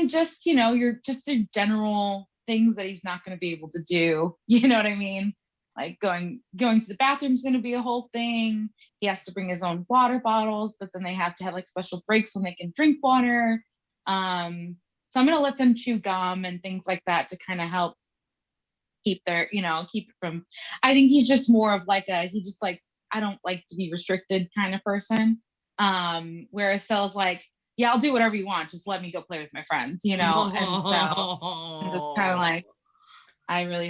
just, you're just in general things that he's not gonna be able to do. You know what I mean? Like going to the bathroom is going to be a whole thing. He has to bring his own water bottles, but then they have to have like special breaks when they can drink water. So I'm going to let them chew gum and things like that to kind of help keep keep it from, I think he's just more of like I don't like to be restricted kind of person. Whereas Stella's like, yeah, I'll do whatever you want. Just let me go play with my friends, and so I'm just kind of like, I really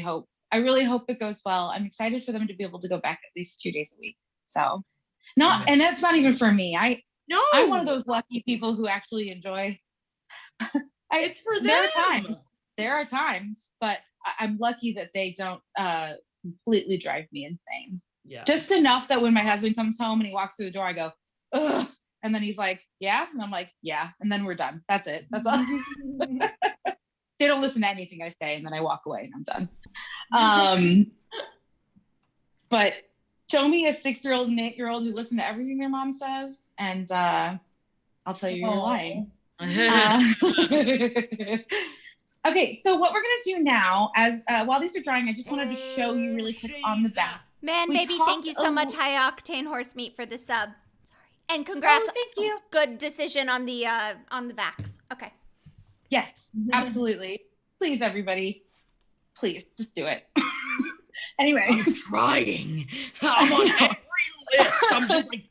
hope it goes well. I'm excited for them to be able to go back at least 2 days a week. So and that's not even for me. I'm one of those lucky people who actually enjoy. It's for them. There are times, but I'm lucky that they don't completely drive me insane. Yeah. Just enough that when my husband comes home and he walks through the door, I go, ugh. And then he's like, yeah. And I'm like, yeah. And then we're done. That's it. That's all. They don't listen to anything I say, and then I walk away and I'm done. But show me a 6-year-old and 8-year-old who listen to everything their mom says, and I'll tell you you're lying. Okay, so what we're gonna do now, as while these are drying, I just wanted to show you really quick on the back. Man, baby, thank you so much, High Octane Horse Meat, for the sub. Sorry, and congrats. Oh, thank you. Good decision on the vax. Okay. Yes, absolutely. Please, everybody. Please, just do it. Anyway. I'm trying. I'm on every list. I'm just like,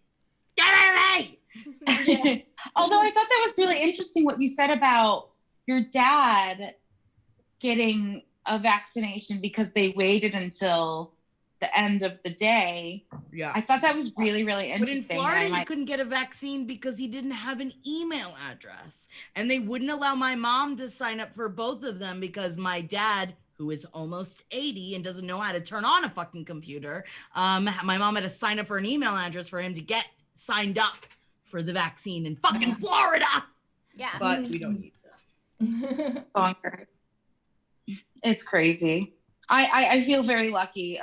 get it away. Although I thought that was really interesting what you said about your dad getting a vaccination because they waited until the end of the day. Yeah. I thought that was really, really interesting. But in Florida, he couldn't get a vaccine because he didn't have an email address. And they wouldn't allow my mom to sign up for both of them because my dad, who is almost 80 and doesn't know how to turn on a fucking computer, my mom had to sign up for an email address for him to get signed up for the vaccine in fucking Florida. Yeah. But we don't need to. Bonkers. It's crazy. I feel very lucky.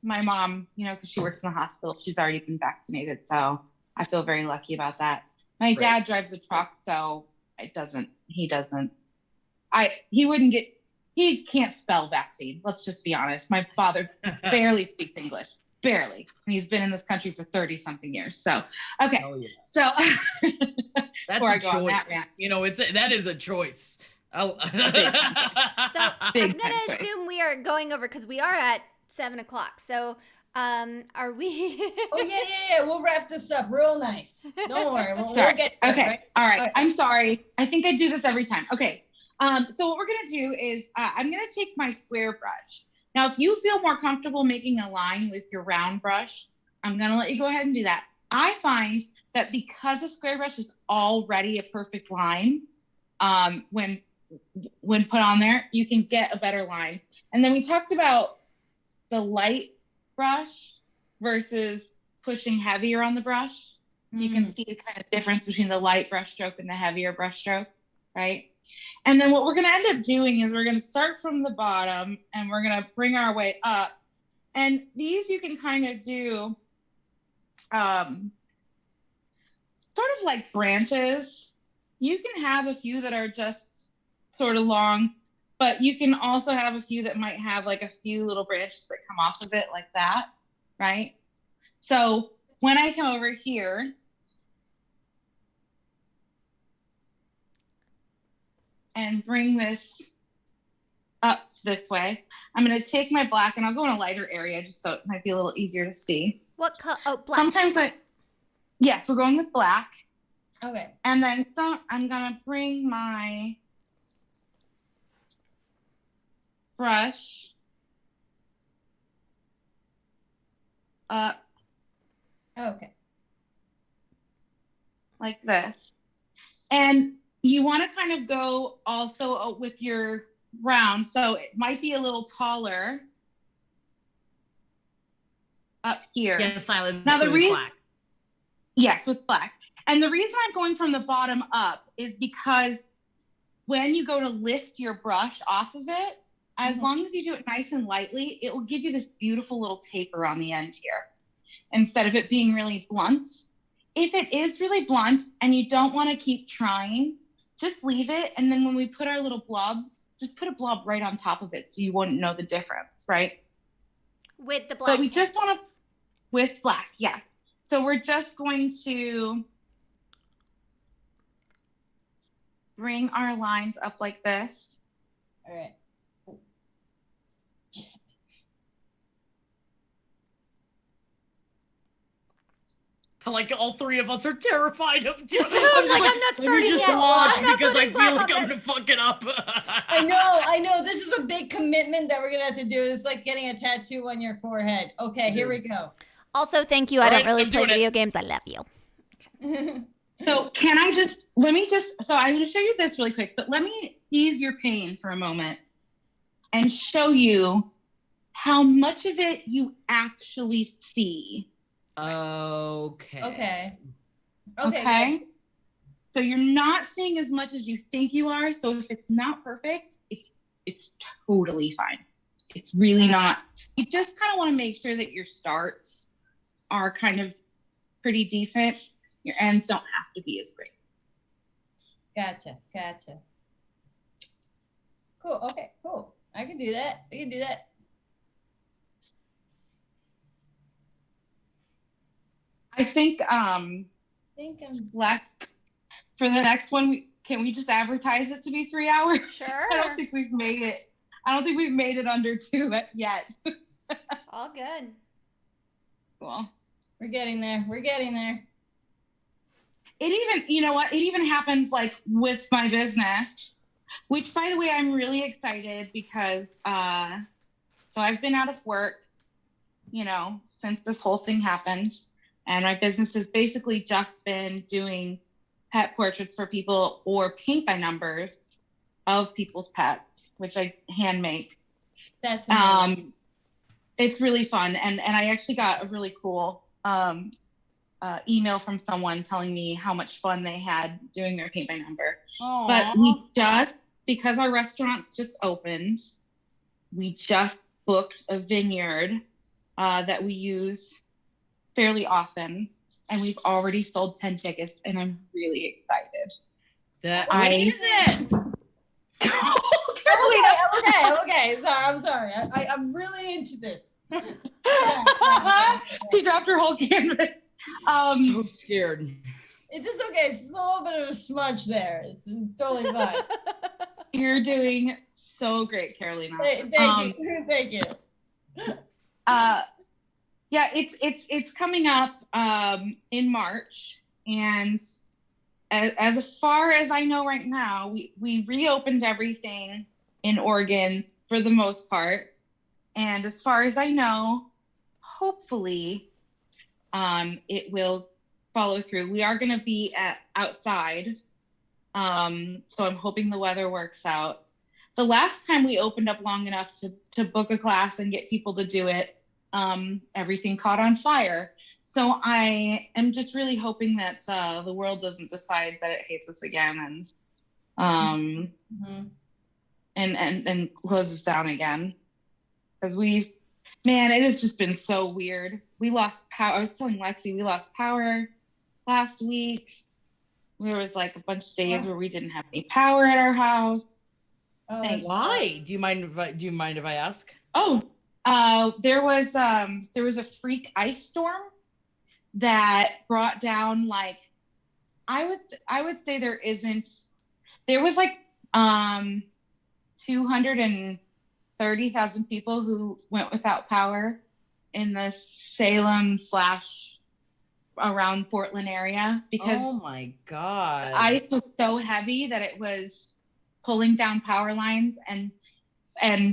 My mom, because she works in the hospital, she's already been vaccinated. So I feel very lucky about that. My dad drives a truck, so he can't spell vaccine. Let's just be honest. My father barely speaks English, barely. And he's been in this country for 30 something years. So, okay. Oh, yeah. So that's a choice. That is a choice. Oh. So I'm going to assume we are going over because we are at 7:00. So are we? Oh, yeah. We'll wrap this up real nice. Don't worry. We'll get okay. Right? All right. I'm sorry. I think I do this every time. Okay. So what we're going to do is I'm going to take my square brush. Now, if you feel more comfortable making a line with your round brush, I'm going to let you go ahead and do that. I find that because a square brush is already a perfect line, when put on there, you can get a better line. And then we talked about the light brush versus pushing heavier on the brush. So you can see the kind of difference between the light brush stroke and the heavier brush stroke, right? And then what we're going to end up doing is we're going to start from the bottom and we're going to bring our way up. And these you can kind of do sort of like branches. You can have a few that are just sort of long. but you can also have a few that might have like a few little branches that come off of it like that, right? So when I come over here, and bring this up this way, I'm going to take my black and I'll go in a lighter area just so it might be a little easier to see. What color? Oh, black. Sometimes yes, we're going with black. Okay. And then I'm going to bring my brush up Okay. like this. And you want to kind of go also with your round. So it might be a little taller up here. Yeah, silence. Now the reason, black. yes, with black. And the reason I'm going from the bottom up is because when you go to lift your brush off of it, as long as you do it nice and lightly, it will give you this beautiful little taper on the end here, instead of it being really blunt. If it is really blunt and you don't want to keep trying, just leave it. And then when we put our little blobs, just put a blob right on top of it so you wouldn't know the difference, right? With the black. But we just want to, with black, yeah. So we're just going to bring our lines up like this. All right. Like all three of us are terrified of doing it. I'm like, I'm not let me starting just yet. watch I'm not because I putting feel black like on I'm gonna fuck it up. I know. This is a big commitment that we're gonna have to do. It's like getting a tattoo on your forehead. Okay, here we go. Also, thank you. I don't Right, really I'm play doing it. video games. I love you. So so I'm going to show you this really quick, but let me ease your pain for a moment and show you how much of it you actually see. Okay. Okay. So you're not seeing as much as you think you are. So if it's not perfect, it's totally fine. It's really not. You just kind of want to make sure that your starts are kind of pretty decent. Your ends don't have to be as great. Gotcha. Cool. Okay, cool. I can do that. I think think I'm black for the next one. Can we just advertise it to be 3 hours? Sure. I don't think we've made it under 2 yet. All good. Cool. We're getting there. It even, you know what? It even happens like with my business, which by the way, I'm really excited because, so I've been out of work, since this whole thing happened, and my business has basically just been doing pet portraits for people or paint by numbers of people's pets, which I hand make. That's amazing. It's really fun. And I actually got a really cool, email from someone telling me how much fun they had doing their paint by number. Aww. But because our restaurants just opened, we just booked a vineyard that we use fairly often, and we've already sold 10 tickets, and I'm really excited. What is it? Okay. I'm sorry. I'm really into this. She dropped her whole canvas. So scared. It is okay. It's just a little bit of a smudge there. It's totally fine. You're doing so great, Carolina. Thank you. Yeah, it's coming up in March, and as far as I know right now, we reopened everything in Oregon for the most part, and as far as I know, hopefully, it will follow through. We are going to be outside, so I'm hoping the weather works out. The last time we opened up long enough to book a class and get people to do it, everything caught on fire. So I am just really hoping that the world doesn't decide that it hates us again and closes down again. Because it has just been so weird. We lost power. I was telling Lexi, we lost power last week. There was like a bunch of days where we didn't have any power at our house. Oh, Thanks. Why? Do you mind if I ask? Oh, there was a freak ice storm that brought down like I would say there was like 230,000 people who went without power in the Salem / around Portland area because Oh my God. the ice was so heavy that it was pulling down power lines and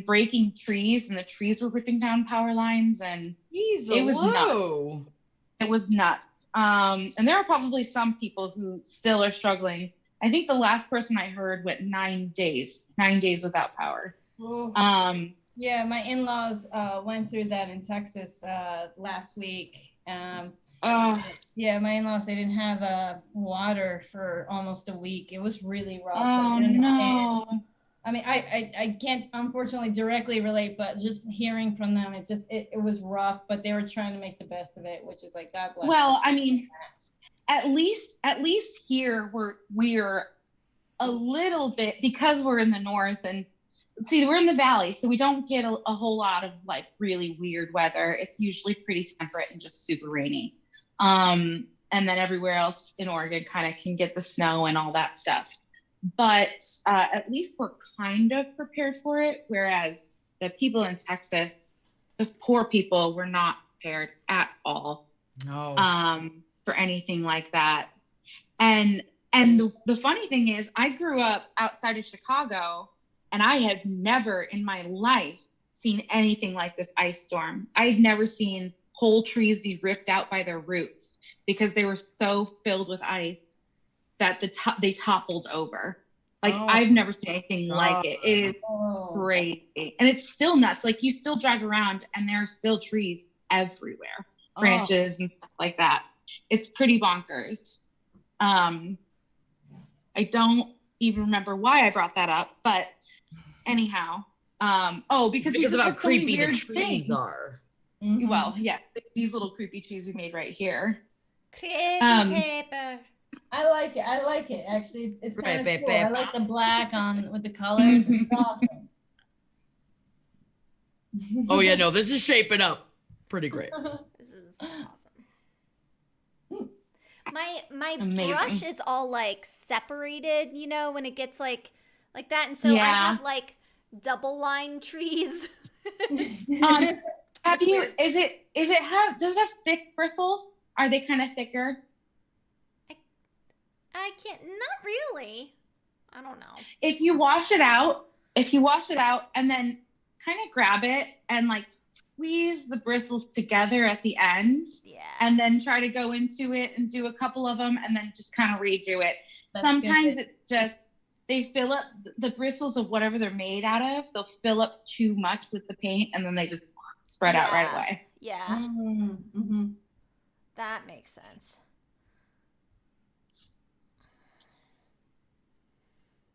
breaking trees, and the trees were ripping down power lines, and it was nuts. It was nuts. And there are probably some people who still are struggling. I think the last person I heard went 9 days without power. Oh. Yeah, my in-laws went through that in Texas last week. Yeah, my in-laws, they didn't have water for almost a week. It was really rough. Oh, no. I mean, I can't unfortunately directly relate, but just hearing from them, it was rough, but they were trying to make the best of it, which is like, God bless. Well, I mean, at least here we're a little bit, because we're in the north, and see, we're in the valley, so we don't get a whole lot of like really weird weather. It's usually pretty temperate and just super rainy. And then everywhere else in Oregon kind of can get the snow and all that stuff. But at least we're kind of prepared for it, whereas the people in Texas, just poor people, were not prepared at all. No. For anything like that. And the funny thing is, I grew up outside of Chicago, and I had never in my life seen anything like this ice storm. I had never seen whole trees be ripped out by their roots because they were so filled with ice that they toppled over. Like, I've never seen anything like it. It is crazy. And it's still nuts. Like, you still drive around and there are still trees everywhere, branches and stuff like that. It's pretty bonkers. I don't even remember why I brought that up, but anyhow, because of how so creepy the weird trees things. are. Mhm. Well, yeah, these little creepy trees we made right here. Creepy paper. I like it. Actually, it's kind of Right, cool. I like the black with the colors. It's awesome. Oh yeah, no, this is shaping up pretty great. This is awesome. My Amazing. brush is all like separated, you know, when it gets like that, and so I Yeah. have like double line trees. Have It's you? weird. Does it have thick bristles? Are they kind of thicker? I can't. Not really. I don't know. If you wash it out and then kind of grab it and like squeeze the bristles together at the end, Yeah. and then try to go into it and do a couple of them and then just kind of redo it. That's Sometimes good. it's just they fill up the bristles of whatever they're made out of. They'll fill up too much with the paint and then they just spread out right Yeah. away. Yeah, Mm-hmm. that makes sense.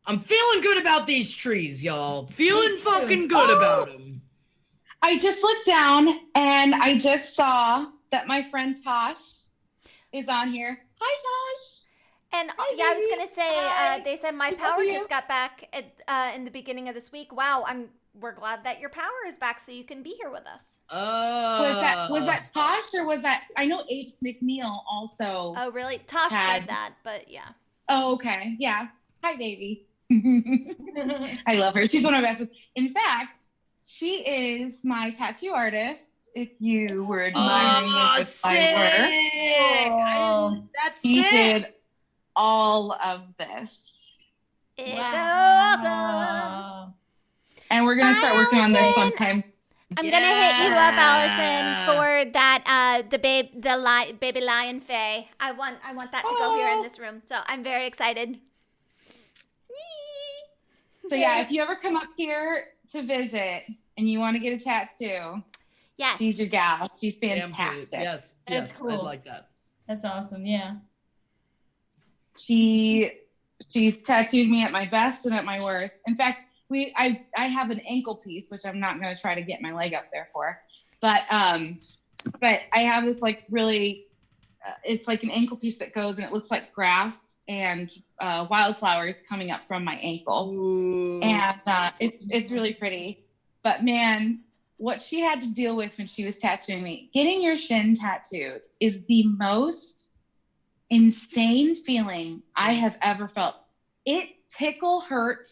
I'm feeling good about these trees, y'all. Feeling too. fucking good about them. I just looked down and I just saw that my friend Tosh is on here. Hi, Tosh. And Hi, yeah, I was baby. gonna say, Hi. they said my We love power you. just got back in the beginning of this week. Wow, we're glad that your power is back, so you can be here with us. Was that Tosh or was that? I know Apes McNeil also. Oh, really? Tosh Had- said that, but yeah. Oh, okay. Yeah. Hi, baby. I love her. She's one of my best friends. In fact, she is my tattoo artist. If you were admiring Oh, this sick! my work, That's he sick. did all of this. It's Wow. awesome. And we're gonna Bye, start working on this Allison. sometime. I'm gonna hit you up, Allison, Yeah. for that baby lion fae. I want that to go here in this room. So I'm very excited. Yee. So yeah, if you ever come up here to visit and you want to get a tattoo, Yes. she's your gal. She's Damn, fantastic. yes, That's yes, cool. I'd like that. That's awesome. Yeah. She's tattooed me at my best and at my worst. In fact, I have an ankle piece, which I'm not going to try to get my leg up there for, but I have this like really, it's like an ankle piece that goes and it looks like grass and wildflowers coming up from my ankle. Ooh. And it's really pretty. But man, what she had to deal with when she was tattooing me, getting your shin tattooed is the most insane feeling I have ever felt. It tickle hurt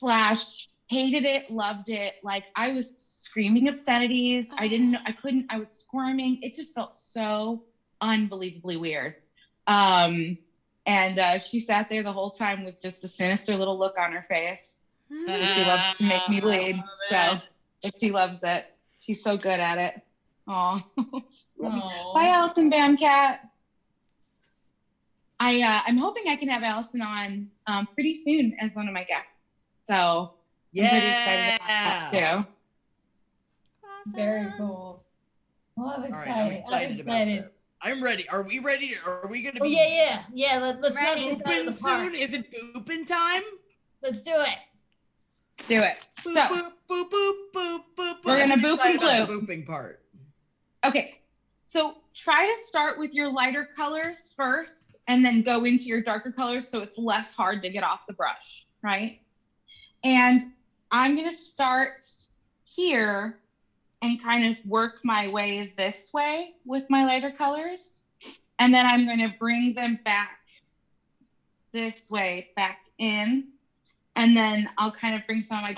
/ hated it, loved it. Like I was screaming obscenities. I was squirming. It just felt so unbelievably weird. And she sat there the whole time with just a sinister little look on her face. She loves to make me bleed. So she loves it. She's so good at it. Aw. Bye, Allison Bamcat. I'm hoping I can have Allison on pretty soon as one of my guests. So I'm pretty excited about that too. Awesome. Very cool. Well, I'm All excited. right, I'm excited about this. I'm ready. Are we ready? Are we gonna Oh be yeah. Let's knock Ready. this out of pooping the park. soon? Is it pooping time? Let's do it. Do it. Boop, So boop, boop, boop, boop, boop. we're gonna I'm boop excited and about the bloop. booping part. Okay. So try to start with your lighter colors first and then go into your darker colors so it's less hard to get off the brush, right? And I'm gonna start here and kind of work my way this way with my lighter colors. And then I'm gonna bring them back this way, back in. And then I'll kind of bring some of my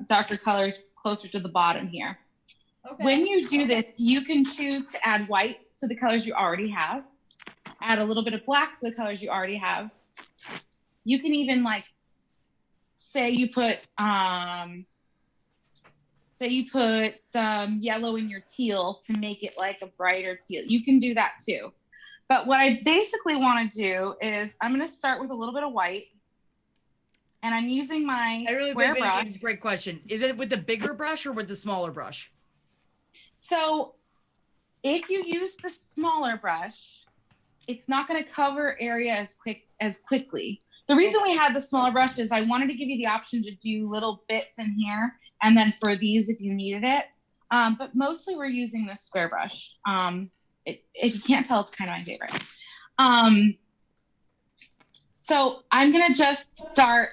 darker colors closer to the bottom here. Okay. When you do this, you can choose to add whites to the colors you already have, add a little bit of black to the colors you already have. You can even like, say you put some yellow in your teal to make it like a brighter teal. You can do that too. But what I basically want to do is I'm going to start with a little bit of white. And I'm using my square brush. It's a great question. Is it with the bigger brush or with the smaller brush? So if you use the smaller brush, it's not going to cover area as quickly. The reason we had the smaller brush is I wanted to give you the option to do little bits in here, and then for these if you needed it. But mostly we're using this square brush. If you can't tell, it's kind of my favorite. So I'm going to just start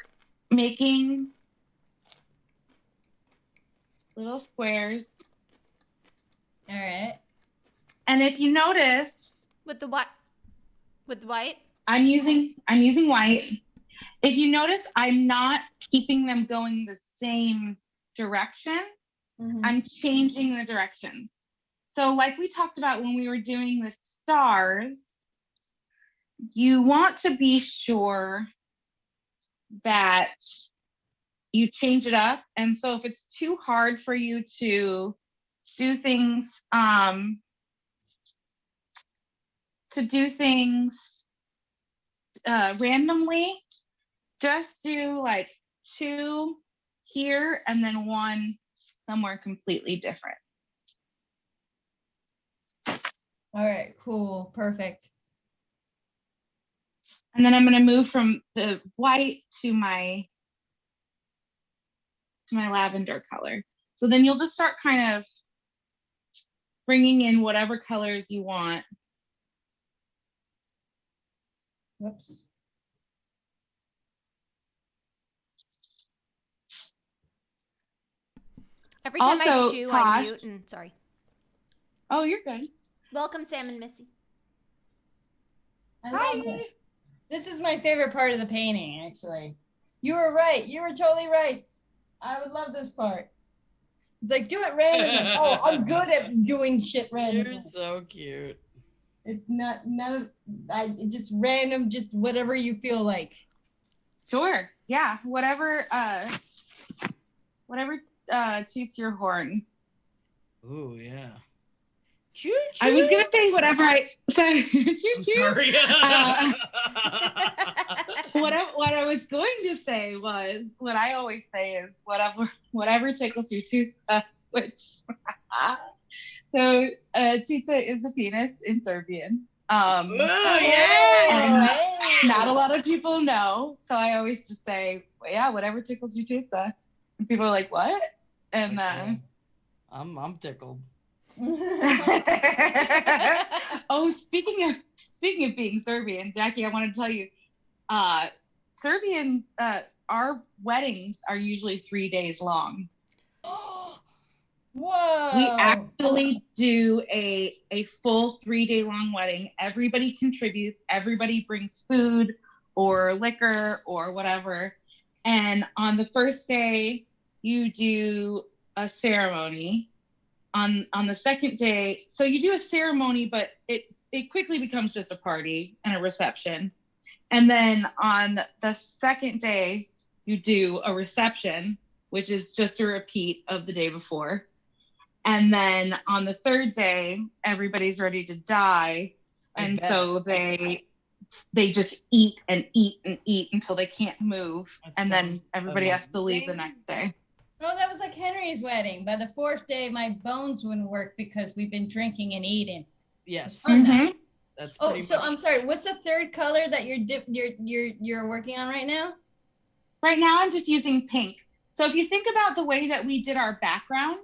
making little squares. All right. And if you notice, With the what? With the white? I'm using white. If you notice, I'm not keeping them going the same direction. Mhm. I'm changing the directions. So like we talked about when we were doing the stars, you want to be sure that you change it up. And so if it's too hard for you to do things, randomly, just do like 2 here and then 1 somewhere completely different. All right. Cool. Perfect. And then I'm going to move from the white to my lavender color. So then you'll just start kind of bringing in whatever colors you want. Whoops. Every time I Also, chew, Tosh- I mute and sorry. Oh, you're good. Welcome, Sam and Missy. I Hi. love it. This is my favorite part of the painting, actually. You were right. You were totally right. I would love this part. It's like, do it randomly. Oh, I'm good at doing shit randomly. You're so cute. It's not just random, just whatever you feel like. Sure. Yeah. Whatever toots your horn. Ooh, yeah. Choo choo. I was gonna say whatever sorry. Choo I'm choo. sorry. What I was going to say was what I always say is whatever tickles your tuta, which so tuta is a penis in Serbian. Oh, And yeah. not a lot of people know, so I always just say, well, yeah, whatever tickles your tuta. And people are like, what? And Okay. I'm tickled. oh, speaking of being Serbian, Jackie, I want to tell you, Serbian, our weddings are usually 3 days long. Whoa. We actually do a full 3-day long wedding. Everybody contributes. Everybody brings food or liquor or whatever. And on the first day, you do a ceremony. On the second day, so you do a ceremony, but it quickly becomes just a party and a reception. And then on the second day, you do a reception, which is just a repeat of the day before. And then on the third day, everybody's ready to die. And so they just eat and eat and eat until they can't move. And then everybody has to leave the next day. Oh, that was like Henry's wedding. By the fourth day, my bones wouldn't work because we've been drinking and eating. Yes. Mm-hmm. That's Oh, pretty so much. I'm sorry. What's the third color that you're working on right now? Right now, I'm just using pink. So if you think about the way that we did our background,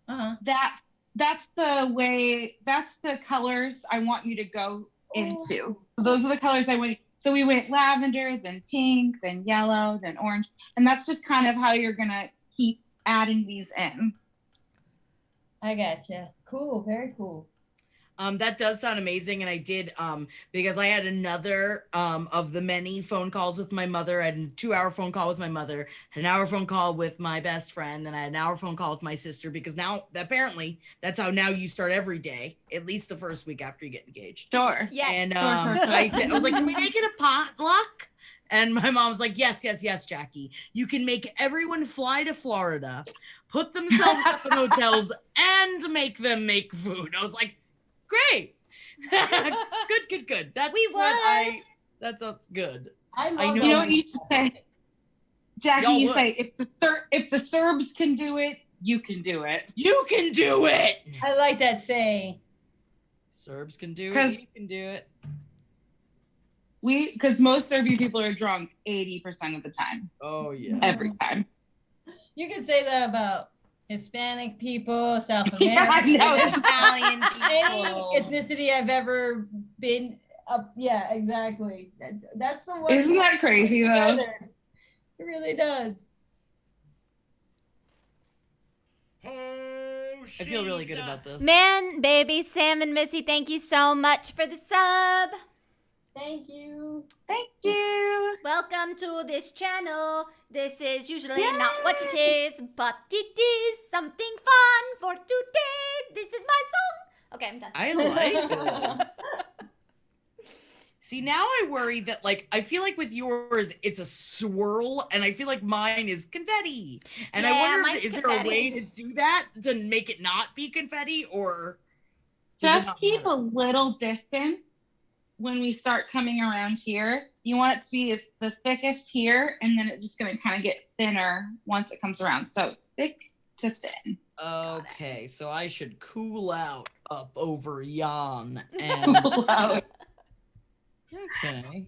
that's the colors I want you to go into. So those are the colors I went. So we went lavender, then pink, then yellow, then orange. And that's just kind of how you're gonna keep adding these in. I gotcha. Cool. Very cool. That does sound amazing. And I did, because I had another of the many phone calls with my mother. I had a 2-hour phone call with my mother, had an hour phone call with my best friend, then I had an hour phone call with my sister, because now apparently that's how now you start every day, at least the first week after you get engaged. Sure. Yes. And I was like, can we make it a potluck? And my mom was like, yes, Jackie. You can make everyone fly to Florida, put themselves up in hotels, and make them make food. I was like, great. Good. That's We what that sounds good. I know. You know what you should say, Jackie? Y'all You would. say if the Serbs can do it, you can do it. You can do it. I like that saying. Serbs can do 'Cause- it. You can do it. Because most Serbian people are drunk 80% of the time, Oh yeah. every time. You can say that about Hispanic people, South Yeah, I American, know. Italian any people. ethnicity I've ever been up. Yeah, exactly. That's the one. Isn't that crazy though? It really does. I feel really good about this. Man, baby, Sam and Missy, thank you so much for the sub. Thank you. Thank you. Welcome to this channel. This is usually not what it is, but it is something fun for today. This is my song. Okay, I'm done. I like this. See, now I worry that, like, I feel like with yours, it's a swirl, and I feel like mine is confetti. And Yeah, I wonder, mine's is there confetti. a way to do that to make it not be confetti, or does it Just not keep matter? a little distance when we start coming around here. You want it to be the thickest here, and then it's just going to kind of get thinner once it comes around. So thick to thin. Okay, so I should cool out up over yon and Wow. okay.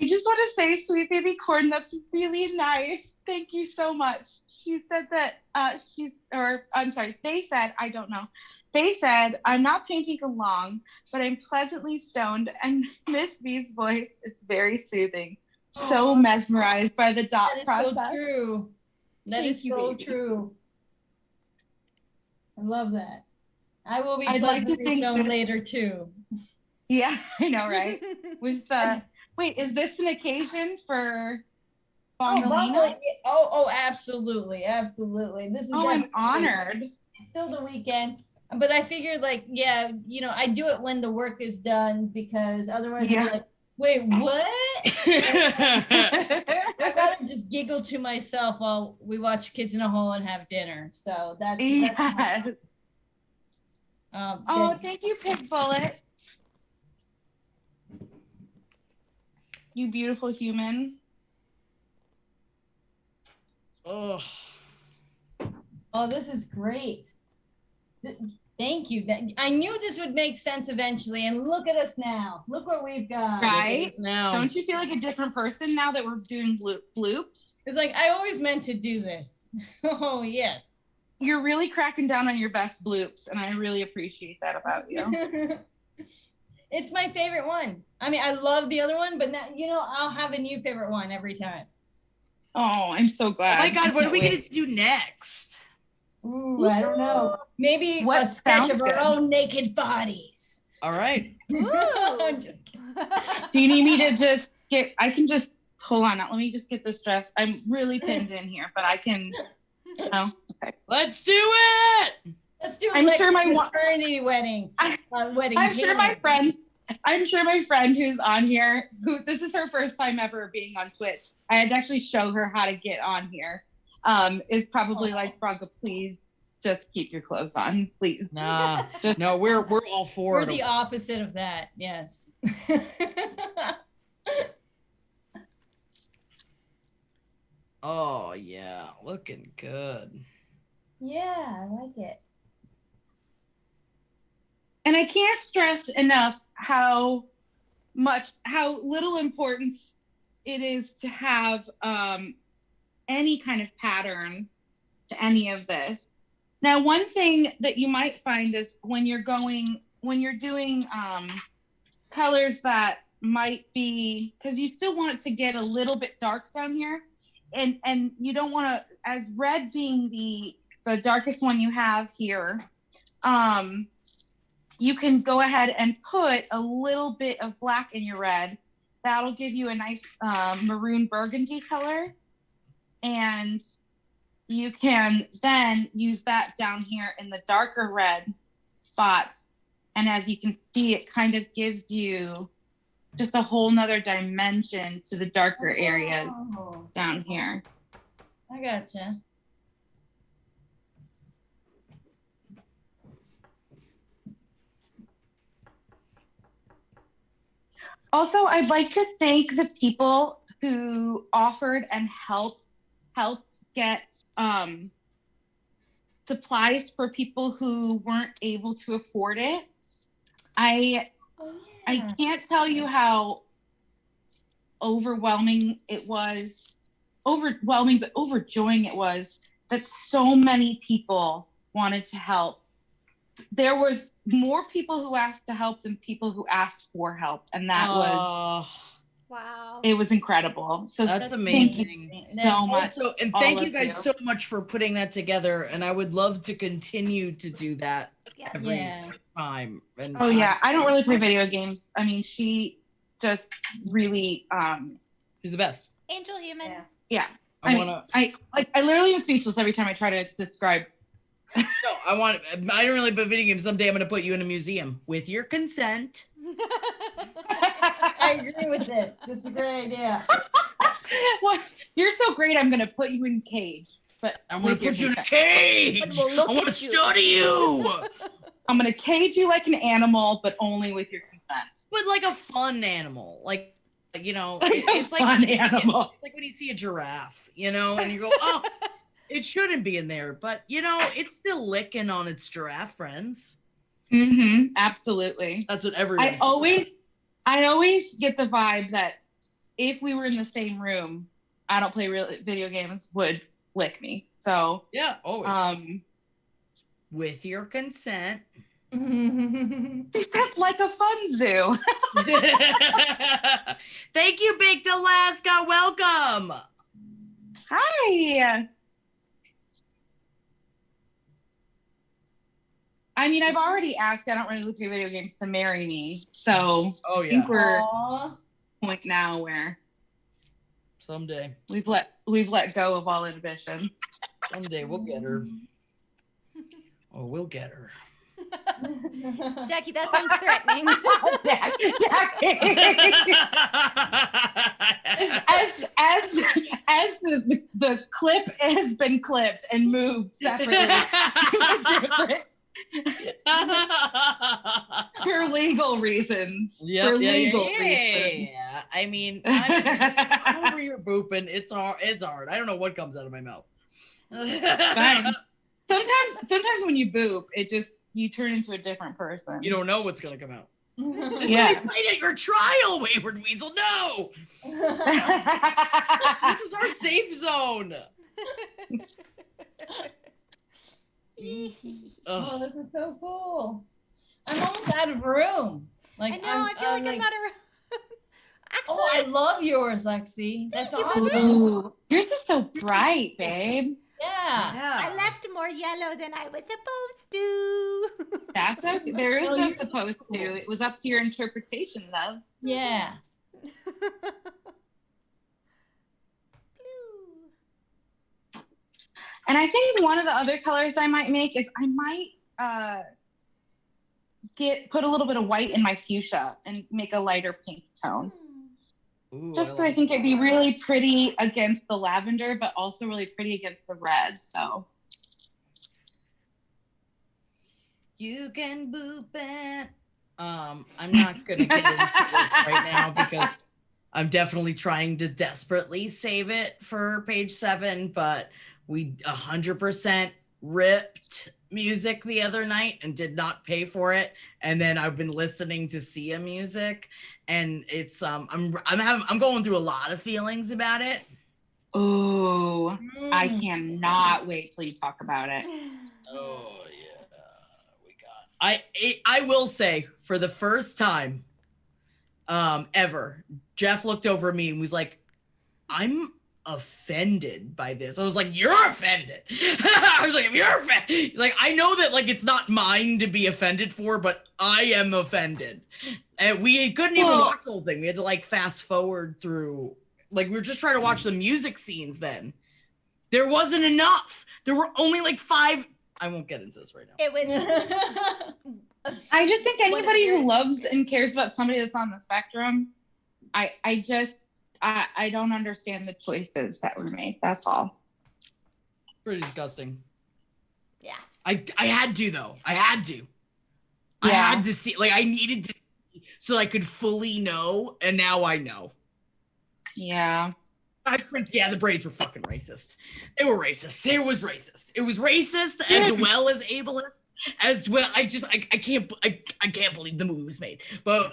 I just want to say, sweet baby corn, that's really nice. Thank you so much. She said that they said, I don't know. They said, I'm not painting along, but I'm pleasantly stoned, and Miss B's voice is very soothing. So mesmerized by the dot That is process. so true. That Thank is you, so baby. true. I love that. I will be I'd like to pleasantly think stoned this- later too. Yeah, I know, right? With wait, is this an occasion for Bongalina? Oh, absolutely. This is Oh, I'm definitely- honored. It's still the weekend, but I figured, like, yeah, I do it when the work is done, because otherwise Yeah. I'm like, wait, what? I'd Yes. rather just giggle to myself while we watch Kids in a Hole and have dinner. So that's Oh, thank you, Pig Bullet. You beautiful human. Ugh. Oh, this is great. Thank you. I knew this would make sense eventually, and look at us now. Look what we've got. Right? Now. Don't you feel like a different person now that we're doing bloops? It's like, I always meant to do this. Oh, yes. You're really cracking down on your best bloops, and I really appreciate that about you. It's my favorite one. I mean, I love the other one, but now, I'll have a new favorite one every time. Oh, I'm so glad. Oh my God, what are we Can't going to do next? Ooh, I don't know. Maybe What a sketch sounds of our good? own naked bodies. All right. Ooh. I'm just kidding. Do you need me to just I can just, hold on, let me just get this dress. I'm really pinned in here, but I can, oh, okay. Let's do it. Let's do I'm sure my maternity wedding. Wedding. I'm sure my friend who's on here, this is her first time ever being on Twitch. I had to actually show her how to get on here. Is probably like, Bronco, please just keep your clothes on, please. Nah, no, we're all for We're it. the opposite of that. Yes. Oh yeah, looking good. Yeah, I like it. And I can't stress enough how little importance it is to have any kind of pattern to any of this. Now, one thing that you might find is when you're doing colors that might be, because you still want it to get a little bit dark down here, and you don't want to, as red being the darkest one you have here, you can go ahead and put a little bit of black in your red. That'll give you a nice maroon burgundy color. And you can then use that down here in the darker red spots. And as you can see, it kind of gives you just a whole nother dimension to the darker areas down here. I gotcha. Also, I'd like to thank the people who offered and helped get supplies for people who weren't able to afford it. I can't tell you how overwhelming but overjoying it was that so many people wanted to help. There was more people who asked to help than people who asked for help, and that was wow. It was incredible. So that's amazing. Thank you so much. So, and thank you guys so much for putting that together. And I would love to continue to do that every time. And I don't really play video games. I mean, she just really she's the best. Angel human. Yeah. I literally am speechless every time I try to describe. No, I don't really play video games. Someday I'm gonna put you in a museum with your consent. I agree with this. This is a great idea. Well, you're so great. I'm gonna put you in a cage. But I'm gonna put you in a cage. I want to study you. I'm gonna cage you like an animal, but only with your consent. But like a fun animal, like it's like fun animal. It's like when you see a giraffe, and you go, oh, it shouldn't be in there, but it's still licking on its giraffe friends. Mm-hmm. Absolutely. That's what everyone. I always get the vibe that if we were in the same room, I don't play video games, would lick me. So yeah, always. With your consent. Like a fun zoo. Thank you, Baked Alaska. Welcome. Hi. I mean, I've already asked. I don't really play video games to marry me, so I think we're at a point now where someday we've let go of all inhibition. Someday we'll get her. Oh, we'll get her. Jackie, that sounds threatening. as the clip has been clipped and moved separately to a different. For legal reasons. Yeah. Reasons. I mean, I'm over here booping. It's hard. I don't know what comes out of my mouth. Fine. Sometimes when you boop, you turn into a different person. You don't know what's gonna come out. Yeah. Right at your trial, Wayward Weasel. No. This is our safe zone. Oh, this is so cool. I'm almost out of room. Like I know. I feel like I'm not a. Oh, I Actually, love yours, Lexi. That's you, awesome. baby. Ooh, yours is so bright, babe. Yeah. I left more yellow than I was supposed to. That's okay. There is No, no you're supposed cool. to. It was up to your interpretation, love. Yeah. Blue. And I think one of the other colors I might make is I might put a little bit of white in my fuchsia and make a lighter pink tone. Ooh, Just because I think it'd be really pretty against the lavender, but also really pretty against the red. So you can boop it. I'm not gonna get into this right now because I'm definitely trying to desperately save it for page 7, but we 100% ripped music the other night and did not pay for it. And then I've been listening to Sia music, and it's I'm going through a lot of feelings about it. oh, I cannot wait till you talk about it. Oh yeah, we got. I will say, for the first time ever, Jeff looked over at me and was like, "I'm offended by this." I was like, "You're offended." I was like, "If you're offended," he's like, "I know that like it's not mine to be offended for, but I am offended." And we couldn't even watch the whole thing. We had to like fast forward through. Like we were just trying to watch the music scenes. Then there wasn't enough. There were only like 5. I won't get into this right now. It was. I just think anybody who yours loves is and cares about somebody that's on the spectrum, I don't understand the choices that were made. That's all. Pretty disgusting. Yeah. I had to though. I had to. I Yeah. had to see. Like I needed to, so I could fully know, and now I know. Yeah. Yeah, the braids were fucking racist. They were racist. It was racist. It was racist as well as ableist. As well, I can't believe the movie was made. But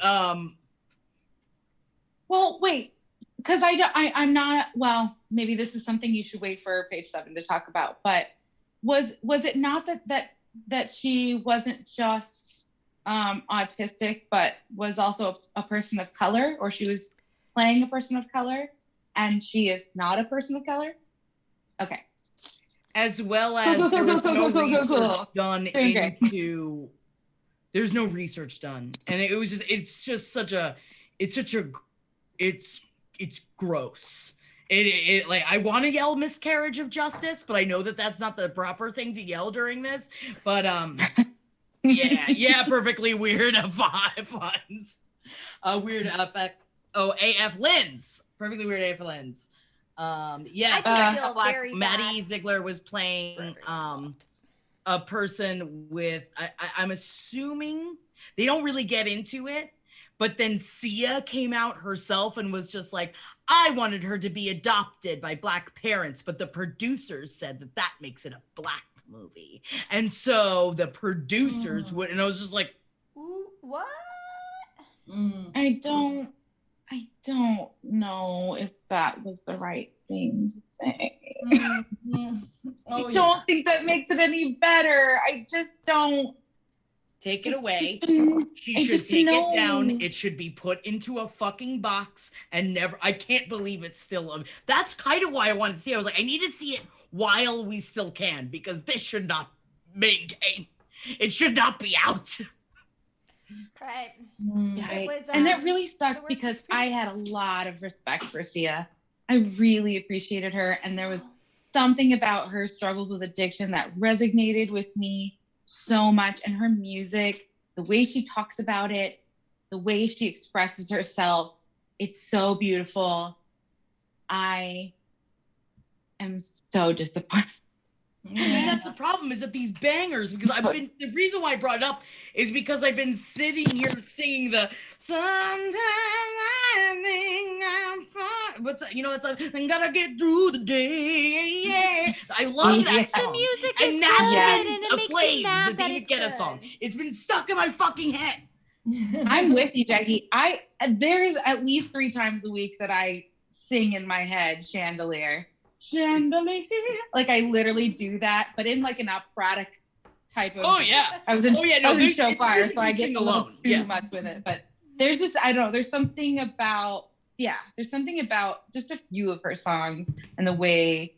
Well, wait, because I'm not. Well, maybe this is something you should wait for page 7 to talk about. But was it not that she wasn't just autistic, but was also a person of color, or she was playing a person of color, and she is not a person of color? Okay. as well as there was no research done Doing great. into. There's no research done, and it's gross. It like I want to yell miscarriage of justice, but I know that that's not the proper thing to yell during this. But yeah, perfectly weird lens. Weird effect. Oh, AF lens. Perfectly weird AF lens. Yes, I just feel very Maddie bad Ziegler was playing a person with I'm assuming they don't really get into it, but then Sia came out herself and was just like, I wanted her to be adopted by Black parents, but the producers said that makes it a Black movie. And so the producers would, and I was just like, Ooh, what? I don't know if that was the right thing to say. I don't think that makes it any better. I just don't. take it away. I She should just take know. it down. It should be put into a fucking box and never. I can't believe it's still. That's kind of why I wanted to see it. I was like, I need to see it while we still can, because this should not maintain. It should not be out. Right. Yeah, It was, and that really sucks the worst because I had a experience. lot of respect for Sia. I really appreciated her, and there was something about her struggles with addiction that resonated with me so much. And her music, the way she talks about it, the way she expresses herself, it's so beautiful. I am so disappointed. And that's the problem, is that these bangers, because the reason why I brought it up is because I've been sitting here singing the sometimes I think I'm fine. What's that? You know, it's like, I gotta get through the day. Yeah. I love that Yeah. song. The music And is that's good, been and it a makes Flames, you mad the that David it's Guetta good. song. It's been stuck in my fucking head. I'm with you, Jackie. There's at least 3 times a week that I sing in my head, chandelier. Chandelier. Like I literally do that, but in like an operatic type of. Oh yeah. I was in Oh, yeah, no, I was in this- show it's choir, music so I you get sing a little alone, too yes. much with it. But there's just, I don't know, there's something about just a few of her songs and the way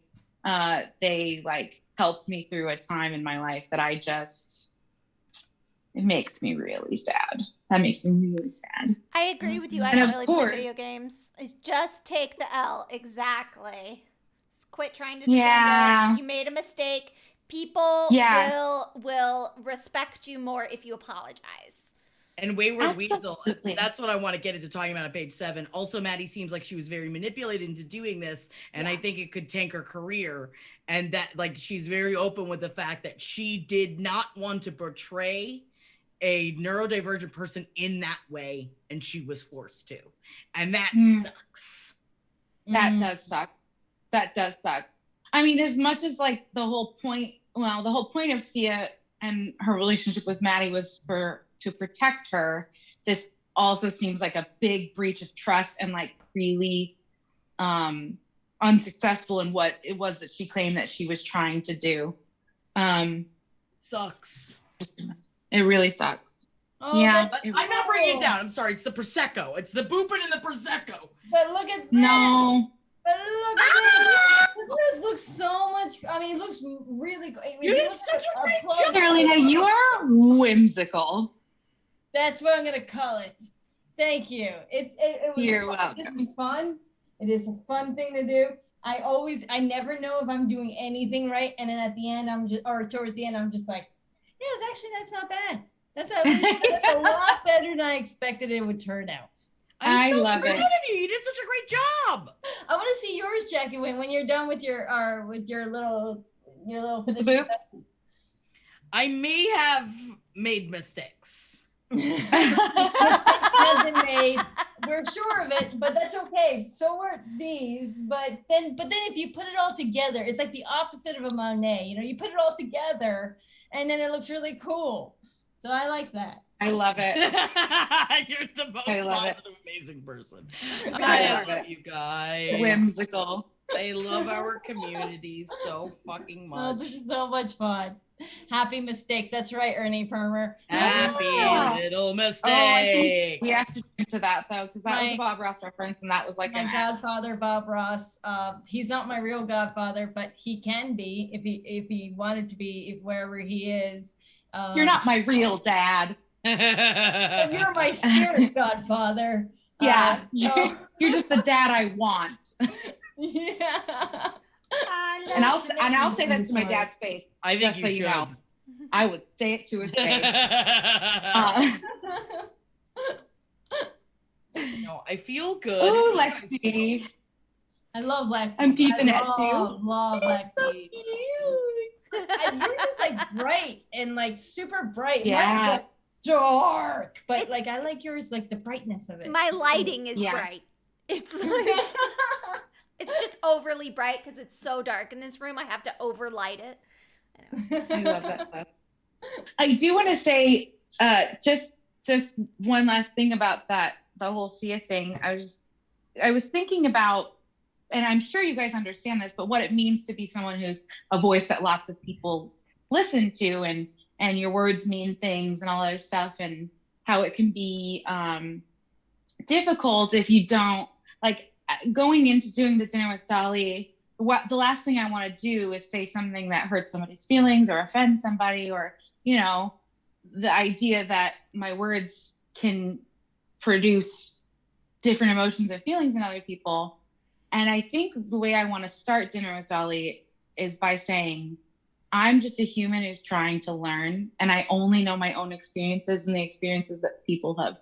they like helped me through a time in my life that it makes me really sad. That makes me really sad. I agree with you. I And don't of really course- play video games. Just take the L. Exactly. Quit trying to defend Yeah. it. You made a mistake. People Yeah. will respect you more if you apologize. And Wayward Weasel, Absolutely. that's what I want to get into talking about on page 7. Also, Maddie seems like she was very manipulated into doing this, and I think it could tank her career. And that, like, she's very open with the fact that she did not want to portray a neurodivergent person in that way, and she was forced to. And that sucks. That does suck. That does suck. I mean, as much as like the whole point of Sia and her relationship with Maddie was to protect her, this also seems like a big breach of trust and like really unsuccessful in what it was that she claimed that she was trying to do. Sucks. It really sucks. Oh, Yeah. that's I'm not bringing it down. I'm sorry. It's the Prosecco. It's the booping and the Prosecco. But look at this. No. But look at this. This looks so much. I mean, it looks really good. You did such a great job. Carolina, you are whimsical. That's what I'm gonna call it. Thank you. It was You're fun. welcome. This is fun. It is a fun thing to do. I never know if I'm doing anything right, and then at the end towards the end I'm just like, yeah, that's not bad. That's a lot better than I expected it would turn out. I'm so love proud it. of you. You did such a great job. I want to see yours, Jackie, when you're done with your little the petition. boop? I may have made mistakes. Has been made. We're sure of it, but that's okay. So were these. But then if you put it all together, it's like the opposite of a Monet. You know, you put it all together, and then it looks really cool. So I like that. I love it. You're the most I love it. positive, amazing person. I I love love it. you guys. Whimsical. I love our community so fucking Oh, much. this is so much fun. Happy mistakes. That's right, Ernie Permer. Happy Yeah. little Oh, I mistakes. think we have to get into that though, because that was My- a Bob Ross reference, and that was like My an godfather, Bob Ross. He's not my real godfather, but he can be if he wanted to be, wherever he is. You're not my real dad. But you're my spirit godfather. Yeah, So- you're just the dad I want. Yeah. And I'll say that to my dad's face. I think Just you so should. you know. I would say it to his face. No, I feel good. Oh, Lexi. I love Lexi. I'm peeping I at you. love So Lexi. cute. And yours is like bright and like super bright. Yeah. Mine's like dark, but It's- like I like yours, like the brightness of it. My lighting is Yeah. bright. It's like it's just overly bright because it's so dark in this room. I have to overlight it. I love that stuff. I do want to say just one last thing about the whole Sia thing. I was thinking about, and I'm sure you guys understand this, but what it means to be someone who's a voice that lots of people listen to, and your words mean things and all other stuff, and how it can be difficult if you don't, like, going into doing the dinner with Dolly. The last thing I want to do is say something that hurts somebody's feelings or offends somebody, or, you know, the idea that my words can produce different emotions and feelings in other people. And I think the way I want to start Dinner with Dolly is by saying, I'm just a human who's trying to learn, and I only know my own experiences and the experiences that people have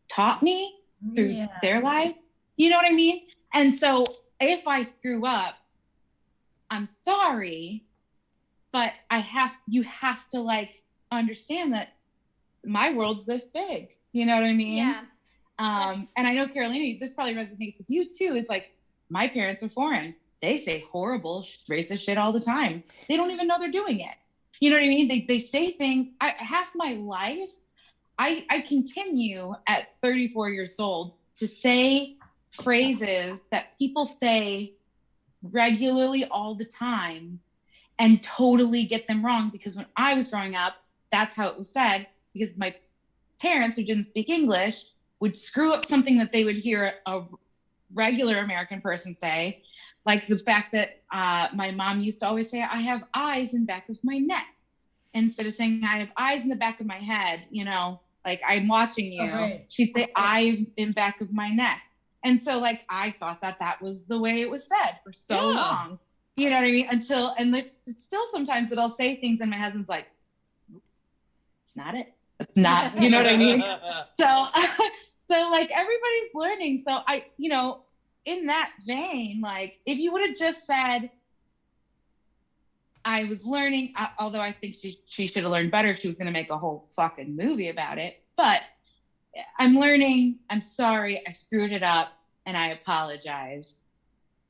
taught me through their life. You know what I mean? And so if I screw up, I'm sorry, but you have to like understand that my world's this big. You know what I mean? Yeah. And I know, Carolina, this probably resonates with you too. It's like, my parents are foreign. They say horrible, racist shit all the time. They don't even know they're doing it. You know what I mean? They say things. Half my life, I continue at 34 years old to say phrases that people say regularly all the time and totally get them wrong, because when I was growing up, that's how it was said, because my parents who didn't speak English would screw up something that they would hear a regular American person say, like the fact that my mom used to always say, I have eyes in back of my neck, instead of saying I have eyes in the back of my head, you know, like I'm watching you. Right. She'd say eyes in back of my neck. And so like, I thought that was the way it was said for so long, you know what I mean? And there's still sometimes that I'll say things and my husband's like, it's not it. It's not, you know what I mean? So like everybody's learning. So I, you know, in that vein, like if you would have just said, I was learning, although I think she should have learned better if she was going to make a whole fucking movie about it. But I'm learning, I'm sorry, I screwed it up, and I apologize.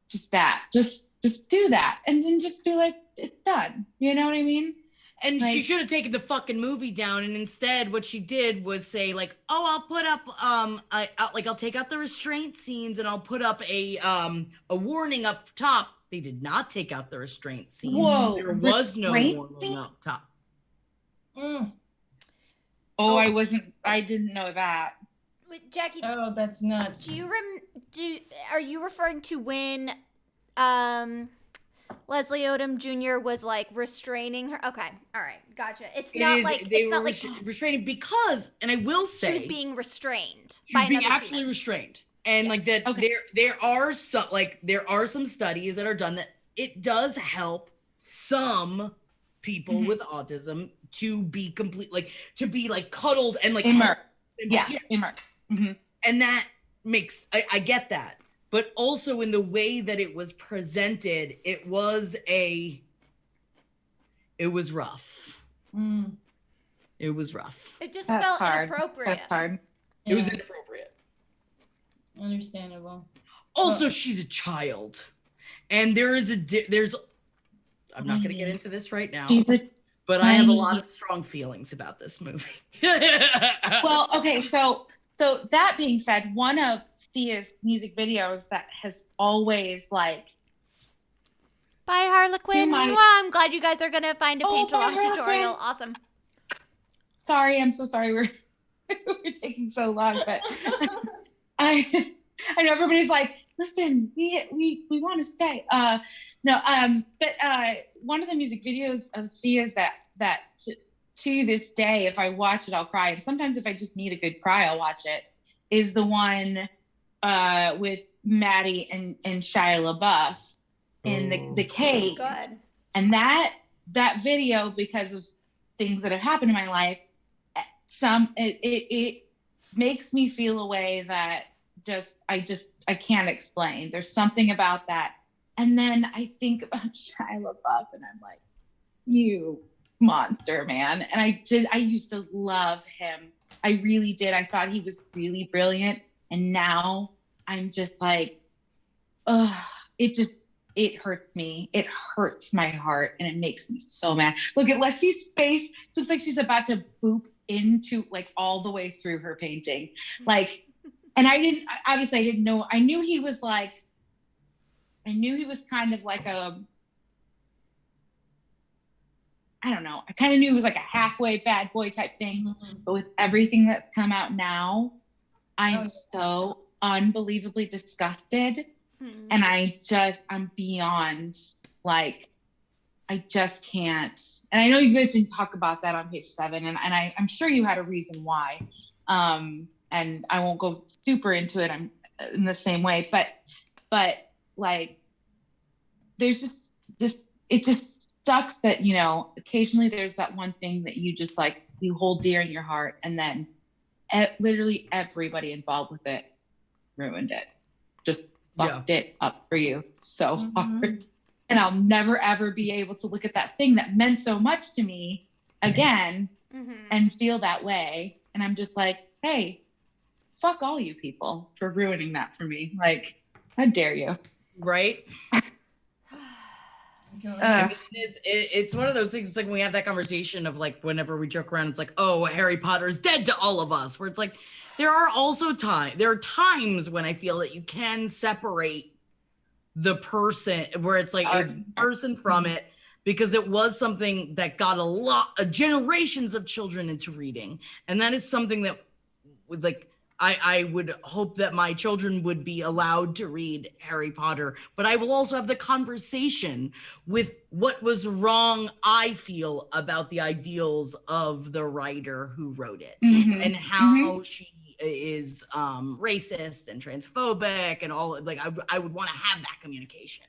Just that. Just do that. And then just be like, it's done. You know what I mean? And like, she should have taken the fucking movie down, and instead what she did was say like, oh, I'll put up I'll take out the restraint scenes and I'll put up a warning up top. They did not take out the restraint scenes. Whoa, there was no warning scene? up top. Oh, I didn't know that. Wait, Jackie. Oh, that's nuts. Are you referring to when Leslie Odom Jr. was like restraining her? Okay, all right, gotcha. It's not like restraining because, and I will say, she was being restrained. She was being actually restrained, and like that. Okay. There are some studies that are done that it does help some people with autism to be cuddled and like immersed. Immersed. Mm-hmm. And that makes I get that. But also in the way that it was presented, it was rough. It was rough. It just That's felt hard. inappropriate. That's hard. It was inappropriate. Understandable. Also, she's a child. And there's I'm not going to get into this right now. But I have a lot of strong feelings about this movie. Well, okay, so that being said, one of Sia's music videos that has always like, Bye, Harlequin. my- I'm glad you guys are gonna find a Oh, paint bye, along Harlequin. tutorial. Awesome. sorry, I'm so sorry we're taking so long, but I know everybody's like, listen, we want to stay. But one of the music videos of Sia's that to this day, if I watch it, I'll cry. And sometimes if I just need a good cry, I'll watch it, is the one with Maddie and Shia LaBeouf in the cave. Good. And that video, because of things that have happened in my life, it makes me feel a way that I can't explain. There's something about that. And then I think about Shia LaBeouf and I'm like, you monster, man. And I used to love him. I really did. I thought he was really brilliant. And now I'm just like, it hurts me. It hurts my heart and it makes me so mad. Look at Lexi's face. Just like she's about to boop into like all the way through her painting. Like, and I didn't know. I knew he was kind of like I don't know. I kind of knew it was like a halfway bad boy type thing. Mm-hmm. But with everything that's come out now, I'm so unbelievably disgusted. Mm-hmm. And I'm beyond, like, I just can't. And I know you guys didn't talk about that on page 7. And I'm sure you had a reason why. And I won't go super into it. I'm in the same way, but like, there's just this, it just sucks that, you know, occasionally there's that one thing that you just like, you hold dear in your heart, and then literally everybody involved with it ruined it. Just fucked it up for you so hard. And I'll never ever be able to look at that thing that meant so much to me again and feel that way. And I'm just like, hey, fuck all you people for ruining that for me. Like, how dare you? Right? I mean, it's one of those things. It's like when we have that conversation of like, whenever we joke around, it's like, oh, Harry Potter is dead to all of us. Where it's like, there are times when I feel that you can separate the person, where it's like a person from it. because it was something that got a lot of generations of children into reading. And that is something that would I would hope that my children would be allowed to read Harry Potter, but I will also have the conversation with what was wrong, I feel, about the ideals of the writer who wrote it, and how she is racist and transphobic and all. Like, I would want to have that communication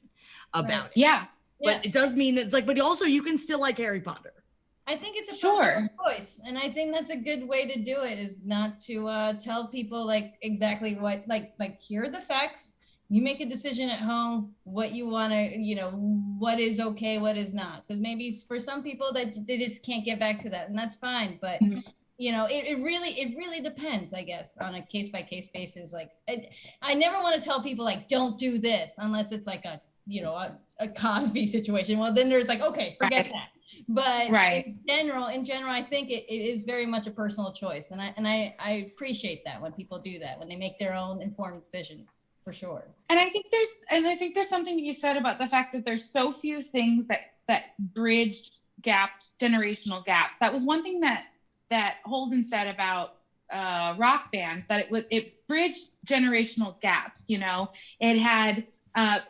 about it. Yeah. But it does mean it's like, but also you can still like Harry Potter. I think it's a personal choice, and I think that's a good way to do it, is not to tell people like exactly what, like here are the facts. You make a decision at home, what you want to, you know, what is okay, what is not. Because maybe for some people that they just can't get back to that, and that's fine. But you know, it really depends, I guess, on a case by case basis. Like, I never want to tell people like, don't do this unless it's like a, you know, a Cosby situation. Well, then there's like, okay, forget that. But in general, I think it is very much a personal choice, and I appreciate that when people do that, when they make their own informed decisions, for sure. And I think there's something you said about the fact that there's so few things that bridge gaps, generational gaps. That was one thing that Holden said about Rock Band, that it bridged generational gaps. You know, it had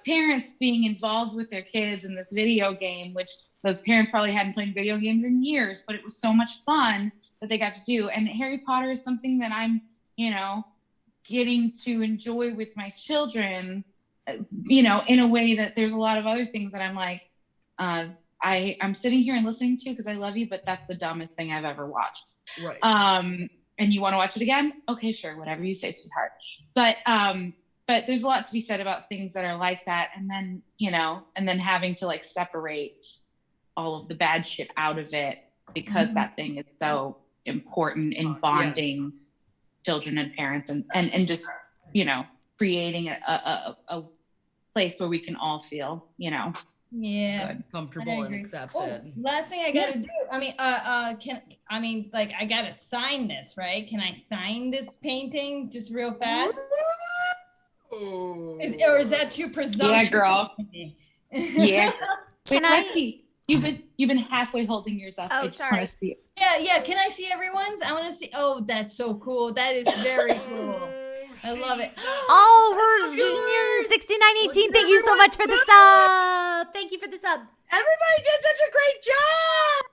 parents being involved with their kids in this video game, which those parents probably hadn't played video games in years, but it was so much fun that they got to do. And Harry Potter is something that I'm, you know, getting to enjoy with my children, you know, in a way that there's a lot of other things that I'm like, I'm sitting here and listening to because I love you, but that's the dumbest thing I've ever watched. Right. And you want to watch it again? Okay, sure, whatever you say, sweetheart. But there's a lot to be said about things that are like that, and then, you know, and then having to like separate all of the bad shit out of it, because that thing is so important in bonding children and parents, and just, you know, creating a place where we can all feel, you know, good, comfortable and accepted. Oh, last thing I gotta do, like, I gotta sign this, right? Can I sign this painting just real fast? Or is that too presumptuous? Yeah, girl. Yeah. Can Let's see. You've been halfway holding yours up. Oh, I just sorry. want to see it. Yeah. Can I see everyone's? I want to see. Oh, that's so cool. That is very cool. I love it. Oh, Virginia 6918, thank you so much for the sub. Thank you for the sub. Everybody did such a great job.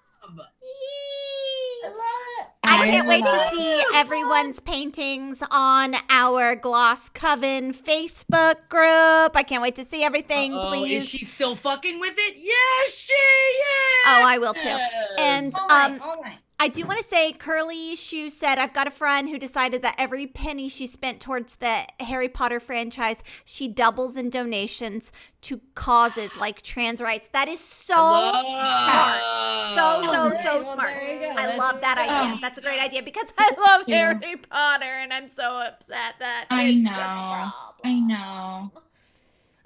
I love it. I can't wait to see everyone's paintings on our Gloss Coven Facebook group. I can't wait to see everything. Please. Is she still fucking with it? Yes, she is. Oh, I will too. And All right. I do want to say, Curly Shoe said, I've got a friend who decided that every penny she spent towards the Harry Potter franchise, she doubles in donations to causes like trans rights. That is so smart. So smart. There you go. I love that idea. That's a great idea, because I love Harry Potter, and I'm so upset that it's a problem. I know.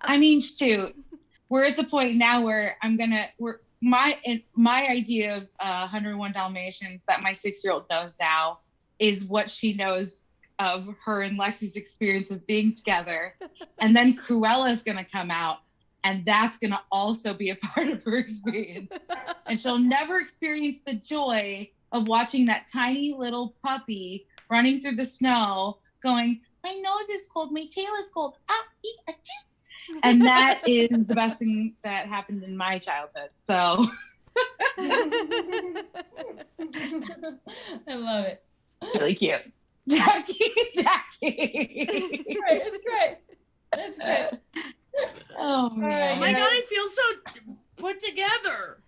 I mean, shoot, we're at the point now where my idea of 101 Dalmatians that my 6-year-old knows now is what she knows of her and Lexi's experience of being together. And then Cruella is going to come out, and that's going to also be a part of her experience. And she'll never experience the joy of watching that tiny little puppy running through the snow going, my nose is cold, my tail is cold, achoo. And that is the best thing that happened in my childhood. So I love it. really cute. Jackie. It's great. That's great. Oh man. Oh my God, I feel so put together.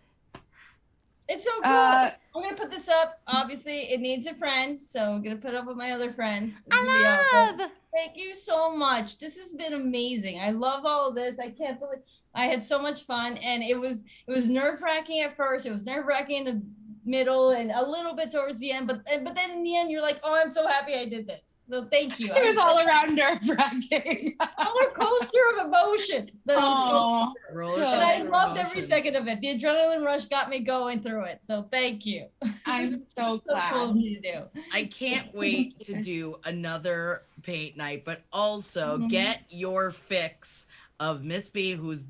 It's so cool. I'm gonna put this up. Obviously, it needs a friend, so I'm gonna put it up with my other friends. I love. Thank you so much. This has been amazing. I love all of this. I can't believe I had so much fun, and it was nerve-wracking at first. It was nerve-wracking in the middle and a little bit towards the end, but then in the end, you're like, oh, I'm so happy I did this. So thank you. It was all around nerve-wracking. roller coaster of emotions. That was Roller and I coaster loved emotions. every second of it. The adrenaline rush got me going through it. So thank you. I'm so glad. Cool of you to do. I can't wait to do another paint night, but also get your fix of Miss B, who's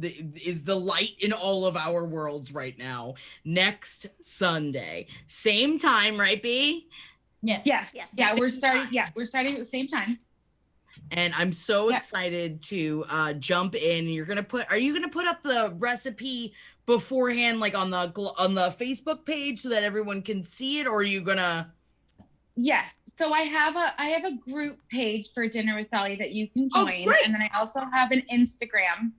is the light in all of our worlds right now, next Sunday. Same time, right, B? Yes. Yeah, we're starting at the same time. And I'm so excited to jump in. Are you gonna put up the recipe beforehand, like on the Facebook page, so that everyone can see it, or are you gonna? Yes. So I have a group page for Dinner with Dolly that you can join, and then I also have an Instagram.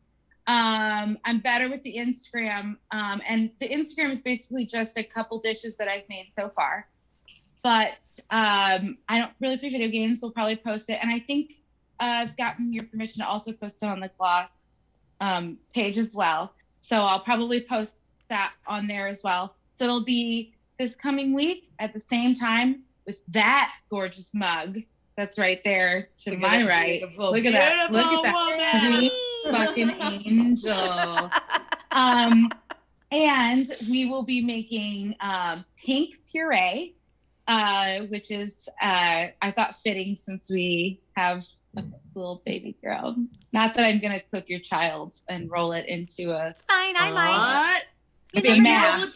I'm better with the Instagram, and the Instagram is basically just a couple dishes that I've made so far. But I don't really play video games. We'll probably post it, and I think I've gotten your permission to also post it on the GLOS page as well. So I'll probably post that on there as well. So it'll be this coming week at the same time with that gorgeous mug that's right there to my right. Look at that. Look at that. Sweet fucking angel. And we will be making pink puree, which is I thought fitting since we have a little baby girl. Not that I'm gonna cook your child and roll it into a. It's fine. I might. Big mash.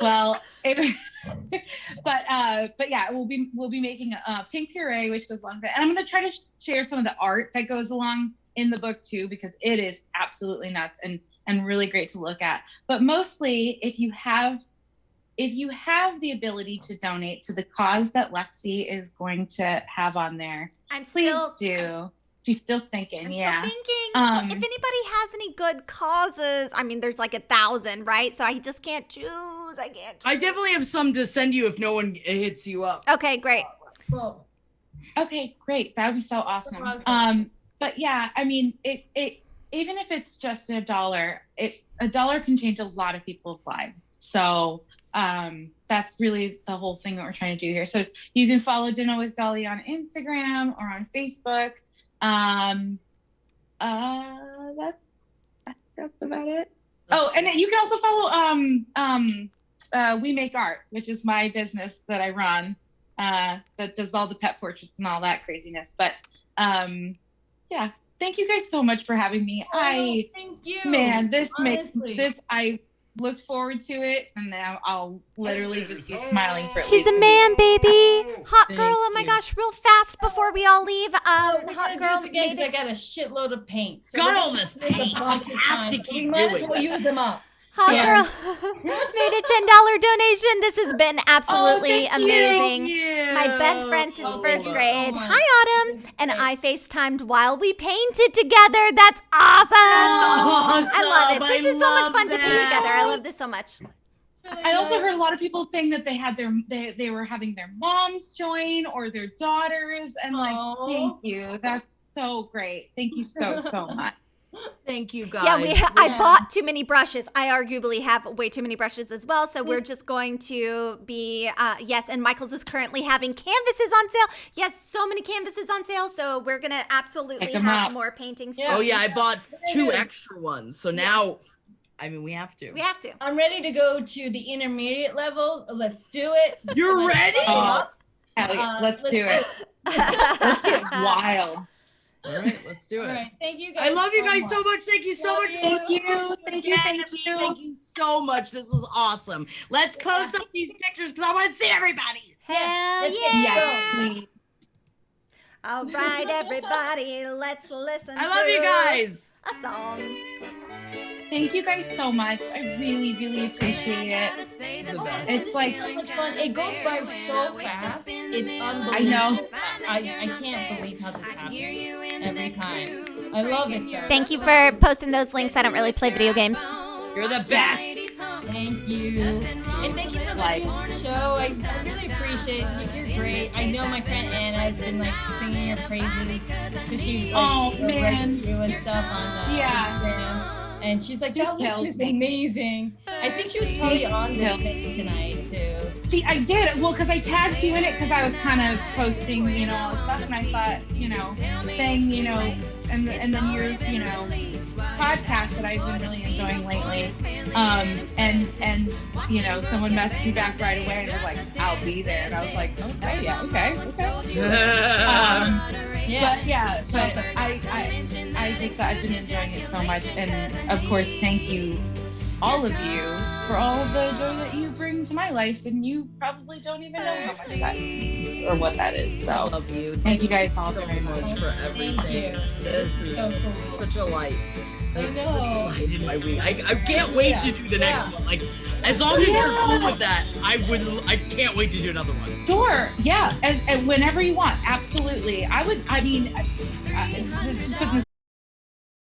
Well, but yeah, we'll be making a pink puree, which goes along with it, and I'm gonna try to share some of the art that goes along in the book too, because it is absolutely nuts and really great to look at. But mostly, if you have the ability to donate to the cause that Lexi is going to have on there, please do. She's still thinking. I'm still thinking. So if anybody has any good causes, I mean, there's like 1,000, right? So I just can't choose. I definitely have some to send you if no one hits you up. Okay, great. Okay, great. That would be so awesome. But yeah, I mean, it even if it's just $1, $1 can change a lot of people's lives. So that's really the whole thing that we're trying to do here. So you can follow Dinner with Dolly on Instagram or on Facebook. That's about it. And you can also follow We Make Art, which is my business that I run, that does all the pet portraits and all that craziness. But yeah, thank you guys so much for having me. Thank you. Man, I look forward to it, and now I'll literally just be smiling for She's a man, baby. Hot girl. Oh my gosh, real fast before we all leave. Hot girl. Again, I got a shitload of paint. So got all this paint. I have to keep doing it. We'll use them up. Hot girl made a $10 donation. This has been absolutely amazing. My best friend since first grade. Hi, Autumn. And I FaceTimed while we painted together. That's awesome. I love it. This is so much fun to paint together. I love this so much. I also heard a lot of people saying that they were having their moms join or their daughters, and thank you. That's so great. Thank you so much. Thank you, guys. Yeah, I bought too many brushes. I arguably have way too many brushes as well. So we're just going to be, and Michael's is currently having canvases on sale. Yes, so many canvases on sale. So we're going to absolutely have more paintings. Yeah. Oh, yeah, I bought 2 extra ones. So now, I mean, we have to. I'm ready to go to the intermediate level. Let's do it. You're ready? Hell yeah. Let's do it. Let's get wild. All right, let's do it. All right, thank you guys. I love you guys so much. Thank you so much. Thank you. Thank you so much. This was awesome. Let's post up these pictures because I want to see everybody. Hell yeah. All right, everybody, let's listen to I love you guys. A song. Thank you guys so much. I really, really appreciate it. It's like so much fun. It goes by so fast. It's unbelievable. I know. I can't believe how this happens every time. I love it though. Thank you for posting those links. I don't really play video games. You're the best. Thank you. And thank you for listening to our show. I really appreciate it. You're great. I know my friend Anna has been singing your praises because she writes you and stuff on Instagram. And she's like, that was amazing. I think she was probably on this thing tonight too. See, I did. Well, because I tagged you in it because I was kind of posting, all the stuff, and I thought, saying, and then you're, podcast that I've been really enjoying lately. And you know, someone messaged me back right away and was like, "I'll be there," and I was like, "Okay, yeah, okay." But I've been enjoying it so much, and of course, thank you, all of you, for all of the joy that you bring to my life, and you probably don't even know how much that means or what that is. So, Love you. thank you guys all so very much much. for everything. This is So cool. such a light. This is such a know. light in my week. I can't wait to do the next one. Like, as long as you're cool with that, I can't wait to do another one. Sure, yeah, and whenever you want, absolutely. Just putting this